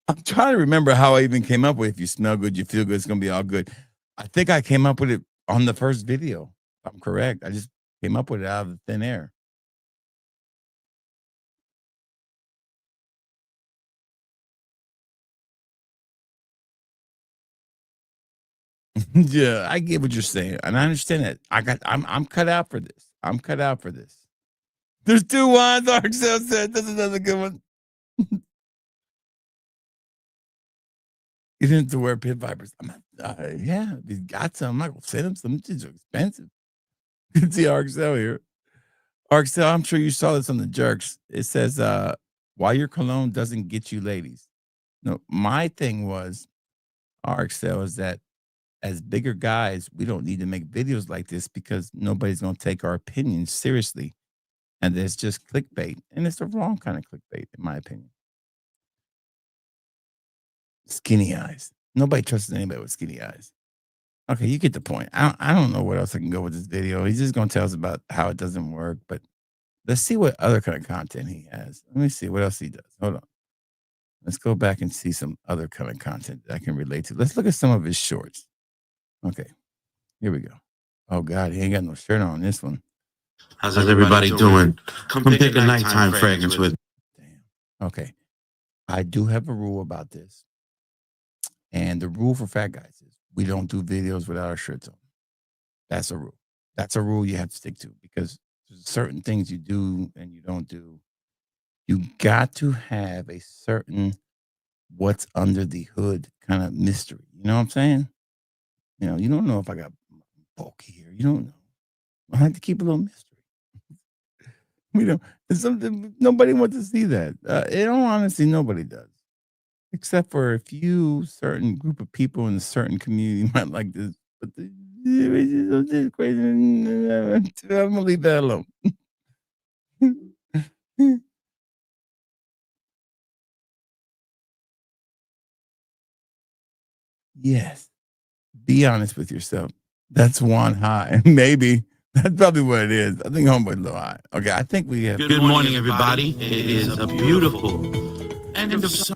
I'm trying to remember how I even came up with if you smell good, you feel good, it's going to be all good. I think I came up with it on the first video. If I'm correct. I just came up with it out of thin air. Yeah, I get what you're saying. And I understand it. I'm cut out for this. I'm cut out for this. There's 2 ones, Arxel said. That's another good one. You didn't have to wear pit vipers. Yeah, he's got some. I'm not going to send him some. These are expensive. You can see Arxel here. Arxel, I'm sure you saw this on the Jerks. It says, why your cologne doesn't get you ladies. No, my thing was, Arxel, is that as bigger guys, we don't need to make videos like this because nobody's going to take our opinions seriously. And it's just clickbait. And it's the wrong kind of clickbait, in my opinion. Skinny eyes. Nobody trusts anybody with skinny eyes. Okay, you get the point. I don't know what else I can go with this video. He's just going to tell us about how it doesn't work. But let's see what other kind of content he has. Let me see what else he does. Hold on. Let's go back and see some other kind of content that I can relate to. Let's look at some of his shorts. Okay, here we go. Oh, God, he ain't got no shirt on this one. How's everybody doing? Come pick a nighttime fragrance with me. Damn. Okay. I do have a rule about this. And the rule for fat guys is we don't do videos without our shirts on. That's a rule. That's a rule you have to stick to because there's certain things you do and you don't do. You got to have a certain what's under the hood kind of mystery. You know what I'm saying? You don't know if I got bulky here. You don't know. I like to keep a little mystery. We don't. It's something nobody wants to see that. In all honesty, nobody does. Except for a few certain group of people in a certain community might like this, but it's crazy. I'm gonna leave that alone. Yes, be honest with yourself. That's one high, maybe. That's probably what it is. I think homeboy's a little high. Okay, I think we have. Good morning, everybody. It is a beautiful end of summer.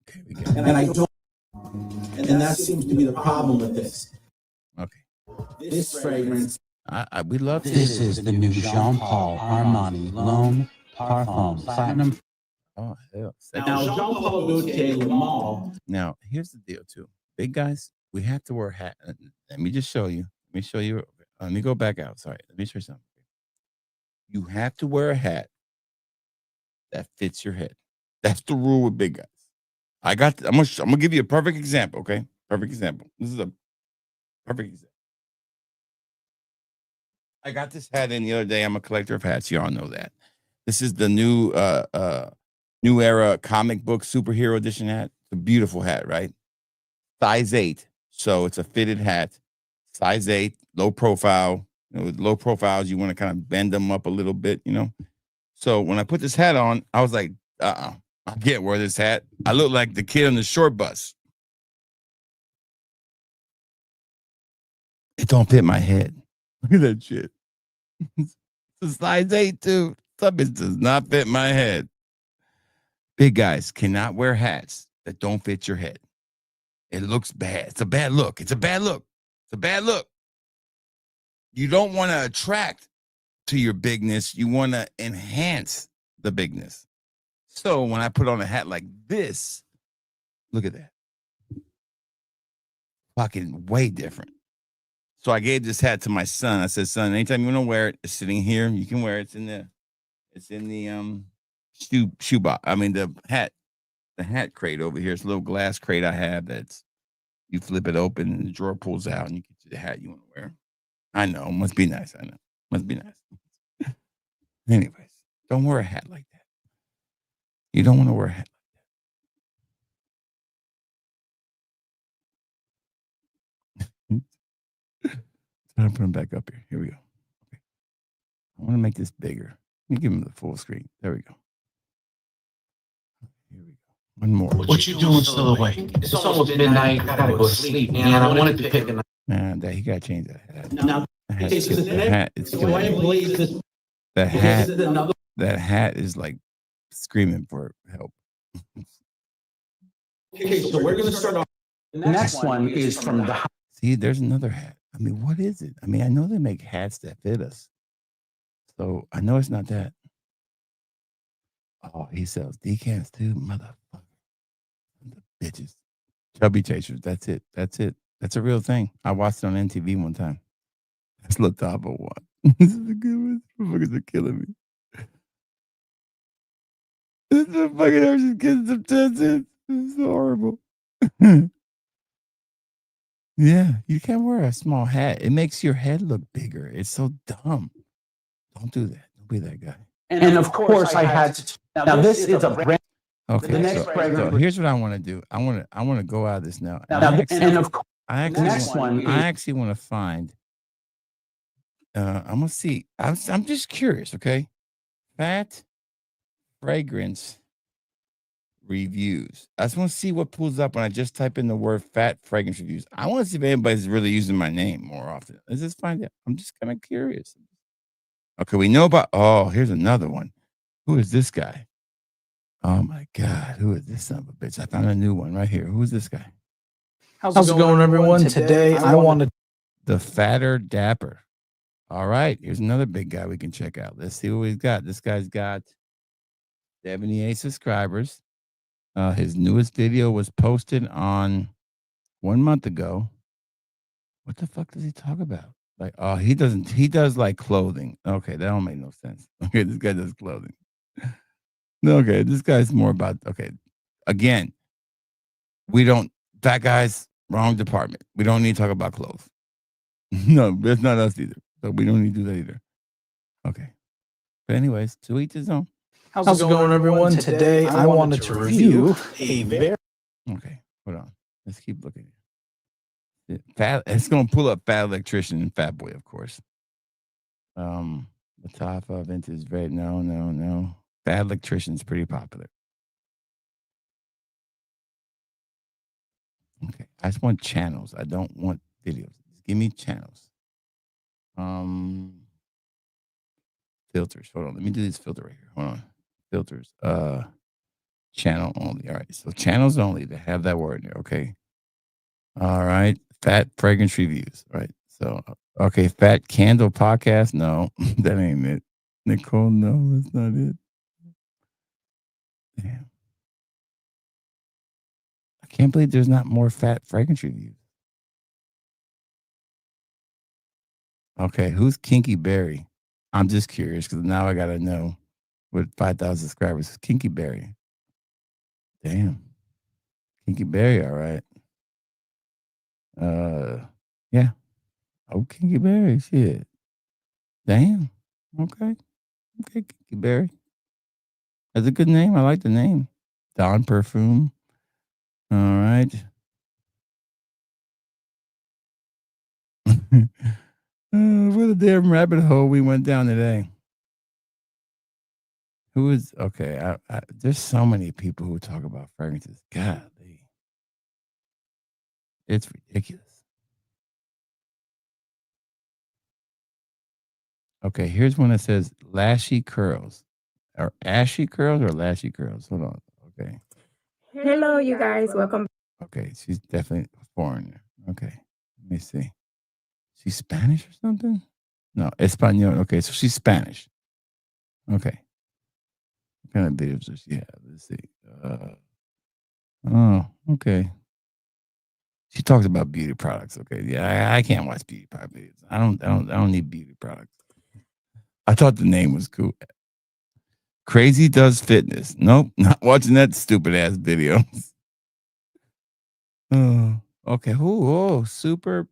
Okay, we got it. And I don't, and that seems to be the problem with this. Okay, This fragrance. we love This is the new Jean Paul Armani L'Homme Parfum Platinum. Oh hell! Now, Jean-Paul Gaultier Le Male. Now here's the deal, too. Big guys, we have to wear a hat. Let me just show you. Let me show you. Let me go back out. Sorry. Let me show you something. You have to wear a hat that fits your head. That's the rule with big guys. I'm gonna give you a perfect example, okay? Perfect example. This is a perfect example. I got this hat in the other day. I'm a collector of hats. Y'all know that. This is the new era comic book superhero edition hat. It's a beautiful hat, right? Size 8. So it's a fitted hat. Size 8, low profile. With low profiles, you want to kind of bend them up a little bit, So when I put this hat on, I was like, I can't wear this hat. I look like the kid on the short bus. It don't fit my head. Look at that shit. It's a size 8 too. Something does not fit my head. Big guys cannot wear hats that don't fit your head. It looks bad. It's a bad look. It's a bad look. It's a bad look. You don't want to attract to your bigness. You want to enhance the bigness. So when I put on a hat like this, look at that. Fucking way different. So I gave this hat to my son. I said, son, anytime you want to wear it, it's sitting here. You can wear it. It's in the shoe box. I mean the hat crate over here. It's a little glass crate I have that's you flip it open and the drawer pulls out and you get you the hat you want to wear. I know. Must be nice. I know. Must be nice. Anyways, don't wear a hat like that. You don't want to wear a hat like that. I'm put them back up here. Here we go. Okay. I want to make this bigger. Let me give him the full screen. There we go. Here we go. One more. What you doing still awake? It's almost midnight. I gotta go to sleep, man. I wanted to pick a Man, he gotta change that hat. Now, that hat is like screaming for help. okay, so we're gonna start off. The next one is from the See, there's another hat. I mean, what is it? I mean, I know they make hats that fit us. So I know it's not that. Oh, he sells decants too, motherfucker. The bitches. Chubby Chasers. That's it. That's it. That's a real thing. I watched it on NTV one time. That's Latavo one. This is a good one. Motherfuckers are killing me. This is a fucking just getting some 10 cents. This is horrible. Yeah, you can't wear a small hat. It makes your head look bigger. It's so dumb. Don't do that. Don't be that guy. and of course I had to. Now this is a brand. Okay. The next so fragrance. here's what I want to do. I want to go out of this now. Now, and of course, I the next one. I actually want to find. I'm gonna see. I'm just curious. Okay, fat fragrance reviews. I just want to see what pulls up when I just type in the word fat fragrance reviews. I want to see if anybody's really using my name more often. Let's just find out. I'm just kind of curious. Okay, we know about. Oh, here's another one. Who is this guy? Oh my God, who is this son of a bitch? I found a new one right here. Who's this guy? How's it going, everyone? Today I wanted The Fatter Dapper. All right, here's another big guy we can check out. Let's see what he's got. This guy's got 78 subscribers. His newest video was posted on 1 month ago. What the fuck does he talk about? Like, oh, he does like clothing. Okay, that don't make no sense. Okay, this guy does clothing. Okay, this guy's more about, okay, again, fat guys, wrong department. We don't need to talk about clothes. No, that's not us either. So we don't need to do that either. Okay. But anyways, to each his own. How's it going, everyone? Today I wanted to review a very. Okay, hold on. Let's keep looking. It's gonna pull up Fat Electrician and Fat Boy, of course. Latafa, Vintage Red. No. Fat Electrician's pretty popular. Okay, I just want channels. I don't want videos. Just give me channels. Filters. Hold on. Let me do this filter right here. Hold on. Filters. Channel only. All right. So channels only. They have that word there. Okay. All right. Fat fragrance reviews. All right. So okay. Fat candle podcast. No, that ain't it. Nicole. No, that's not it. Damn. I can't believe there's not more fat fragrance reviews. Okay, who's Kinky Berry? I'm just curious because now I gotta know with 5,000 subscribers. Kinky Berry. Damn. Kinky Berry, all right. Yeah. Oh, Kinky Berry, shit. Damn. Okay. Okay, Kinky Berry. That's a good name. I like the name. Dawn Perfume. All right. What a damn rabbit hole we went down today. Who is okay? There's so many people who talk about fragrances. God, it's ridiculous. Okay, here's one that says Lashy Curls. Or Ashy Curls or Lashy Curls. Hold on. Okay. Hello, you guys. Welcome. Okay, she's definitely a foreigner. Okay, let me see. She's Spanish or something? No, Espanol. Okay, so she's Spanish. Okay. What kind of videos does she have? Let's see. Oh, okay. She talks about beauty products. Okay, yeah, I can't watch beauty product videos. I don't need beauty products. I thought the name was cool. Crazy Does Fitness. Nope, not watching that stupid ass video. Oh, okay. Oh, Super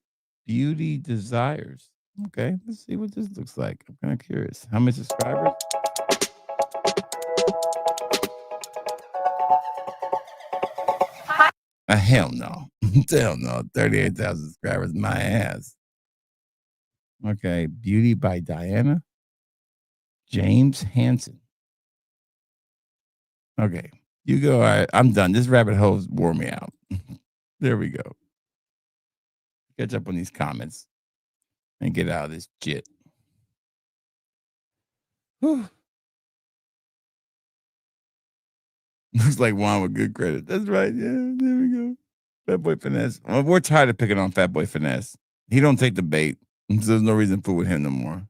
Beauty Desires. Okay, let's see what this looks like. I'm kind of curious. How many subscribers? Hell no. Hell no. 38,000 subscribers. My ass. Okay. Beauty by Diana. James Hansen. Okay. You go. All right. I'm done. This rabbit hole's wore me out. There we go. Catch up on these comments and get out of this shit. Whew. Looks like Juan with good credit. That's right. Yeah, there we go. Fat Boy Finesse. Well, we're tired of picking on Fat Boy Finesse. He don't take the bait. So there's no reason to fool with him no more.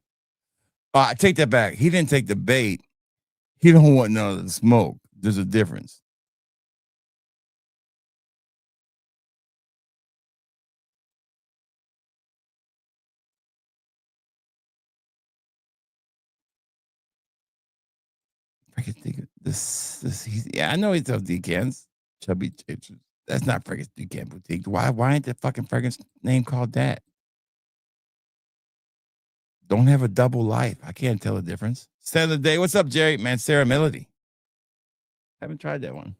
I take that back. He didn't take the bait. He don't want none of the smoke. There's a difference. I can think of this. Yeah, I know he sells decants. Chubby Chicks. That's not Fragrance Decant Boutique. Why ain't the fucking fragrance name called that? Don't have a double life. I can't tell the difference. Set of the day. What's up, Jerry? Man, Sarah Melody. Haven't tried that one.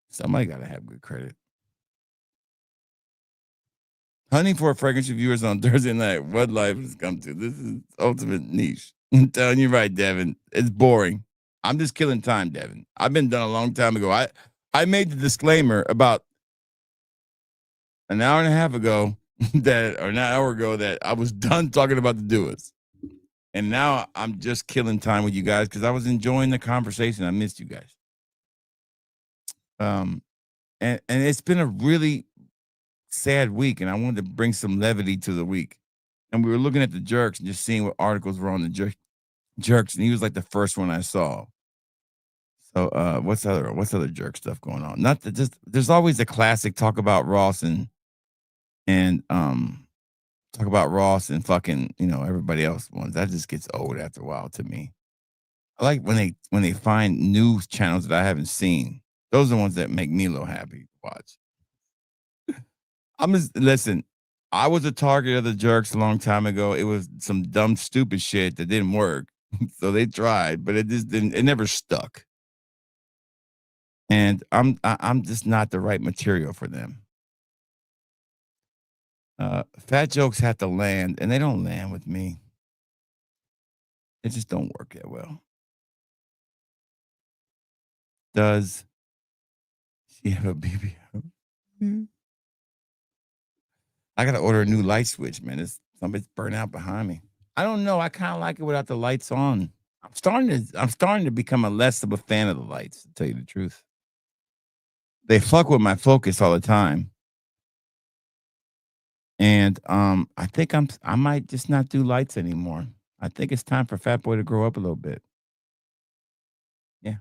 Somebody got to have good credit. Hunting for fragrance reviewers on Thursday night. What life has come to. This is ultimate niche. I'm telling you right, Devin. It's boring. I'm just killing time, Devin. I've been done a long time ago. I made the disclaimer about an hour and a half ago or an hour ago that I was done talking about the doers. And now I'm just killing time with you guys because I was enjoying the conversation. I missed you guys. And it's been a really sad week, and I wanted to bring some levity to the week. And we were looking at the jerks and just seeing what articles were on the jerks, and he was like the first one I saw. So what's other jerk stuff going on? Not that just there's always a classic talk about Ross and talk about Ross and fucking, everybody else ones. That just gets old after a while to me. I like when they find news channels that I haven't seen. Those are the ones that make me a little happy to watch. Listen, I was a target of the jerks a long time ago. It was some dumb, stupid shit that didn't work. So they tried, but it just didn't, it never stuck. And I'm just not the right material for them. Fat jokes have to land, and they don't land with me. It just don't work that well. Does she have a BBL? I gotta order a new light switch, man. Somebody's burnt out behind me. I don't know. I kind of like it without the lights on. I'm starting to become less of a fan of the lights, to tell you the truth. They fuck with my focus all the time. And I think I might just not do lights anymore. I think it's time for Fat Boy to grow up a little bit. Yeah.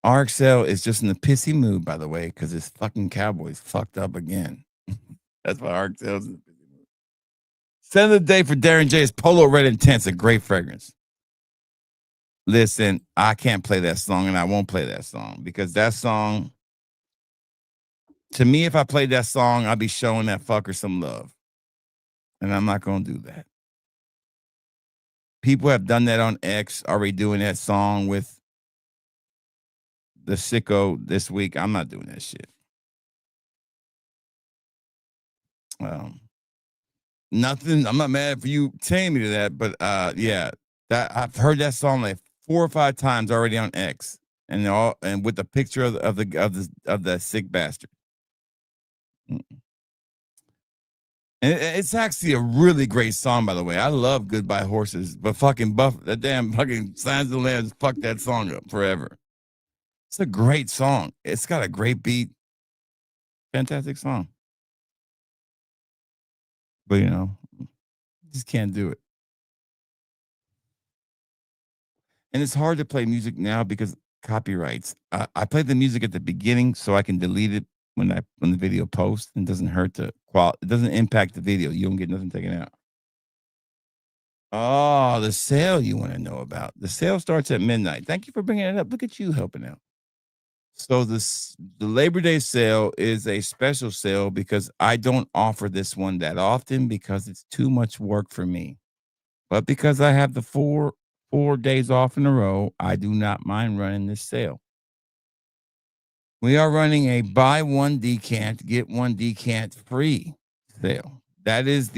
RXL is just in a pissy mood, by the way, because his fucking Cowboys fucked up again. That's why RXL is in a pissy mood. Set of the day for Darren J is Polo Red Intense, a great fragrance. Listen, I can't play that song, and I won't play that song because that song, to me, if I played that song, I'd be showing that fucker some love. And I'm not going to do that. People have done that on X, already doing that song with the sicko this week. I'm not doing that shit. Nothing. I'm not mad for you telling me to that, but yeah, that I've heard that song like 4 or 5 times already on X, and with the picture of the sick bastard. And it's actually a really great song, by the way. I love Goodbye Horses, but fucking that damn fucking Signs of the Lambs fucked that song up forever. It's a great song. It's got a great beat. Fantastic song. But you know, just can't do it. And it's hard to play music now because copyrights. I play the music at the beginning so I can delete it when the video posts, and it doesn't hurt the quality. It doesn't impact the video. You don't get nothing taken out. Oh, the sale you want to know about. The sale starts at midnight. Thank you for bringing it up. Look at you helping out. So the Labor Day sale is a special sale because I don't offer this one that often because it's too much work for me. But because I have the four days off in a row, I do not mind running this sale. We are running a buy one decant, get one decant free sale. That is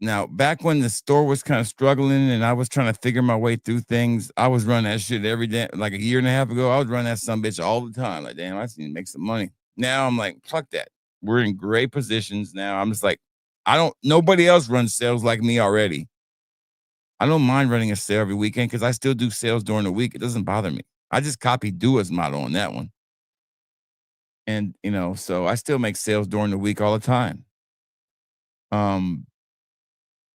now back when the store was kind of struggling and I was trying to figure my way through things, I was running that shit every day. Like a year and a half ago, I was running that sumbitch all the time. Like, damn, I just need to make some money. Now I'm like, fuck that. We're in great positions now. I'm just like, nobody else runs sales like me already. I don't mind running a sale every weekend because I still do sales during the week. It doesn't bother me. I just copy Dua's model on that one. And, you know, so I still make sales during the week all the time.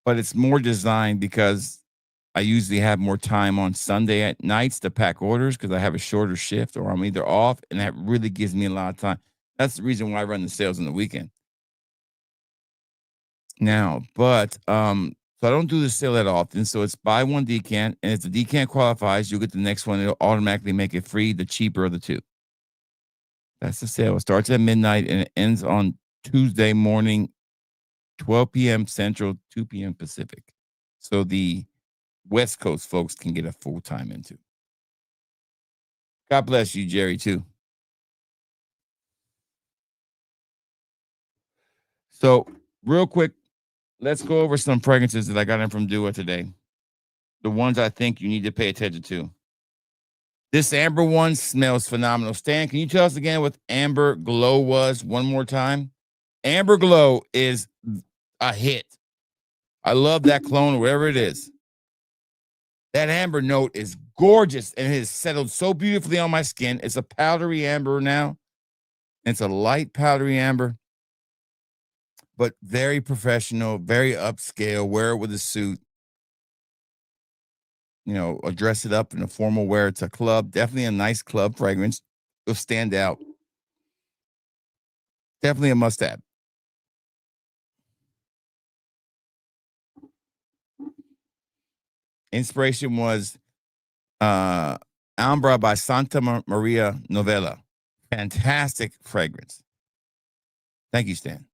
But it's more designed because I usually have more time on Sunday at nights to pack orders because I have a shorter shift or I'm either off, and that really gives me a lot of time. That's the reason why I run the sales on the weekend. Now, but so I don't do the sale that often. So it's buy one decant, and if the decant qualifies, you'll get the next one. It'll automatically make it free, the cheaper of the two. That's the sale. It starts at midnight and it ends on Tuesday morning, 12 p.m. Central, 2 p.m. Pacific. So the West Coast folks can get a full time into. God bless you, Jerry, too. So real quick, let's go over some fragrances that I got in from Dua today. The ones I think you need to pay attention to. This Amber one smells phenomenal. Stan, can you tell us again what Amber Glow was one more time? Amber Glow is a hit. I love that clone, wherever it is. That amber note is gorgeous and it has settled so beautifully on my skin. It's a powdery amber now. It's a light powdery amber, but very professional, very upscale. Wear it with a suit. You know, or dress it up in a formal wear. It's a club, definitely a nice club fragrance. It'll stand out. Definitely a must-have. Inspiration was Ambra by Santa Maria Novella. Fantastic fragrance. Thank you, Stan.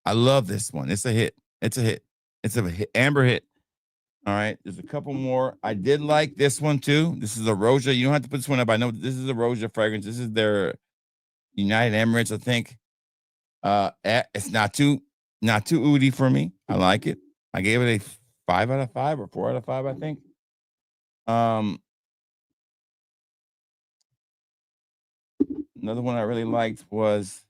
I love this one. It's a hit. It's a hit. It's a hit. Amber hit. All right, there's a couple more. I did like this one too. This is a Roja. You don't have to put this one up. I know this is a Roja fragrance. This is their United Emirates, I think. It's not too oody for me. I like it. I gave it a 5 out of 5 or 4 out of 5, I think. Another one I really liked was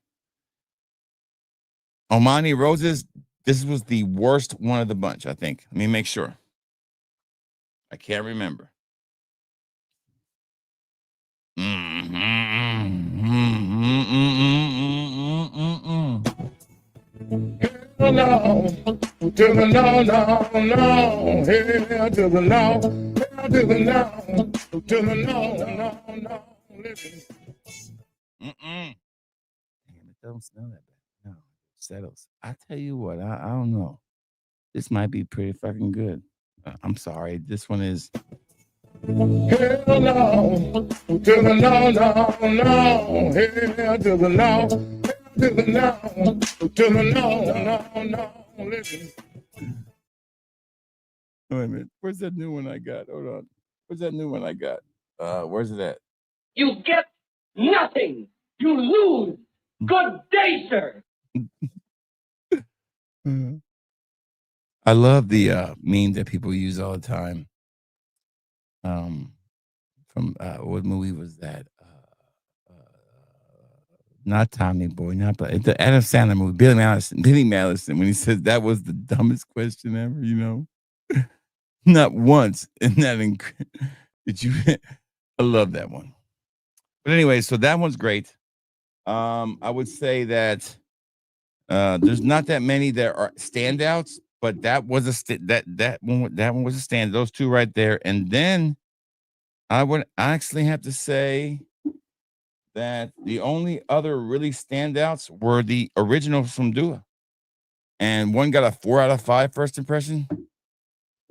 Omani Roses. This was the worst one of the bunch, I think. Let me make sure. I can't remember. No, to the no, no, no, here to the no, to the no, to the no, no, listen. Damn, it don't smell that bad. No, it settles. I tell you what, I don't know. This might be pretty fucking good. I'm sorry. This one is. Hell no, to the no, no, no, here to the no, to the no, to the no, no, listen. Wait a minute. Where's that new one I got? Hold on. Where's that new one I got? Where's it at? You get nothing. You lose. Good day, sir. I love the meme that people use all the time. From what movie was that? Not Tommy Boy, not the Adam Sandler movie, Billy Madison, when he says that was the dumbest question ever, you know? Not once in that did you I love that one. But anyway, so that one's great. I would say that there's not that many that are standouts, but that was that one was a stand. Those two right there. And then I would actually have to say that the only other really standouts were the originals from Dua. And one got a 4 out of 5 first impression.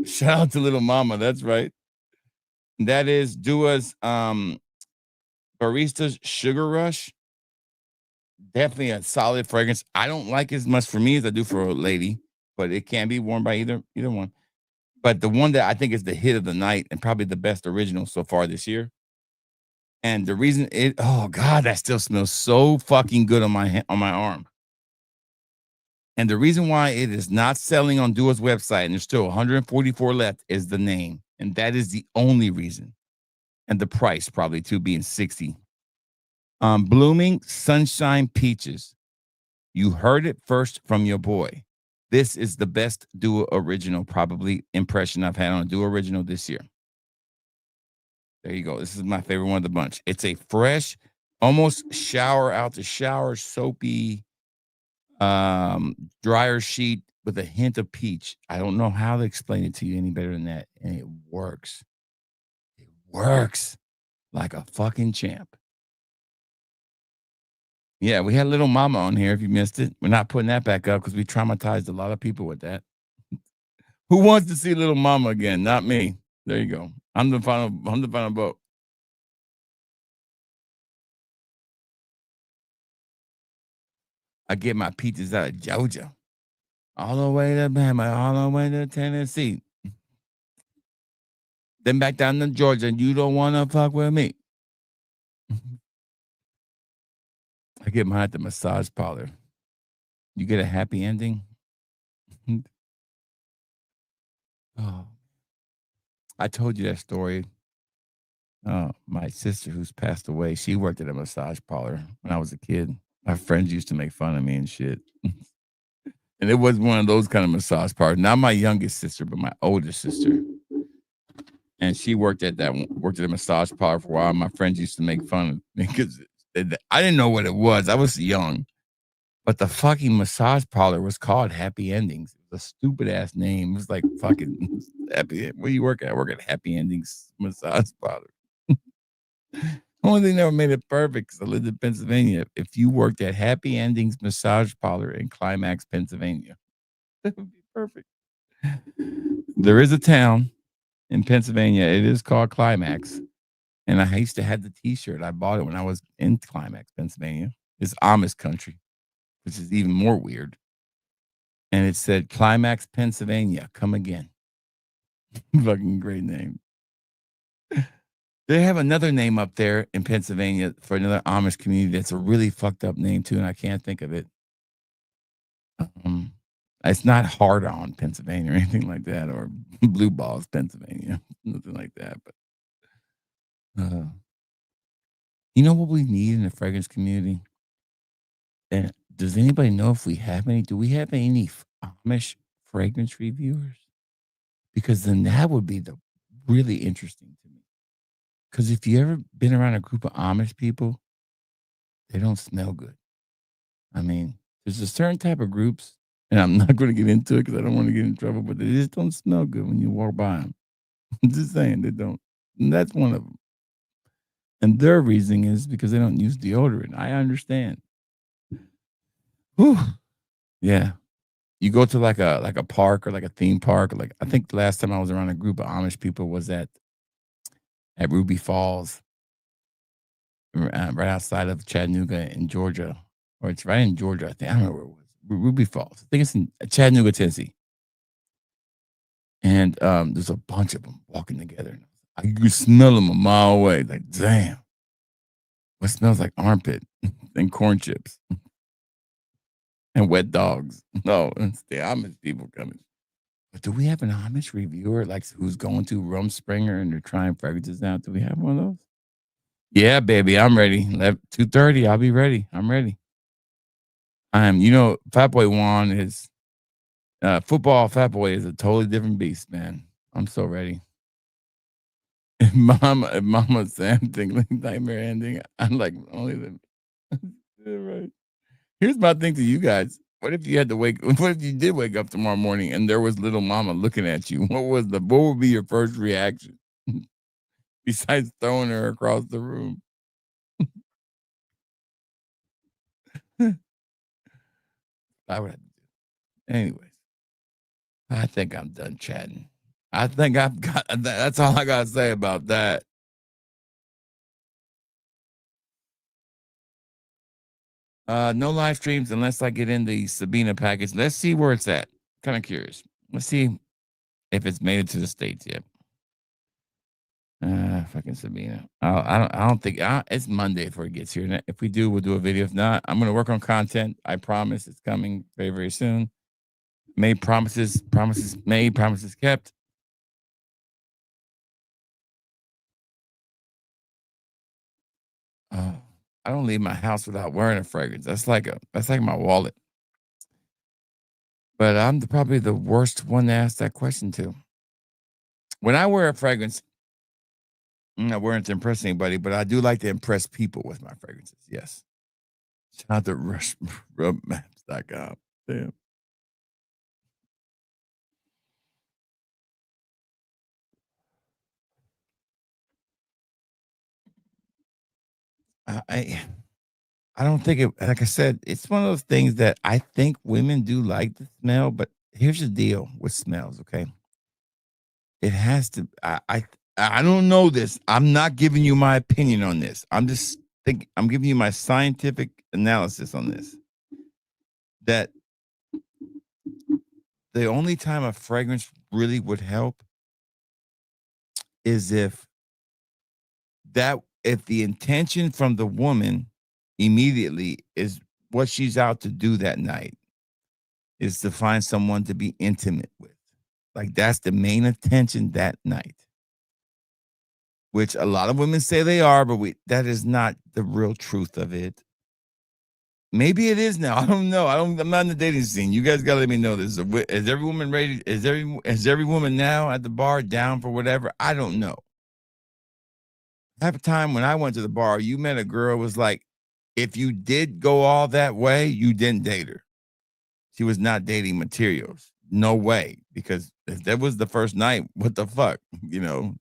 Shout out to Little Mama. That's right. That is Dua's Barista's Sugar Rush. Definitely a solid fragrance. I don't like as much for me as I do for a lady, but it can be worn by either one. But the one that I think is the hit of the night and probably the best original so far this year. And the reason oh God, that still smells so fucking good on my arm. And the reason why it is not selling on Dua's website and there's still 144 left is the name. And that is the only reason. And the price probably too being $60. Blooming Sunshine Peaches. You heard it first from your boy. This is the best Dua original probably impression I've had on a Dua original this year. There you go. This is my favorite one of the bunch. It's a fresh, almost shower out the shower, soapy, dryer sheet with a hint of peach. I don't know how to explain it to you any better than that. And it works. It works like a fucking champ. Yeah, we had Little Mama on here if you missed it. We're not putting that back up because we traumatized a lot of people with that. Who wants to see Little Mama again? Not me. There you go. I'm the final vote. I get my peaches out of Georgia. All the way to Bama, all the way to Tennessee. Then back down to Georgia, and you don't want to fuck with me. I get mine at the massage parlor. You get a happy ending? Oh, I told you that story. My sister who's passed away, she worked at a massage parlor when I was a kid. My friends used to make fun of me and shit. And it was one of those kind of massage parlors. Not my youngest sister, but my oldest sister. And she worked at a massage parlor for a while. My friends used to make fun of me because I didn't know what it was. I was young. But the fucking massage parlor was called Happy Endings. It was a stupid ass name. It was like fucking happy. Where you work at? I work at Happy Endings massage parlor. Only thing that never made it perfect because I lived in Pennsylvania. If you worked at Happy Endings massage parlor in Climax, Pennsylvania, that would be perfect. There is a town in Pennsylvania. It is called Climax. And I used to have the t-shirt. I bought it when I was in Climax, Pennsylvania. It's Amish country, which is even more weird. And it said, Climax, Pennsylvania, come again. Fucking great name. They have another name up there in Pennsylvania for another Amish community that's a really fucked up name too, and I can't think of it. It's not Hard On, Pennsylvania, or anything like that, or Blue Balls, Pennsylvania, nothing like that. But you know what we need in the fragrance community? And does anybody know if we have any? Do we have any Amish fragrance reviewers? Because then that would be the really interesting to me. Because if you ever been around a group of Amish people, they don't smell good. I mean, there's a certain type of groups, and I'm not going to get into it because I don't want to get in trouble, but they just don't smell good when you walk by them. I'm just saying they don't. And that's one of them. And their reasoning is because they don't use deodorant. I understand. Whew. Yeah. You go to like a park or like a theme park. Like I think the last time I was around a group of Amish people was at Ruby Falls, right outside of Chattanooga in Georgia, or it's right in Georgia. I think I don't know where it was. Ruby Falls. I think it's in Chattanooga, Tennessee. And there's a bunch of them walking together. I could smell them a mile away. Like, damn, what smells like armpit and corn chips and wet dogs? No, it's the Amish people coming. But do we have an Amish reviewer like who's going to Rumspringa and they're trying fragrances out? Do we have one of those? Yeah, baby, I'm ready. 2:30. I'll be ready. I'm ready. You know, Fat Boy Juan is football. Fat Boy is a totally different beast, man. I'm so ready. If Mama Sam thinking nightmare ending, I'm like only the yeah, right. Here's my thing to you guys. What if you had to wake? What if you did wake up tomorrow morning and there was little Mama looking at you? What would be your first reaction besides throwing her across the room? I would. Anyways, I think I'm done chatting. I think I've got. That's all I gotta say about that. No live streams unless I get in the Sabina package. Let's see where it's at. Kind of curious. Let's see if it's made it to the States yet. Fucking Sabina. I don't think it's Monday before it gets here. If we do, we'll do a video. If not, I'm gonna work on content. I promise it's coming very, very soon. Made promises made, promises kept. I don't leave my house without wearing a fragrance. That's like my wallet. But I'm probably the worst one to ask that question to. When I wear a fragrance, I'm not wearing it to impress anybody, but I do like to impress people with my fragrances. Yes. Shout out to rushmaps.com. Damn. I don't think it, like I said, it's one of those things that I think women do like the smell, but here's the deal with smells, okay? It has to I don't know this. I'm not giving you my opinion on this. I'm giving you my scientific analysis on this. That the only time a fragrance really would help is if the intention from the woman immediately is what she's out to do that night is to find someone to be intimate with. Like that's the main intention that night. Which a lot of women say they are, but that is not the real truth of it. Maybe it is now. I don't know. I'm not in the dating scene. You guys gotta let me know this. Is every woman ready? Is every woman now at the bar down for whatever? I don't know. Half the time when I went to the bar, you met a girl was like, if you did go all that way, you didn't date her. She was not dating materials. No way. Because if that was the first night, what the fuck? You know,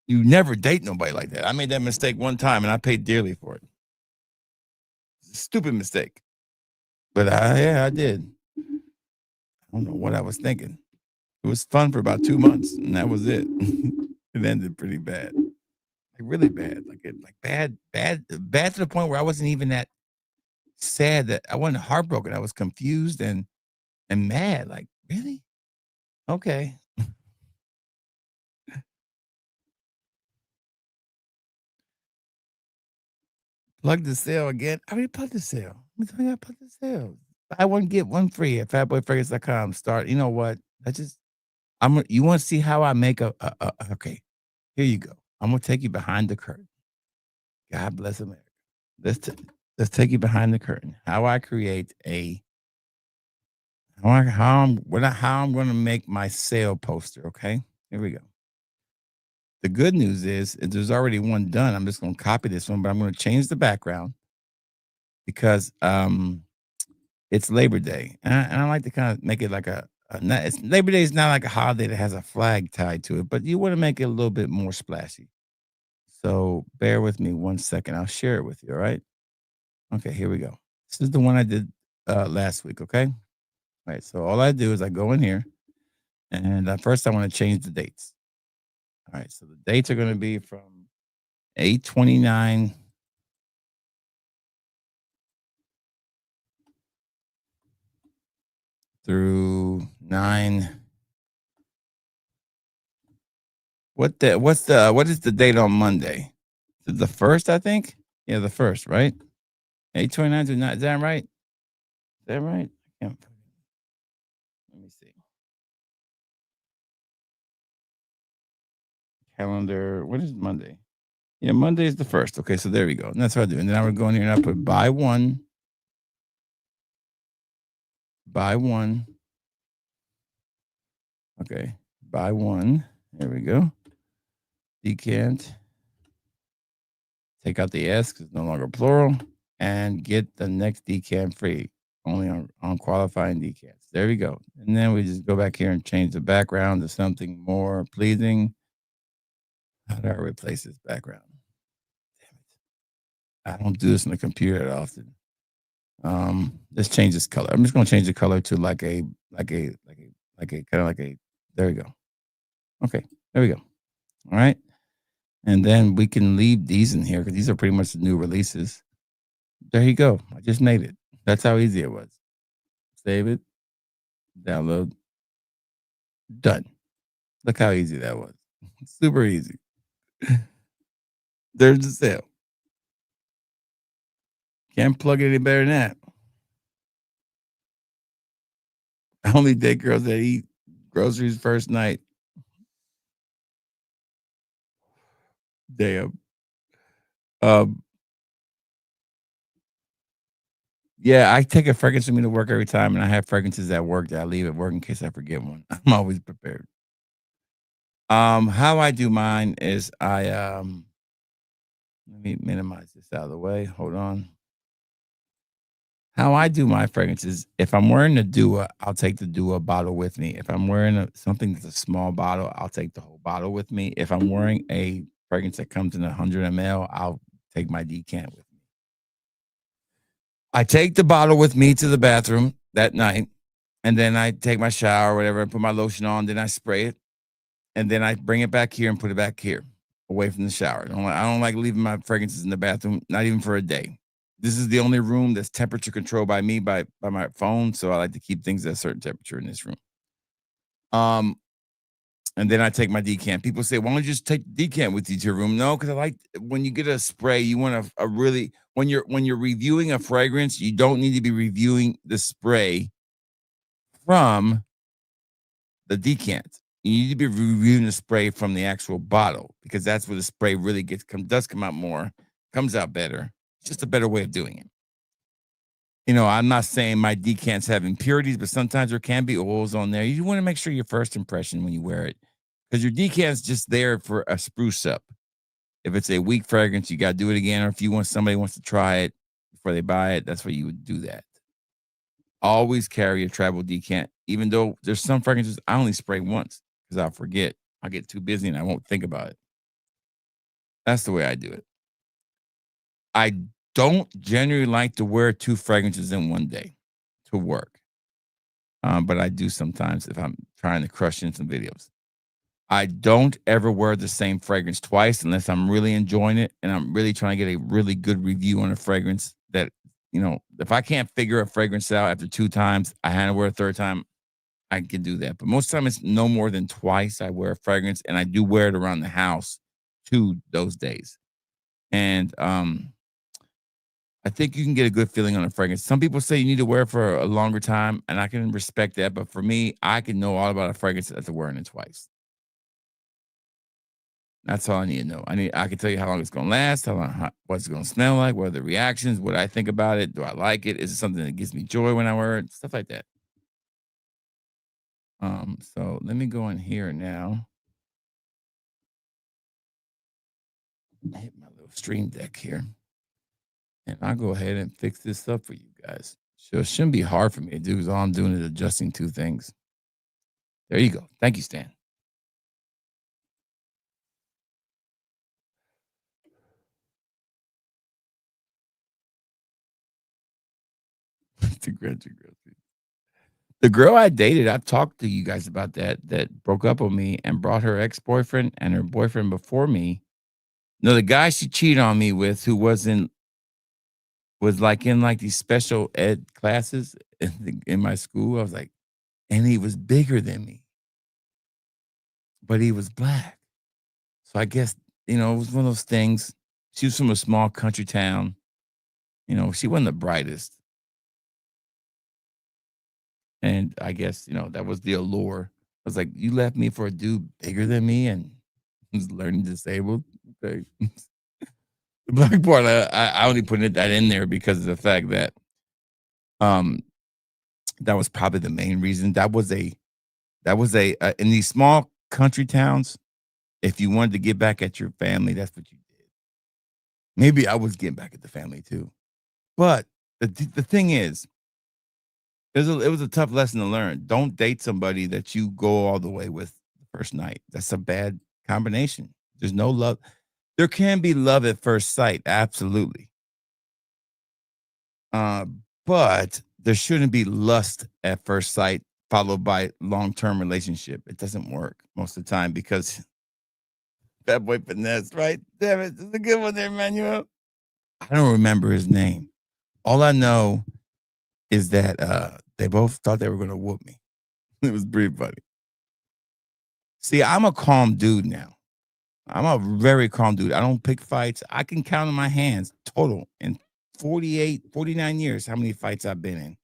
you never date nobody like that. I made that mistake one time and I paid dearly for it. Stupid mistake. But I did. I don't know what I was thinking. It was fun for about 2 months and that was it. It ended pretty bad. Like really bad. Bad to the point where I wasn't even that sad, that I wasn't heartbroken. I was confused and mad. Like, really? Okay. Plug the sale again. I already plugged the sale. I plugged the sale. Buy one, get one free at fatboyfragrance.com. Start. You know what? You want to see how I make okay. Here you go. I'm gonna take you behind the curtain. God bless America. Let's take you behind the curtain. How I create how I'm gonna make my sale poster. Okay. Here we go. The good news is there's already one done. I'm just gonna copy this one, but I'm gonna change the background because it's Labor Day, and I like to kind of make it like Labor Day is not like a holiday that has a flag tied to it, but you want to make it a little bit more splashy. So bear with me 1 second. I'll share it with you. All right. Okay, here we go. This is the one I did last week. Okay. All right. So all I do is I go in here, and first I want to change the dates. All right. So the dates are going to be from 8/29 through 9. What is the date on Monday? The first, I think. Yeah, the first, right? 8/29 to 9. Is that right? Is that right? Let me see. Calendar. What is Monday? Yeah, Monday is the 1st. Okay, so there we go. And that's what I do. And then I would go in here and I put buy one. Okay, buy one. There we go. Decant. Take out the S because it's no longer plural. And get the next decant free. Only on qualifying decants. There we go. And then we just go back here and change the background to something more pleasing. How do I replace this background? Damn it. I don't do this on the computer that often. Let's change this color. I'm just gonna change the color to like a kind of like a, there we go. Okay, there we go. All right. And then we can leave these in here because these are pretty much the new releases. There you go. I just made it. That's how easy it was. Save it. Download. Done. Look how easy that was. Super easy. There's the sale. Can't plug it any better than that. I only date girls that eat groceries first night. Damn. Yeah, I take a fragrance with me to work every time, and I have fragrances at work that I leave at work in case I forget one. I'm always prepared. How I do mine is let me minimize this out of the way. Hold on. How I do my fragrances, if I'm wearing the Dua, I'll take the Dua bottle with me. If I'm wearing something that's a small bottle, I'll take the whole bottle with me. If I'm wearing a fragrance that comes in 100 ml, I'll take my decant with me. I take the bottle with me to the bathroom that night, and then I take my shower or whatever, and put my lotion on, then I spray it, and then I bring it back here and put it back here, away from the shower. I don't like leaving my fragrances in the bathroom, not even for a day. This is the only room that's temperature controlled by me by my phone, so I like to keep things at a certain temperature in this room. And then I take my decant. People say, "Why don't you just take the decant with you to your room?" No, because I like when you get a spray, you want a really when you're reviewing a fragrance, you don't need to be reviewing the spray from the decant. You need to be reviewing the spray from the actual bottle because that's where the spray really does come out more, comes out better. It's just a better way of doing it. I'm not saying my decants have impurities, but sometimes there can be oils on there. You want to make sure your first impression when you wear it, because your decant's just there for a spruce up. If it's a weak fragrance, you got to do it again. Or if somebody wants to try it before they buy it, that's why you would do that. Always carry a travel decant, even though there's some fragrances I only spray once because I'll forget. I'll get too busy and I won't think about it. That's the way I do it. I don't generally like to wear 2 fragrances in one day to work. But I do sometimes if I'm trying to crush in some videos. I don't ever wear the same fragrance twice unless I'm really enjoying it and I'm really trying to get a really good review on a fragrance that, if I can't figure a fragrance out after 2 times, I had to wear a 3rd time, I can do that. But most of the time it's no more than twice I wear a fragrance, and I do wear it around the house 2 those days. And I think you can get a good feeling on a fragrance. Some people say you need to wear it for a longer time, and I can respect that. But for me, I can know all about a fragrance after wearing it twice. That's all I need to know. I can tell you how long it's going to last, what it's going to smell like, what are the reactions, what I think about it. Do I like it? Is it something that gives me joy when I wear it? Stuff like that. So let me go in here now. I hit my little stream deck here. And I'll go ahead and fix this up for you guys. So it shouldn't be hard for me to do because all I'm doing is adjusting 2 things. There you go. Thank you, Stan. The girl I dated, I've talked to you guys about that broke up with me and brought her ex-boyfriend and her boyfriend before me. No, the guy she cheated on me with, who was in these special ed classes in my school. I was like, and he was bigger than me, but he was black. So I guess, it was one of those things. She was from a small country town. She wasn't the brightest. And I guess, that was the allure. I was like, you left me for a dude bigger than me and who's learning disabled. Okay. The black part, I only put that in there because of the fact that that was probably the main reason. That was a in these small country towns, if you wanted to get back at your family, that's what you did. Maybe I was getting back at the family too. But the thing is, it was a tough lesson to learn. Don't date somebody that you go all the way with the first night. That's a bad combination. There's no love. There can be love at first sight, absolutely. But there shouldn't be lust at first sight followed by long-term relationship. It doesn't work most of the time because Bad Boy Finesse, right? Damn it, it's a good one there, Manuel. I don't remember his name. All I know is that they both thought they were going to whoop me. It was pretty funny. See, I'm a calm dude now. I'm a very calm dude. I don't pick fights. I can count on my hands total in 48, 49 years how many fights I've been in.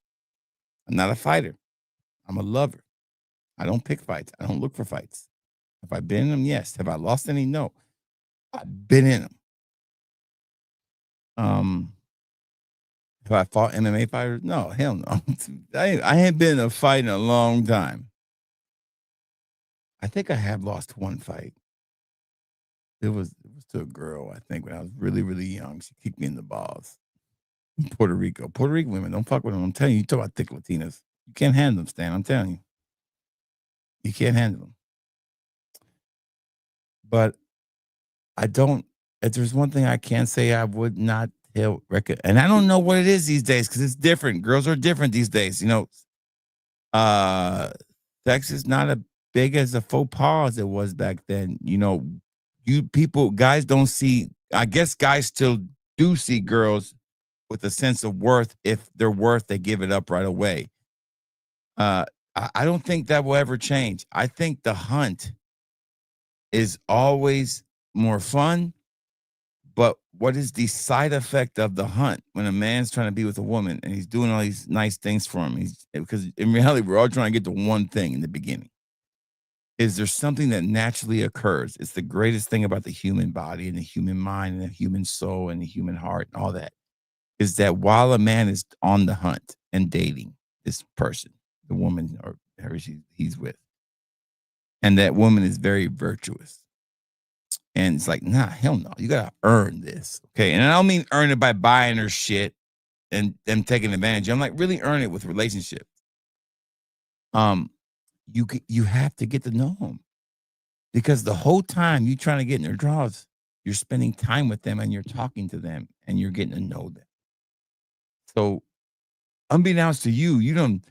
I'm not a fighter. I'm a lover. I don't pick fights. I don't look for fights. Have I been in them? Yes. Have I lost any? No. I've been in them. Have I fought MMA fighters? No, hell no. I ain't been in a fight in a long time. I think I have lost one fight. It was to a girl, I think, when I was really, really young. She kicked me in the balls. In Puerto Rico. Puerto Rican women, don't fuck with them. I'm telling you, you talk about thick Latinas. You can't handle them, Stan. I'm telling you. You can't handle them. But I don't, if there's one thing I can say, I would not tell record. And I don't know what it is these days because it's different. Girls are different these days. You know, sex is not as big as a faux pas as it was back then. You know, guys don't see, I guess guys still do see girls with a sense of worth. If they're worth, they give it up right away. I don't think that will ever change. I think the hunt is always more fun, but what is the side effect of the hunt when a man's trying to be with a woman and he's doing all these nice things for him? Because in reality, we're all trying to get to one thing in the beginning. Is there something that naturally occurs? It's the greatest thing about the human body and the human mind and the human soul and the human heart and all that, is that while a man is on the hunt and dating this person, the woman or whoever he's with, and that woman is very virtuous, and it's like, nah, hell no, you gotta earn this, okay? And I don't mean earn it by buying her shit and them taking advantage. I'm like, really earn it with relationships. You have to get to know them, because the whole time you're trying to get in their drawers, you're spending time with them and you're talking to them and you're getting to know them. So, unbeknownst to you, you don't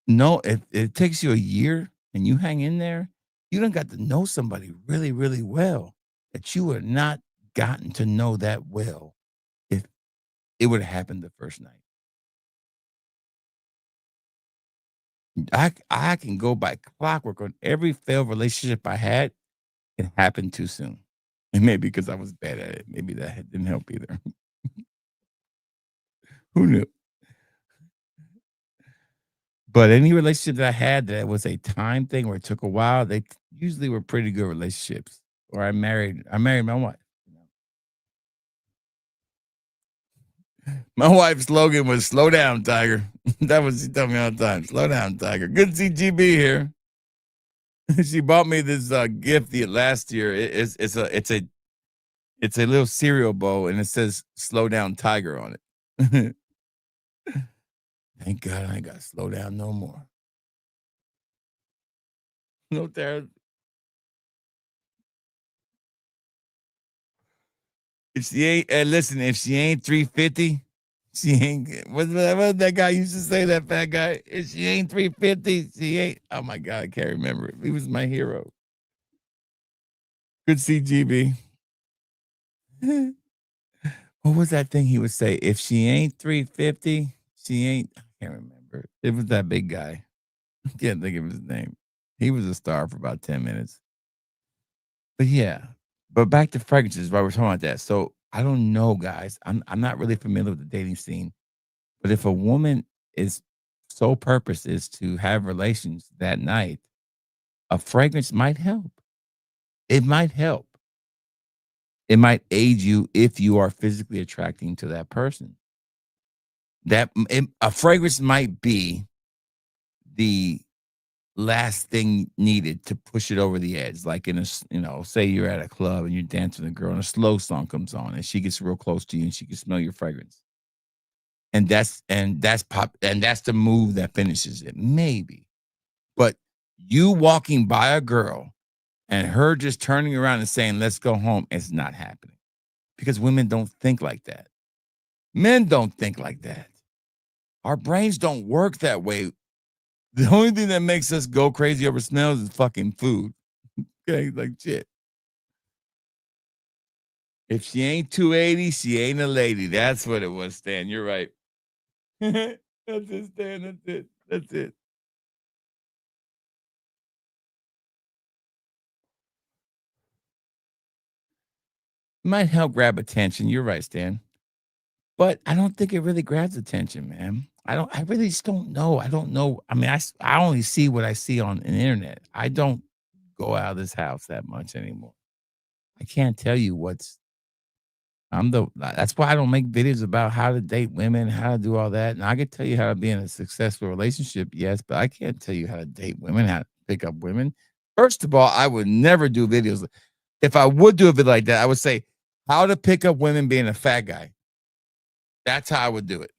know if it takes you a year and you hang in there, you don't got to know somebody really, really well that you would not gotten to know that well if it would have happened the first night. I can go by clockwork on every failed relationship I had. It happened too soon. And maybe because I was bad at it. Maybe that didn't help either. Who knew? But any relationship that I had that was a time thing where it took a while, they usually were pretty good relationships. Or I married my wife. My wife's slogan was "Slow down, Tiger." That was she told me all the time. Slow down, Tiger. Good to see GB here. She bought me this gift last year. It's a little cereal bowl and it says "Slow down, Tiger" on it. Thank God I ain't got to slow down no more. No there. If she ain't, listen, if she ain't 350, she ain't. What that guy used to say, that fat guy? If she ain't 350, she ain't. Oh my God, I can't remember it. He was my hero. Good to see GB. What was that thing he would say? If she ain't 350, she ain't. I can't remember. It was that big guy. I can't think of his name. He was a star for about 10 minutes. But yeah. But back to fragrances, while we're talking about that. So I don't know, guys. I'm not really familiar with the dating scene. But if a woman is sole purpose is to have relations that night, a fragrance might help. It might help. It might aid you if you are physically attracting to that person. A fragrance might be the last thing needed to push it over the edge. Like in a, say you're at a club and you're dancing with a girl and a slow song comes on and she gets real close to you and she can smell your fragrance. And that's the move that finishes it. Maybe. But you walking by a girl and her just turning around and saying, let's go home, it's not happening. Because women don't think like that. Men don't think like that. Our brains don't work that way. The only thing that makes us go crazy over smells is fucking food. Okay, like shit. If she ain't 280, she ain't a lady. That's what it was, Stan. You're right. That's it, Stan. That's it. That's it. Might help grab attention. You're right, Stan. But I don't think it really grabs attention, man. I really just don't know. I don't know. I mean, I only see what I see on the internet. I don't go out of this house that much anymore. I can't tell you that's why I don't make videos about how to date women, how to do all that. And I can tell you how to be in a successful relationship, yes, but I can't tell you how to date women, how to pick up women. First of all, I would never do videos. If I would do a video like that, I would say how to pick up women being a fat guy. That's how I would do it.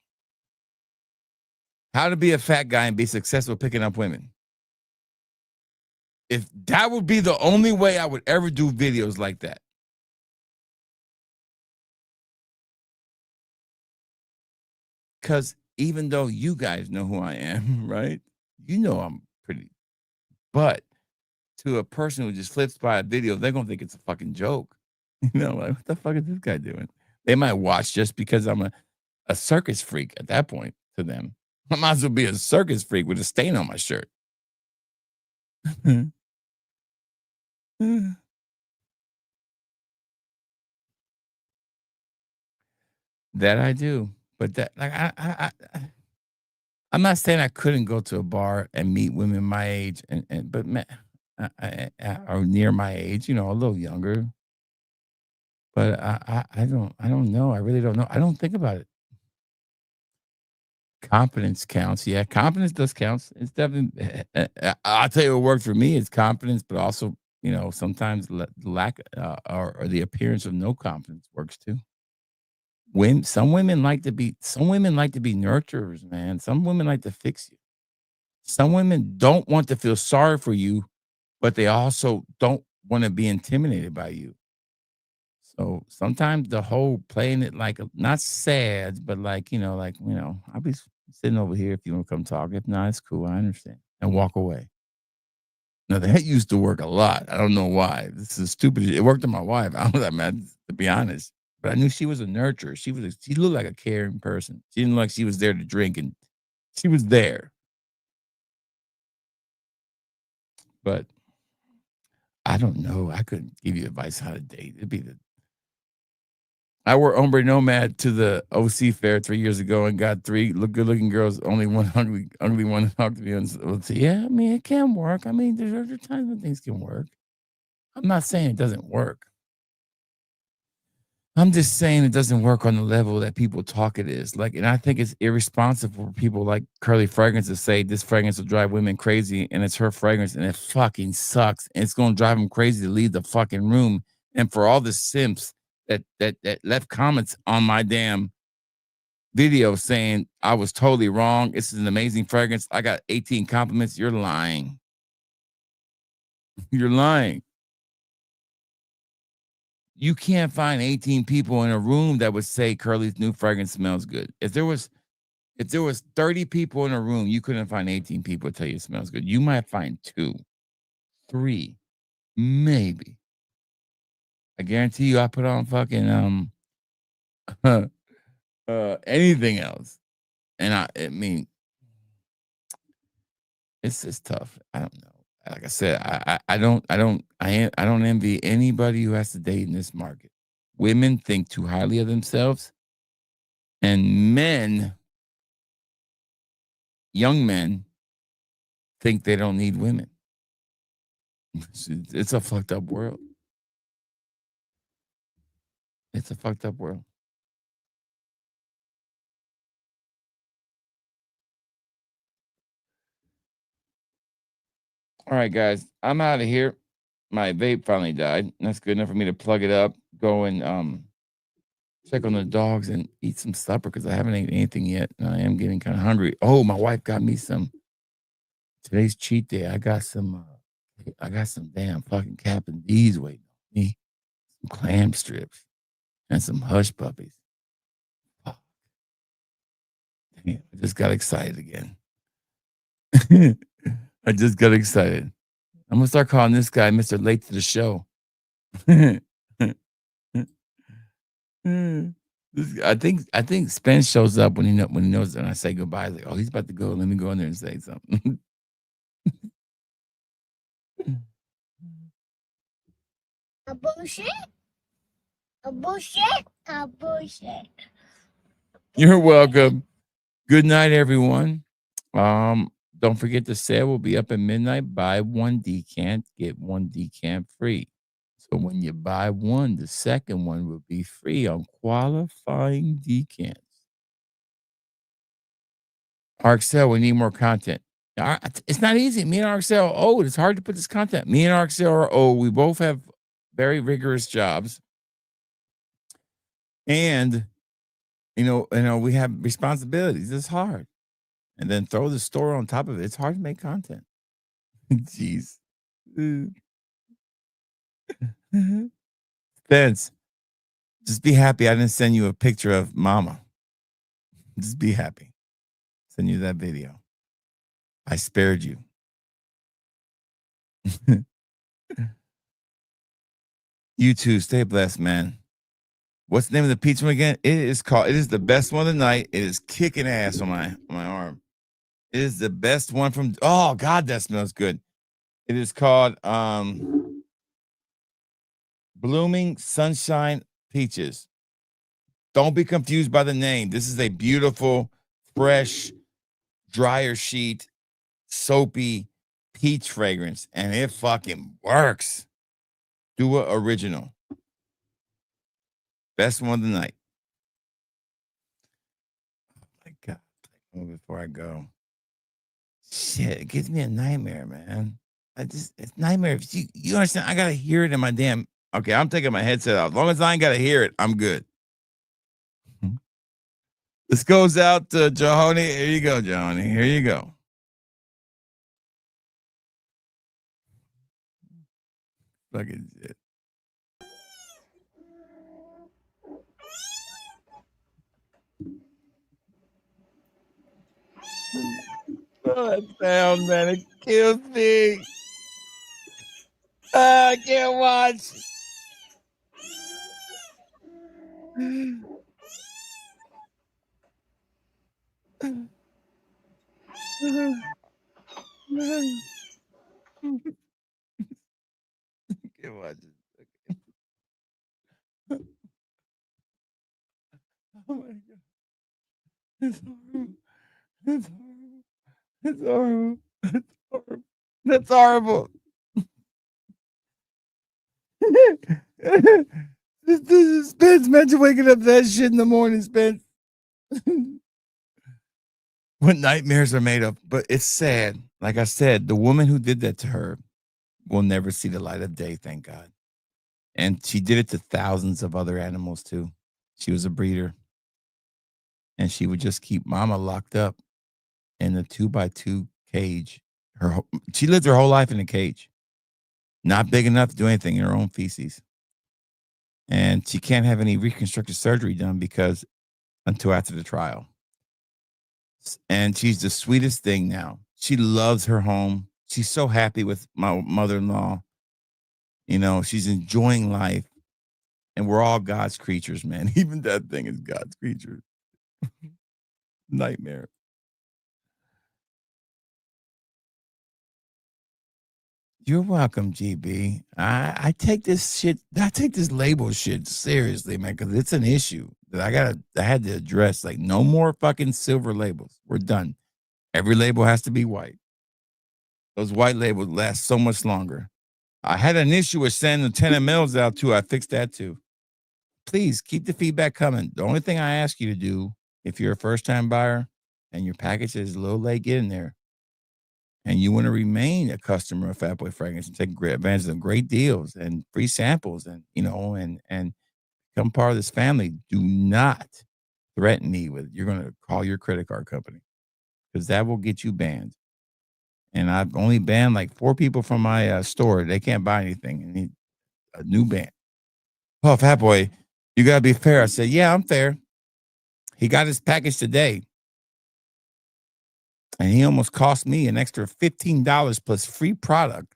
How to be a fat guy and be successful picking up women. If that would be the only way I would ever do videos like that. Because even though you guys know who I am, right? You know I'm pretty. But to a person who just flips by a video, they're going to think it's a fucking joke. You know, like, what the fuck is this guy doing? They might watch just because I'm a circus freak at that point to them. I might as well be a circus freak with a stain on my shirt. That I do. But that, like, I'm not saying I couldn't go to a bar and meet women my age, but or near my age, you know, a little younger. But I don't know. I really don't know. I don't think about it. Confidence counts. Yeah, confidence does count. It's definitely. I'll tell you what worked for me is confidence, but also, you know, sometimes lack or the appearance of no confidence works too. Some women like to be nurturers, man. Some women like to fix you. Some women don't want to feel sorry for you, but they also don't want to be intimidated by you. So sometimes the whole playing it like not sad, but like, I'll be sitting over here if you want to come talk. If not, it's cool. I understand. And walk away. Now that used to work a lot. I don't know why. This is stupid. It worked on my wife. I was that mad, to be honest. But I knew she was a nurturer. She looked like a caring person. She didn't look like she was there to drink, and she was there. But I don't know. I couldn't give you advice how to date. I wore Hombre Nomad to the OC fair 3 years ago and got 3 good-looking girls, only one ugly one talked to me. Yeah, I mean, it can work. I mean, there's other times when things can work. I'm not saying it doesn't work. I'm just saying it doesn't work on the level that people talk it is. Like, and I think it's irresponsible for people like Curly Fragrance to say this fragrance will drive women crazy, and it's her fragrance, and it fucking sucks. And it's going to drive them crazy to leave the fucking room. And for all the simps that left comments on my damn video saying I was totally wrong, this is an amazing fragrance, I got 18 compliments, you're lying. You're lying. You can't find 18 people in a room that would say Curly's new fragrance smells good. If there was 30 people in a room, you couldn't find 18 people to tell you it smells good. You might find 2, 3, maybe. I guarantee you I put on fucking anything else. And I mean, it's just tough. I don't know. Like I said, I don't envy anybody who has to date in this market. Women think too highly of themselves, and young men, think they don't need women. It's a fucked up world. It's a fucked up world. All right, guys, I'm out of here. My vape finally died. That's good enough for me to plug it up, go and check on the dogs and eat some supper because I haven't eaten anything yet. And I am getting kind of hungry. Oh, my wife got me some. Today's cheat day. I got some damn fucking Captain D's waiting on me. Some clam strips and some hush puppies. Fuck. Damn, I just got excited again. I just got excited. I'm gonna start calling this guy Mr. Late to the Show. I think Spence shows up when he knows that I say goodbye. He's like, oh, he's about to go. Let me go in there and say something. A bullshit. A bullshit. A bullshit. You're welcome. Good night, everyone. Don't forget the sale will be up at midnight. Buy one decant, get one decant free. So when you buy one, the second one will be free on qualifying decants. Arxel, we need more content. It's not easy. Me and Arxel are old. It's hard to put this content. Me and Arxel are old. We both have very rigorous jobs. And, you know, we have responsibilities. It's hard. And then throw the store on top of it. It's hard to make content. Jeez. Spence, just be happy I didn't send you a picture of Mama. Just be happy. Send you that video. I spared you. You too. Stay blessed, man. What's the name of the pizza one again? It is the best one of the night. It is kicking ass on my arm. It is the best one from, oh God, that smells good. It is called Blooming Sunshine Peaches. Don't be confused by the name. This is a beautiful, fresh, dryer sheet, soapy peach fragrance, and it fucking works. Dua Original. Best one of the night. Oh my God. Before I go. Shit, it gives me a nightmare, man. It's nightmare. If you understand, I gotta hear it in my damn. Okay, I'm taking my headset out. As long as I ain't gotta hear it, I'm good. This goes out to Jahoni. Here you go, Jahoni. Here you go. Fucking shit. Oh, that sound, man, it kills me. I can't watch. Can't watch it. Oh my God. It's horrible. It's horrible. That's horrible. This is Spence. Imagine waking up to that shit in the morning, Spence. What nightmares are made of. But it's sad. Like I said, the woman who did that to her will never see the light of day, thank God. And she did it to thousands of other animals too. She was a breeder. And she would just keep Mama locked up in a 2x2 cage. She lived her whole life in a cage. Not big enough to do anything in her own feces. And she can't have any reconstructive surgery done until after the trial. And she's the sweetest thing now. She loves her home. She's so happy with my mother-in-law. You know, she's enjoying life. And we're all God's creatures, man. Even that thing is God's creature. Nightmare. You're welcome, GB. I take this label shit seriously, man, because it's an issue that I had to address. Like, no more fucking silver labels. We're done. Every label has to be white. Those white labels last so much longer. I had an issue with sending the 10 mLs out too. I fixed that too. please keep the feedback coming. The only thing I ask you to do, if you're a first-time buyer and your package is a little late getting there, and you want to remain a customer of Fat Boy Fragrance and take great advantage of great deals and free samples, and and become part of this family, do not threaten me with you're going to call your credit card company, because that will get you banned. And I've only banned like 4 people from my store. They can't buy anything. I need a new ban. Oh, Fat Boy, you got to be fair. I said, yeah, I'm fair. He got his package today, and he almost cost me an extra $15 plus free product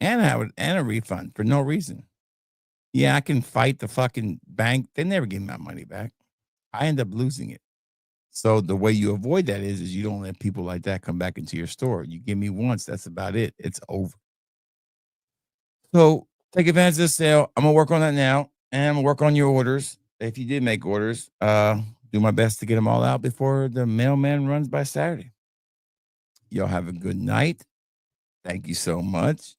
and a refund for no reason. Yeah, I can fight the fucking bank. They never give me my money back. I end up losing it. So the way you avoid that is you don't let people like that come back into your store. You give me once, that's about it. It's over. So take advantage of the sale. I'm gonna work on that now, and I'm gonna work on your orders. If you did make orders, do my best to get them all out before the mailman runs by Saturday. Y'all have a good night. Thank you so much.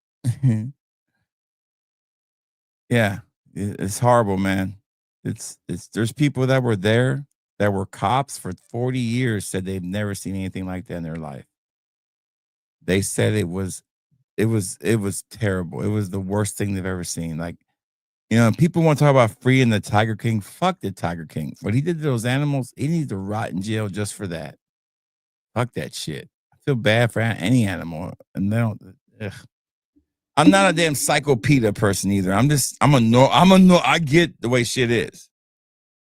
Yeah, it's horrible, man. It's there's people that were there that were cops for 40 years said they've never seen anything like that in their life. They said it was terrible. It was the worst thing they've ever seen. Like, people want to talk about freeing the Tiger King. Fuck the Tiger King. What he did to those animals, he needs to rot in jail just for that. Fuck that shit. I feel bad for any animal, and they don't. Ugh. I'm not a damn psychopedia person either. I get the way shit is.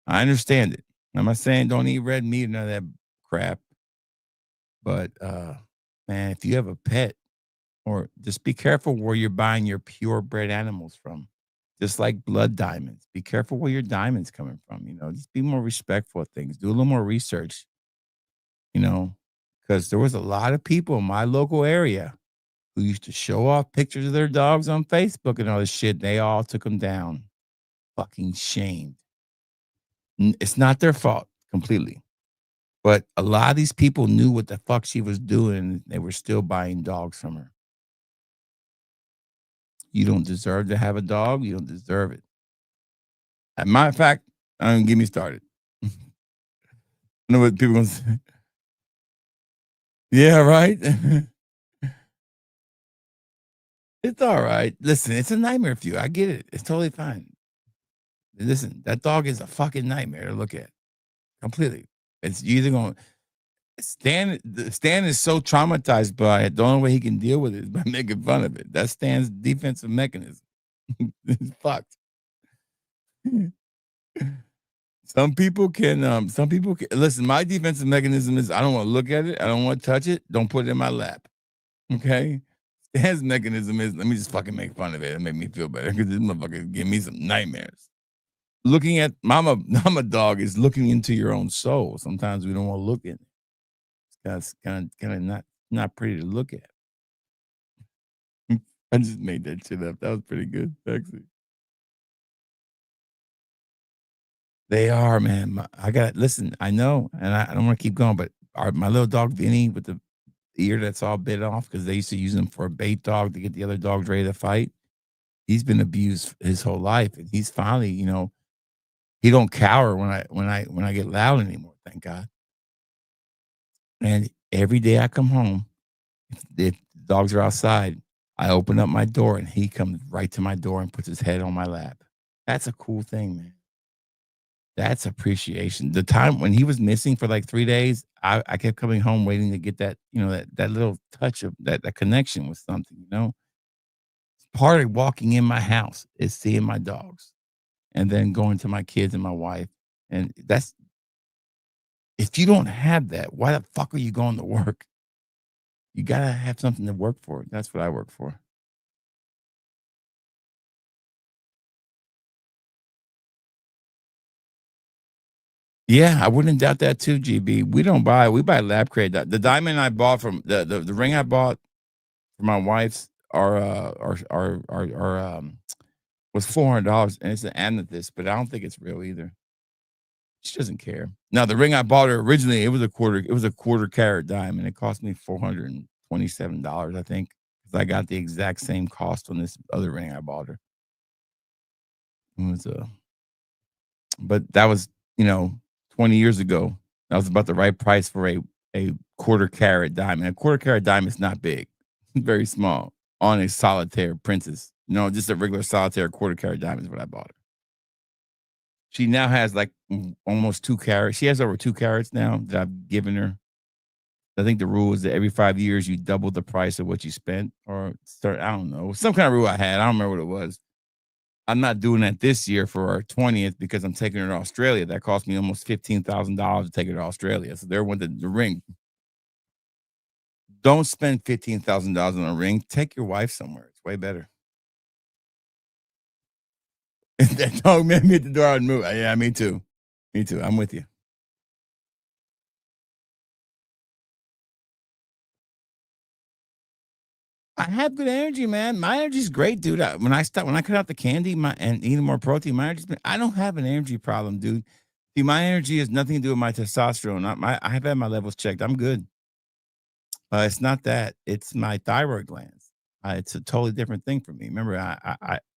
I understand it. I'm not saying don't eat red meat or none of that crap. But man, if you have a pet, or just be careful where you're buying your purebred animals from. Just like blood diamonds. Be careful where your diamond's coming from. Just be more respectful of things. Do a little more research. Because there was a lot of people in my local area who used to show off pictures of their dogs on Facebook and all this shit. They all took them down. Fucking shamed. It's not their fault completely. But a lot of these people knew what the fuck she was doing. They were still buying dogs from her. You don't deserve to have a dog. You don't deserve it. As a matter of fact, don't get me started. I know what people going to say. Yeah, right? It's all right. Listen, it's a nightmare for you. I get it. It's totally fine. Listen, that dog is a fucking nightmare to look at. Completely. It's either going Stan is so traumatized by it. The only way he can deal with it is by making fun of it. That's Stan's defensive mechanism. It's fucked. Some people can listen. My defensive mechanism is I don't want to look at it. I don't want to touch it. Don't put it in my lap. Okay. Stan's mechanism is let me just fucking make fun of it and make me feel better because this motherfucker give me some nightmares. Looking at mama dog is looking into your own soul. Sometimes we don't want to look in it. It's kind of not pretty to look at. I just made that shit up. That was pretty good, actually. They are, man. Listen, I know, and I don't want to keep going, but my little dog Vinny with the ear that's all bit off because they used to use him for a bait dog to get the other dogs ready to fight. He's been abused his whole life, and he's finally, he don't cower when I get loud anymore. Thank God. And every day I come home, if the dogs are outside, I open up my door and he comes right to my door and puts his head on my lap. That's a cool thing, man. That's appreciation. The time when he was missing for like 3 days, I kept coming home waiting to get that, that little touch of that connection with something, Part of walking in my house is seeing my dogs and then going to my kids and my wife. And that's, if you don't have that, why the fuck are you going to work? You got to have something to work for. That's what I work for. Yeah, I wouldn't doubt that too, GB. We buy lab crate. The diamond I bought from the ring I bought for my wife's was $400 and it's an amethyst, but I don't think it's real either. She doesn't care. Now the ring I bought her originally, it was a quarter carat diamond. It cost me $427, I think, because I got the exact same cost on this other ring I bought her. It was But that was, 20 years ago. That was about the right price for a quarter carat diamond. A quarter carat diamond is not big, very small on a solitaire princess. Just a regular solitaire quarter carat diamond is what I bought her. She now has like almost 2 carats. She has over 2 carats now that I've given her. I think the rule is that every 5 years you double the price of what you spent, or start. I don't know, some kind of rule I had. I don't remember what it was. I'm not doing that this year for our 20th because I'm taking her to Australia. That cost me almost $15,000 to take her to Australia. So there went the ring. Don't spend $15,000 on a ring. Take your wife somewhere. It's way better. That dog made me at the door and move. Yeah, me too. Me too. I'm with you. I have good energy, man. My energy's great, dude. When I cut out the candy and eating more protein, my energy. I don't have an energy problem, dude. See, my energy has nothing to do with my testosterone. I have had my levels checked. I'm good. It's not that. It's my thyroid glands. It's a totally different thing for me. Remember,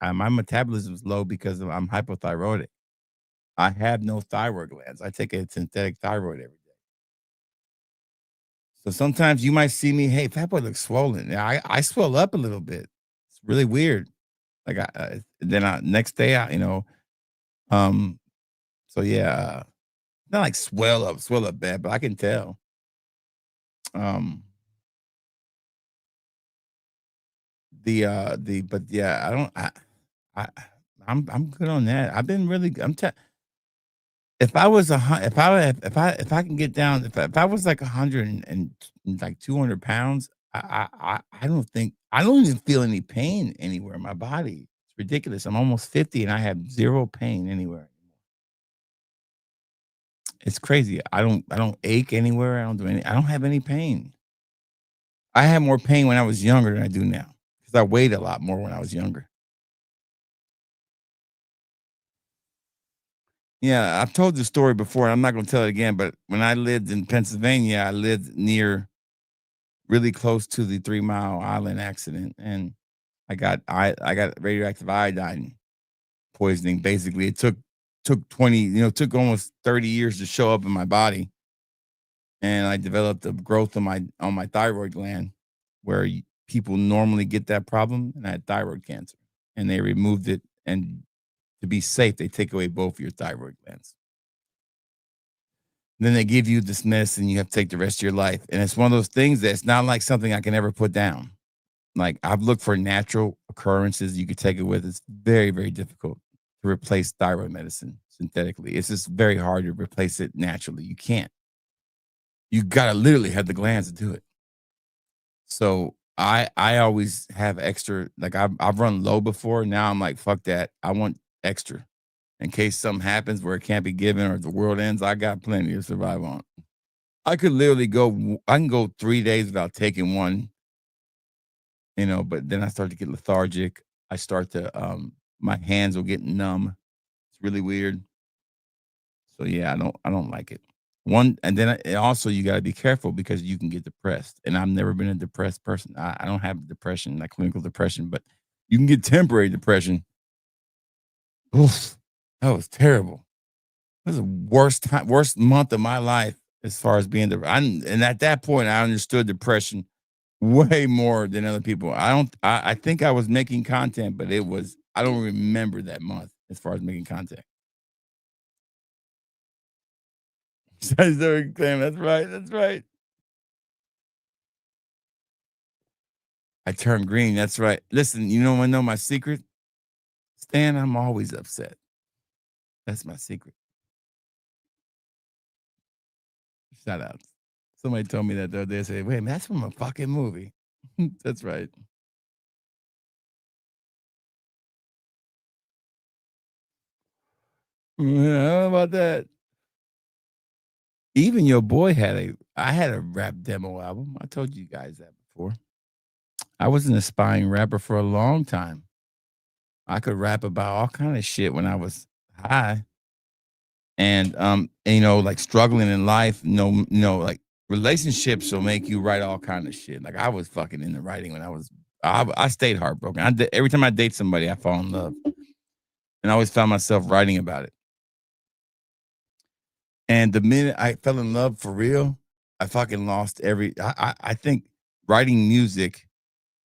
my metabolism is low because I'm hypothyroidic. I have no thyroid glands. I take a synthetic thyroid every day. So sometimes you might see me, hey, Fat Boy looks swollen. I swell up a little bit. It's really weird. Like next day, so yeah, not like swell up bad, but I can tell. But yeah, I'm good on that. I've been really, if I was if I can get down, if I was like 100 and like 200 pounds, I don't even feel any pain anywhere in my body. It's ridiculous. I'm almost 50 and I have zero pain anywhere. It's crazy. I don't ache anywhere. I don't have any pain. I had more pain when I was younger than I do now because I weighed a lot more when I was younger. Yeah, I've told the story before, and I'm not going to tell it again. But when I lived in Pennsylvania, I lived really close to the 3 Mile Island accident, and I got radioactive iodine poisoning. Basically, it took 20, took almost 30 years to show up in my body, and I developed a growth on my thyroid gland, where people normally get that problem, and I had thyroid cancer, and they removed it, and to be safe, they take away both your thyroid glands. And then they give you this medicine you have to take the rest of your life. And it's one of those things that's not like something I can ever put down. Like, I've looked for natural occurrences you could take it with. It's very, very difficult to replace thyroid medicine synthetically. It's just very hard to replace it naturally. You can't. You got to literally have the glands to do it. So I always have extra, like I've run low before. Now I'm like, fuck that. I want extra in case something happens where it can't be given or the world ends. I got plenty to survive on. I could literally I can go 3 days without taking one, but then I start to get lethargic. I start to, my hands will get numb. It's really weird. So yeah, I don't like it. And then also you got to be careful because you can get depressed. And I've never been a depressed person. I don't have depression, like clinical depression, but you can get temporary depression. Oof, that was terrible. It was the worst month of my life as far as being and at that point I understood depression way more than other people. I think I was making content, but I don't remember that month as far as making content. That's right. That's right. I turned green. That's right. Listen, you want to know my secret? Stan, I'm always upset. That's my secret. Shout out. Somebody told me that the other day. I said, wait, man, that's from a fucking movie. That's right. Yeah, how about that? Even your boy I had a rap demo album. I told you guys that before. I was an aspiring rapper for a long time. I could rap about all kind of shit when I was high. And like struggling in life, like relationships will make you write all kind of shit. Like I was fucking into writing when I stayed heartbroken. Every time I date somebody, I fall in love. And I always found myself writing about it. And the minute I fell in love for real, I fucking lost I think writing music,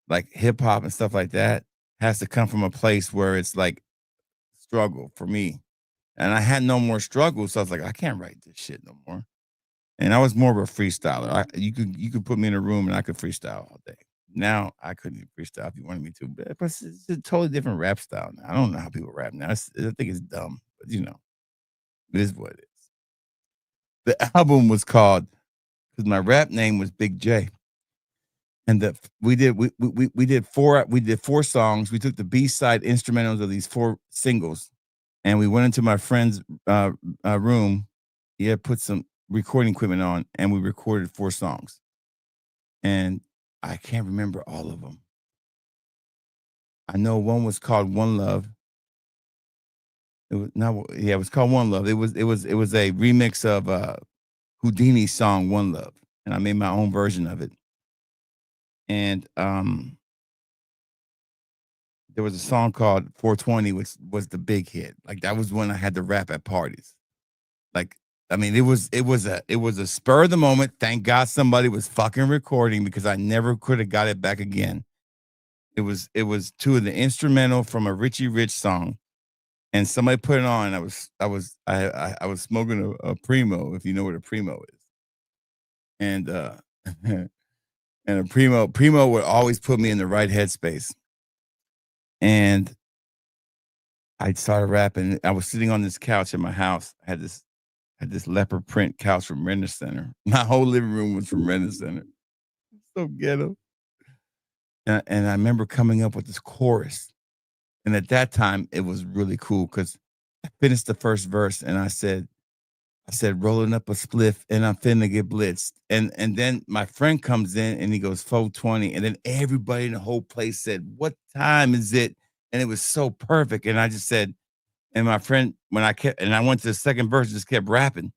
like hip hop and stuff like that, has to come from a place where it's like struggle for me. And I had no more struggle. So I was like, I can't write this shit no more. And I was more of a freestyler. You could put me in a room and I could freestyle all day. Now I couldn't freestyle if you wanted me to, but it's a totally different rap style now. I don't know how people rap now. I think it's dumb, but you know, it is what it is. The album was called, because my rap name was Big J, and we did four songs. We took the B-side instrumentals of these 4 singles, and we went into my friend's room. He had put some recording equipment on, and we recorded 4 songs. And I can't remember all of them. I know one was called One Love. It was called One Love. It was a remix of Houdini's song One Love, and I made my own version of it. And there was a song called 420, which was the big hit. Like that was when I had to rap at parties. Like, I mean, it was a spur of the moment. Thank God somebody was fucking recording, because I never could have got it back again. It was 2 of the instrumental from a Richie Rich song, and somebody put it on. I was smoking a Primo, if you know what a Primo is, and and a Primo would always put me in the right headspace. And I started rapping. I was sitting on this couch in my house. I had this leopard print couch from Render Center. My whole living room was from Render Center. So ghetto. And I remember coming up with this chorus. And at that time, it was really cool because I finished the first verse and I said, rolling up a spliff and I'm finna get blitzed. And then my friend comes in and he goes, 420. And then everybody in the whole place said, what time is it? And it was so perfect. And I just said, and my friend, I went to the second verse, just kept rapping.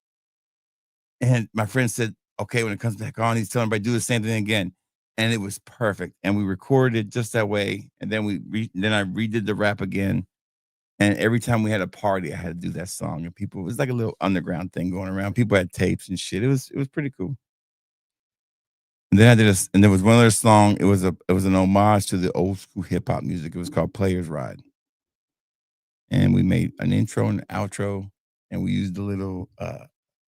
And my friend said, okay, when it comes back on, he's telling everybody do the same thing again. And it was perfect. And we recorded it just that way. And then I redid the rap again. And every time we had a party, I had to do that song. And it was like a little underground thing going around. People had tapes and shit. It was pretty cool. And then I did and there was one other song. It was an homage to the old school hip hop music. It was called Players Ride. And we made an intro and an outro, and we used a little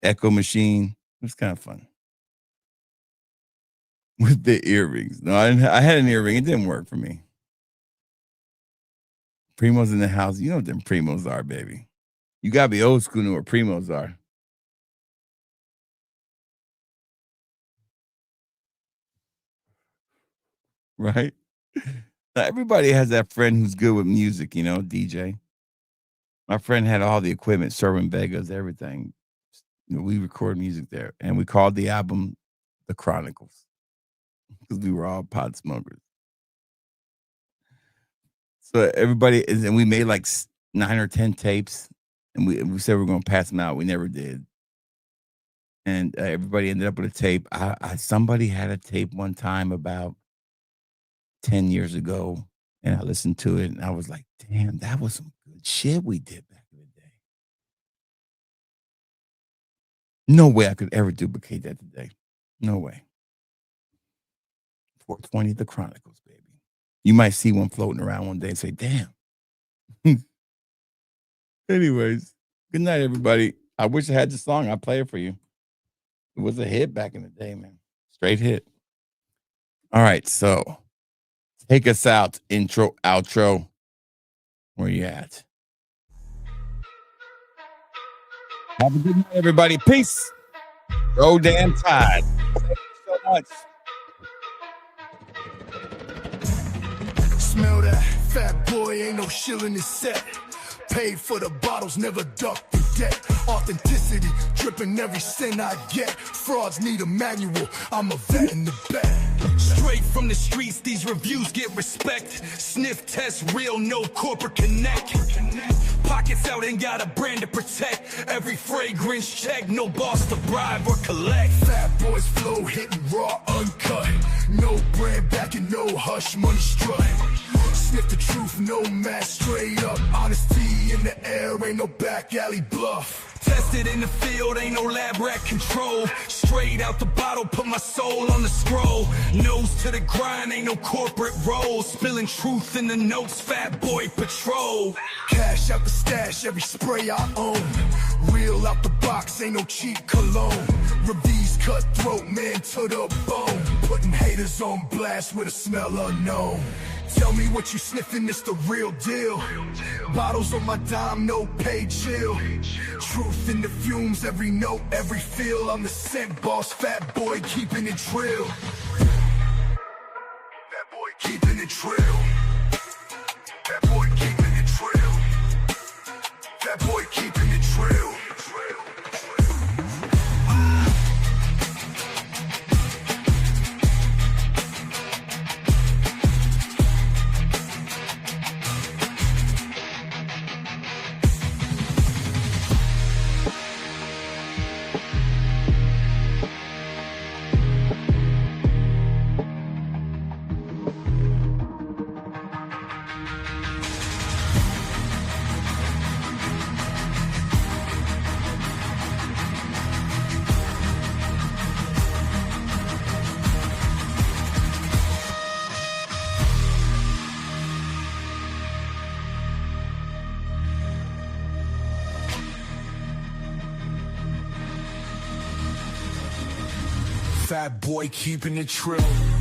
echo machine. It was kind of fun. With the earrings. No, I had an earring. It didn't work for me. Primos in the house. You know what them Primos are, baby. You got to be old school to know what Primos are. Right? Now, everybody has that friend who's good with music, DJ. My friend had all the equipment, Serwin Vegas, everything. We record music there. And we called the album The Chronicles, because we were all pot smokers. So everybody, and we made like 9 or 10 tapes, and we said we were going to pass them out. We never did. And everybody ended up with a tape. Somebody had a tape one time about 10 years ago, and I listened to it, and I was like, damn, that was some good shit we did back in the day. No way I could ever duplicate that today. No way. 420 The Chronicles, baby. You might see one floating around one day and say, damn. Anyways, good night, everybody. I wish I had the song. I'll play it for you. It was a hit back in the day, man. Straight hit. All right, so take us out. Intro, outro. Where you at? Have a good night, everybody. Peace. Roll damn tide. Thank you so much. Smell that fat boy, ain't no shilling his set. Paid for the bottles, never ducked the debt. Authenticity, dripping every cent I get. Frauds need a manual, I'm a vet in the bag. Straight from the streets, these reviews get respect. Sniff test, real, no corporate connect. Pockets out, ain't got a brand to protect. Every fragrance check, no boss to bribe or collect. Fat boys flow, hitting raw, uncut. No brand backing, no hush, money strut. Sniff the truth, no mask, straight up. Honesty in the air, ain't no back alley bluff. Tested in the field, ain't no lab rat control. Straight out the bottle, put my soul on the scroll. Nose to the grind, ain't no corporate role. Spilling truth in the notes, Fat Boy Patrol. Cash out the stash, every spray I own. Real out the box, ain't no cheap cologne. Reviews cutthroat, man to the bone. Putting haters on blast with a smell unknown. Tell me what you sniffing, it's the real deal. Bottles on my dime, no pay, chill. Truth in the fumes, every note, every feel. I'm the scent boss, Fat Boy keeping it trill. Fat Boy keeping it trill. Fat Boy keeping it trill. Fat Boy keeping it trill. Fat Boy keeping it trill.